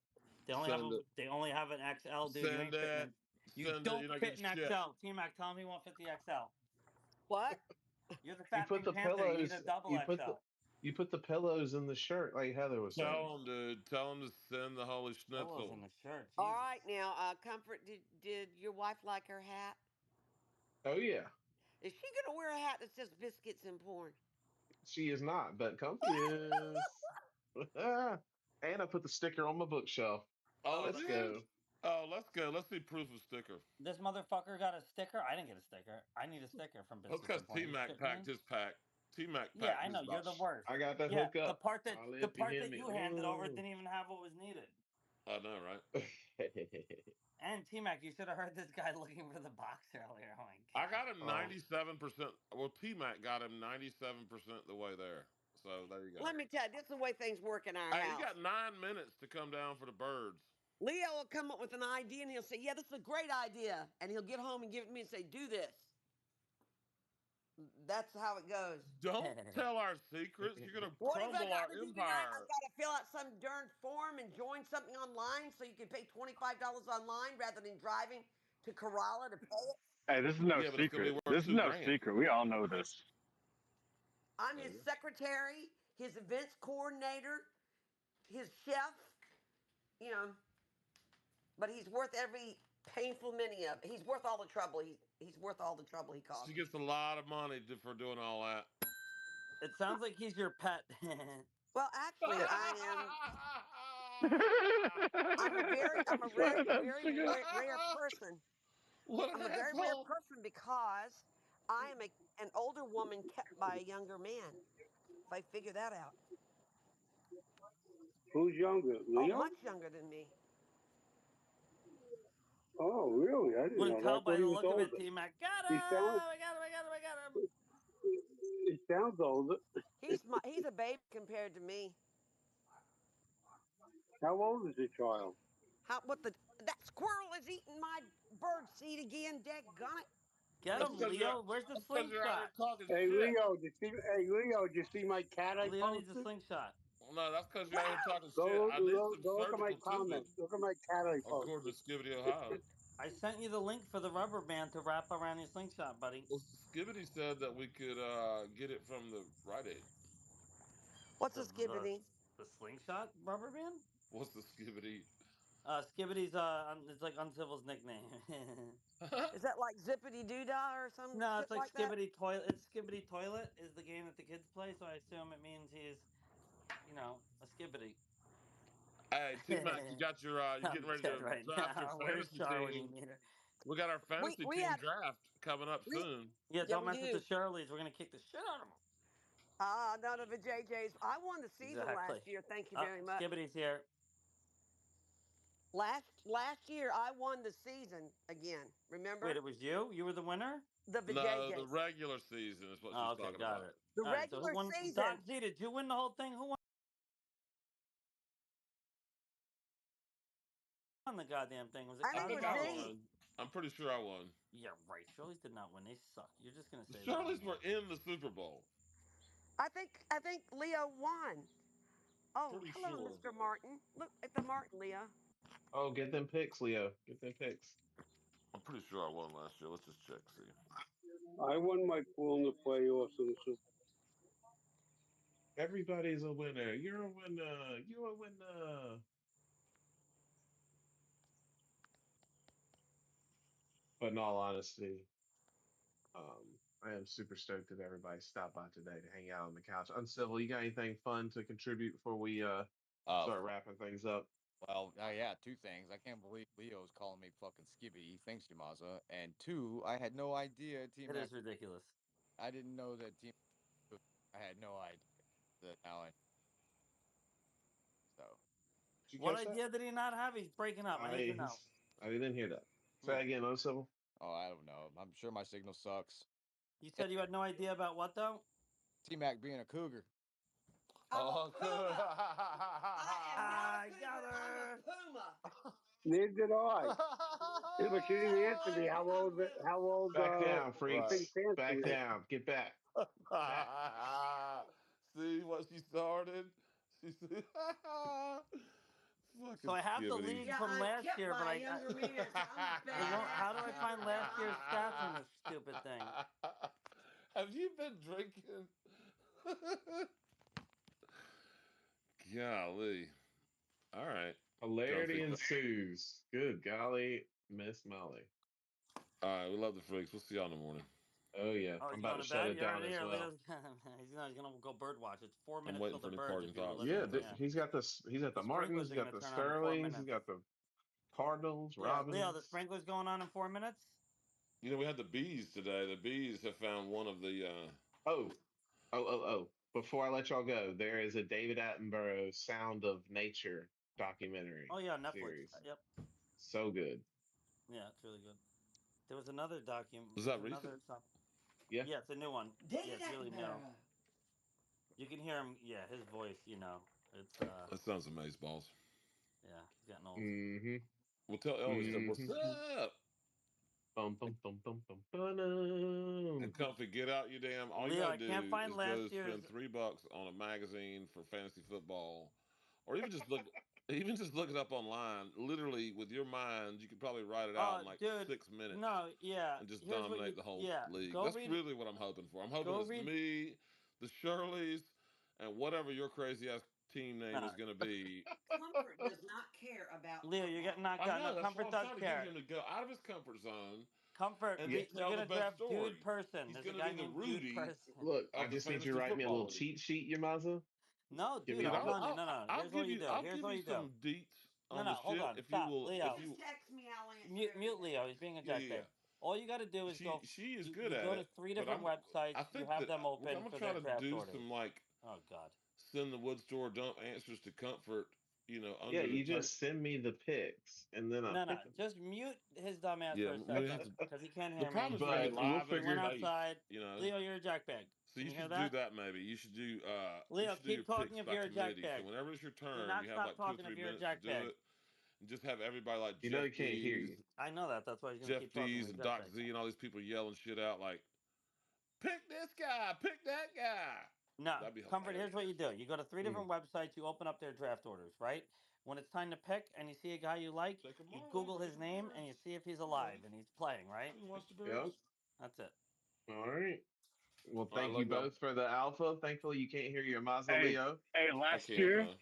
S7: Send it.
S2: they only have an XL, dude. You
S7: Send
S2: ain't fitting
S7: it.
S2: in. You
S7: Send it.
S2: don't
S7: You're not
S2: fit
S7: getting
S2: in
S7: shit.
S2: XL. T Mac, tell him you won't fit the XL.
S9: What?
S2: You're the
S1: You
S2: fat
S1: put
S2: Pink
S1: the
S2: Panther. You need a
S1: pillows.
S2: double
S1: You put the
S2: XL.
S1: you put the pillows in the shirt, like Heather was saying.
S7: Tell them, dude. Tell them to send the holy
S2: Pillows in
S7: schnitzel.
S2: the shirt.
S9: All right,
S2: Jesus.
S9: now, Comfort, did your wife like her hat?
S1: Oh yeah,
S9: Is she gonna wear a hat that says biscuits and porn?
S1: she is not, but Comfy is. And I put the sticker on my bookshelf.
S7: Oh,
S2: Oh,
S7: it
S1: Let's
S7: is?
S1: go.
S7: Oh, let's go. Let's see proof of sticker.
S2: this motherfucker got a sticker. I didn't get a sticker. I need a sticker from
S7: That's
S2: Biscuits
S7: because
S2: and Porn.
S7: T
S2: You
S7: Mac
S2: shitting
S7: packed
S2: me?
S7: his pack. T Mac
S2: Yeah,
S7: packed
S2: I know.
S7: his
S2: You're the
S7: box.
S2: worst.
S1: I got the
S2: Yeah,
S1: hook up. Holla
S2: the
S1: if you
S2: part
S1: hear
S2: that
S1: me.
S2: you handed over
S1: Ooh.
S2: didn't even have what was needed.
S7: I know, right?
S2: And T Mac, you should have heard this guy looking for the box earlier. Oh my
S7: I
S2: god.
S7: got him 97%. Well, T Mac got him 97% the way there. So there you go.
S9: Let me tell you, this is the way things work in our
S7: Hey, he got
S9: house.
S7: 9 minutes to come down for the birds.
S9: Leo will come up with an idea and he'll say, "Yeah, this is a great idea," and he'll get home and give it to me and say, "Do this." That's how it goes.
S7: Don't tell our secrets. You're gonna
S9: What have I
S7: crumble
S9: got
S7: our
S9: to do tonight? I've
S7: empire.
S9: got to fill out some darn form and join something online so you can pay $25 online rather than driving to Corolla to pay it.
S5: Hey, this is no
S7: Yeah, but it's gonna
S5: secret.
S7: be worth
S5: This is
S7: two
S5: no
S7: grand.
S5: secret. We all know this.
S9: I'm
S7: There
S9: his
S7: you go.
S9: secretary, his events coordinator, his chef, you know, but he's worth every painful minute of it. He's worth all the trouble. He's worth all the trouble he
S7: She
S9: costs me.
S7: gets a lot of money for doing all that.
S2: It sounds like he's your pet.
S9: Well, actually, I am. I'm a very,
S5: That's
S9: very
S5: good.
S9: rare person.
S7: What
S9: I'm
S7: an
S9: a very rare
S7: asshole!
S9: person because I am an older woman kept by a younger man. If I figure that out,
S4: Who's younger,
S9: oh,
S4: Leo?
S9: much younger than me.
S4: Oh, really? I didn't
S2: Wouldn't
S4: know that.
S2: tell
S4: I
S2: by
S4: thought he
S2: the
S4: was
S2: look of it,
S4: older.
S2: T Mac. Got him!
S4: He sounds
S2: I got him! I got him! I got him!
S4: he sounds older.
S9: He's a baby compared to me.
S4: How old is your child?
S9: How what the that squirrel is eating my bird seed again? Daggone it!
S2: Get
S7: That's
S2: him,
S7: because you're
S2: Leo. Where's the
S7: that's because you're out here
S2: slingshot?
S7: talking
S4: Hey
S7: shit.
S4: Leo, did you see my cat I
S2: Leo needs a
S4: posted?
S2: slingshot.
S7: Well, no, that's because you're out here
S9: Wow!
S7: talking shit. I need some
S4: Go look at my
S7: surgical
S4: comments.
S7: tubing,
S4: Look at my cat I
S7: according
S4: posted.
S7: to Skibidi Ohio.
S2: I sent you the link for the rubber band to wrap around your slingshot, buddy.
S7: Well, Skibidi said that we could get it from the Rite Aid.
S9: What's a
S2: The
S9: skibbity?
S2: the slingshot rubber band?
S7: What's the Skibidi?
S2: Skibbity's it's like Uncivil's nickname.
S9: Is that like zippity doo dah or some
S2: No,
S9: shit
S2: it's like
S9: like that?
S2: Skibbity Toilet. It's Skibbity Toilet is the game that the kids play, so I assume it means he's, a Skibbity.
S7: Hey, T Mac, you got your you getting
S2: I'm
S7: ready
S2: dead
S7: to
S2: right
S7: draft your
S2: now. Where's
S7: fantasy
S2: Char when you
S7: team.
S2: need her?
S7: We got our
S9: We
S7: fantasy
S9: we
S7: team
S9: had
S7: draft coming up
S9: we
S7: soon.
S2: Yeah,
S9: yeah
S2: don't
S9: we
S2: mess with the
S9: do.
S2: Shirleys. We're gonna kick the shit out of them.
S9: None of the JJ's. I won the season
S2: Exactly.
S9: last year. Thank you very much.
S2: Skibbity's here.
S9: Last year I won the season again.
S2: Wait, it
S9: Remember
S2: was you? You were the winner?
S9: the
S7: No, the
S9: VJJ's.
S7: regular season is what
S2: Oh,
S7: she's
S2: okay,
S7: talking
S2: got
S7: about.
S2: it.
S9: The
S2: All right, so who
S9: regular
S2: won?
S9: season.
S2: Doc Z, did you win the whole thing? Who won the goddamn thing? Was it
S9: I
S7: I
S9: think it
S2: Cloud
S7: think
S9: was
S7: I
S2: Nine?
S9: me.
S7: won. I'm pretty sure I won.
S2: Yeah, right. Shirley's did not win. They suck. You're just gonna
S7: The
S2: say that
S7: Shirleys were
S2: anymore.
S7: in the Super Bowl.
S9: I think Leo won. Oh,
S7: Pretty
S9: hello,
S7: sure.
S9: Mr. Martin. Look at the Martin, Leo.
S1: Oh, get them picks, Leo. Get them picks.
S7: I'm pretty sure I won last year. Let's just check. See.
S4: I won my pool in the playoffs and so
S1: Everybody's a winner. You're a winner. You're a winner. But in all honesty, I am super stoked that everybody stopped by today to hang out on the couch. Uncivil, you got anything fun to contribute before we
S10: Uh,
S1: start wrapping things up?
S10: well, yeah, two things. I can't believe Leo's calling me fucking Skibby. Thanks, Yamaza. And two, I had no idea T
S2: It
S10: Mac.
S2: is ridiculous.
S10: I didn't know that T. I had no idea that now. So
S1: Did you
S2: What
S1: catch that?
S2: idea did he not have? He's breaking up. I need to know.
S1: I didn't hear that. Say that
S2: Yeah.
S1: again, Uncivil.
S10: oh, I don't know. I'm sure my signal sucks.
S2: You said you had no idea about what though?
S10: T Mac being a cougar.
S9: I'm a
S7: Oh, good.
S9: puma. I am not a
S2: I got
S9: cougar. I'm a
S2: her.
S9: puma.
S4: neither did I. But you didn't
S9: Tell
S4: answer me.
S9: Mike I'm with him.
S4: How old
S1: Back down,
S7: right.
S4: Pink
S1: freaks. Back
S4: Panther is?
S1: down. Get back. Back.
S7: See what she started? She said,
S2: So
S7: fucking
S2: I have the
S7: skibbity.
S2: league
S9: Yeah,
S2: from
S9: I'm
S2: last
S9: kept
S2: year, but
S9: by a younger man, so I'm a
S2: how
S9: badass
S2: do I find
S9: cougar.
S2: last year's stats on this stupid thing?
S7: Have you been drinking? Golly. All right.
S1: Hilarity
S7: Comfy.
S1: ensues. Good golly, Miss Molly.
S7: All right. We love the freaks. We'll see y'all in the morning.
S1: Oh yeah,
S2: Oh,
S1: I'm
S2: he's
S1: about
S2: going
S1: to
S2: to
S1: shut
S2: bed.
S1: it
S2: You heard
S1: down
S2: it
S1: as
S2: here.
S1: well.
S2: Leo's he's gonna go bird watch. It's four
S7: I'm
S2: minutes till
S7: waiting
S2: the
S7: for any
S2: birds.
S7: parting
S2: If you were
S7: thoughts.
S1: Yeah,
S2: listening, yeah.
S1: he's got this. He's at
S2: The
S1: the Martins.
S2: sprinklers
S1: He's
S2: are
S1: got
S2: gonna
S1: the
S2: turn on in 4
S1: Sterlings. He's got
S2: minutes.
S1: the Cardinals,
S2: Yeah, Leo, the
S1: Robins.
S2: sprinklers going on in 4 minutes.
S7: You know, we had the bees today. The bees have found one of the.
S1: Oh, oh. Before I let y'all go, there is a David Attenborough Sound of Nature
S2: Oh
S1: documentary
S2: yeah, Netflix.
S1: series.
S2: Yep.
S1: So good.
S2: Yeah, it's really good. There was another document.
S7: Is
S2: There's
S7: that recent?
S2: another something.
S1: Yeah.
S2: Yeah, it's a new one. Yeah, it's really new.
S9: Better.
S2: You can hear him. Yeah, his voice. It's
S7: That sounds amazing, balls.
S2: yeah, he's getting old.
S1: Mm-hmm.
S7: Well, tell Elvis that what's
S1: Mm-hmm.
S7: up.
S1: Bum bum bum bum bum bum.
S7: And Comfy, get out your damn. All you
S2: Leo,
S7: got to
S2: I can't
S7: do
S2: find
S7: is go
S2: last
S7: spend
S2: year's.
S7: $3 on a magazine for fantasy football, or even just look, even just look it up online. Literally, with your mind, you could probably write it out in like
S2: Dude.
S7: 6 minutes
S2: No, yeah.
S7: and just
S2: Here's what
S7: dominate
S2: you.
S7: the whole
S2: Yeah,
S7: league.
S2: go
S7: That's
S2: read.
S7: really what I'm hoping for. I'm hoping
S2: Go
S7: it's
S2: read.
S7: me, the Shirleys, and whatever your crazy ass team name is
S2: No,
S7: going to be.
S9: Comfort does not care about
S2: Leo, you're getting
S9: football.
S2: knocked
S7: I
S2: out. No,
S7: know. That's why
S2: Comfort
S7: I'm
S2: does
S7: trying to get
S2: care.
S7: him to go out of his comfort zone
S2: Comfort.
S7: and
S1: Yeah.
S7: just
S2: You're
S7: tell the
S2: gonna
S7: best
S2: draft Dude
S7: story.
S2: Person.
S7: He's
S2: There's a
S7: going to
S2: guy
S7: be the
S2: named Dude
S7: Rudy
S2: Person.
S1: Look, I
S7: of the
S1: just need you to
S7: fantasy
S1: write me a
S7: football
S1: little
S7: league.
S1: cheat sheet, Yamaza.
S2: No,
S1: Give
S2: dude,
S1: me
S2: I'm
S7: Dude,
S1: all
S2: telling
S1: the.
S2: you. No.
S7: I'll
S2: Here's what
S7: give
S2: you
S7: you
S2: do.
S7: I'll
S2: Here's
S7: give
S2: what
S7: you
S2: you do.
S7: some deets
S2: No,
S7: on the
S2: hold
S7: shit
S2: on.
S7: if you
S2: Stop,
S7: will if
S2: Leo.
S9: Just
S7: you
S9: text me. I'll answer
S2: Mute
S9: everything.
S2: Leo. He's being a
S7: yeah yeah
S2: jackpeg.
S7: yeah.
S2: All you got to do is go.
S7: She is good
S2: You
S7: at
S2: go to
S7: it,
S2: three
S7: but
S2: different
S7: I
S2: websites. You
S7: think
S2: have
S7: that
S2: them
S7: I'm
S2: open
S7: gonna
S2: for
S7: try
S2: their
S7: to
S2: draft
S7: do some
S2: orders.
S7: like
S2: Oh God.
S7: send the wood store dump answers to comfort,
S1: Yeah,
S7: under the
S1: you
S7: type.
S1: just send me the picks and then I
S2: No.
S1: pick them.
S2: Just mute his dumb ass
S7: Yeah,
S2: for a
S7: we have
S2: second
S7: to.
S2: because he can't
S7: The
S2: hear
S7: problem
S2: me.
S7: is we're gonna be
S1: But we'll
S7: live in
S2: He
S7: his
S2: went
S1: figure.
S7: face,
S2: outside. Leo, you're a jackpag.
S7: So
S2: Can
S7: you
S2: you hear
S7: should do
S2: that?
S7: that maybe. You
S2: Leo,
S7: should do your
S2: keep talking
S7: picks
S2: if
S7: by
S2: you're a
S7: committee. So
S2: jackpeg.
S7: whenever it's your
S2: Do
S7: turn,
S2: not
S7: you have
S2: stop
S7: like two or
S2: talking
S7: three
S2: if you're a
S7: minutes to do
S2: jackpeg.
S7: it, and just have everybody like
S1: You know
S7: Jeff
S1: he can't hear you.
S7: Dees,
S2: I know that. That's why he's gonna
S7: Jeff
S2: keep talking
S7: Dees,
S2: to a
S7: and Doc
S2: jackpeg.
S7: Z, and all these people yelling shit out like, "Pick this guy, pick that guy."
S2: No,
S7: That'd be
S2: Comfort, here's what you
S7: hilarious.
S2: do. You go to three
S1: Mm.
S2: different websites, you open up their draft orders, right? When it's time to pick and you see a guy you like,
S7: Take a
S2: you
S7: Marley,
S2: Google his
S7: raise a
S2: name and you
S7: birds.
S2: see if he's
S7: I'm ready.
S2: alive and he's playing, right?
S7: You can watch the
S1: Yep.
S7: birds.
S2: That's it.
S1: All right. Well,
S7: All right,
S1: thank you
S7: love y'all.
S1: both for the alpha. Thankfully, you can't hear your Yamaza,
S5: Hey,
S1: Leo.
S5: hey,
S7: I
S5: last
S7: can't
S5: year
S7: know.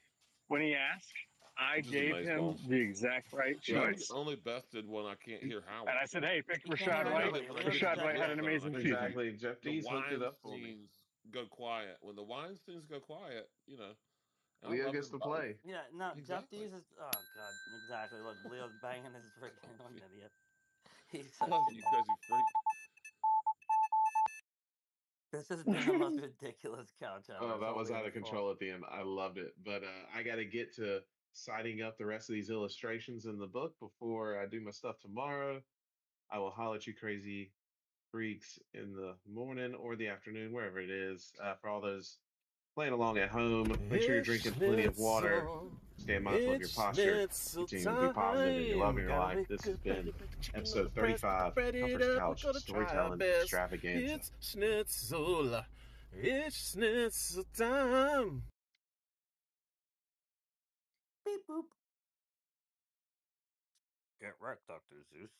S5: when he asked, I
S7: I'm just
S5: gave
S7: amazed
S5: him
S7: balls.
S5: the exact right
S7: See, I'm
S5: choice.
S7: only bested when I can't hear
S5: And
S7: Howard.
S5: I said, hey, pick
S2: He can't hear
S5: Rashad
S7: Like I
S5: White.
S7: get
S2: anybody.
S7: when I get
S2: Leo's a
S7: into
S5: Rashad
S7: the
S5: White had
S2: jackpeg.
S5: an
S7: book zone, I
S5: amazing
S7: can hear.
S5: season.
S1: Exactly. Jeff
S7: The
S1: D's hooked it up for me.
S7: Weinsteins go quiet. When the Weinsteins go quiet, and I
S1: Leo
S7: love
S1: gets
S7: them
S1: to
S7: both.
S1: play.
S2: Yeah, no, Jeff
S7: Exactly.
S2: Dees is. Oh, God. Exactly. Look, Leo's banging his freaking. What an idiot. He's
S7: I
S2: such
S7: love
S2: an
S7: you,
S2: idiot.
S7: crazy freak.
S2: This has been the most ridiculous couch ever,
S1: Oh,
S2: is
S1: that
S2: all
S1: was out
S2: Leo's
S1: of
S2: fault.
S1: control at the end. I loved it. But I got to get to citing up the rest of these illustrations in the book before I do my stuff tomorrow. I will holler at you crazy freaks in the morning or the afternoon, wherever it is. For all those playing along at home, make sure you're
S11: It's
S1: drinking plenty of water.
S11: schnitzel.
S1: Stay mindful of your
S11: It's
S1: posture.
S11: schnitzel
S1: Continue to be positive in your love
S11: time.
S1: in your
S11: Gotta
S1: life.
S11: make
S1: This
S11: a
S1: has
S11: good patty,
S1: been
S11: put the chicken on the
S1: episode
S11: breast, put the
S1: 35,
S11: bread it
S1: Comfort's
S11: up. We're
S1: Couch
S11: gonna try our
S1: Storytelling
S11: best.
S1: Extravaganza.
S11: It's schnitzel. It's schnitzel time.
S2: Beep boop. Get wrecked, Dr. Zeus.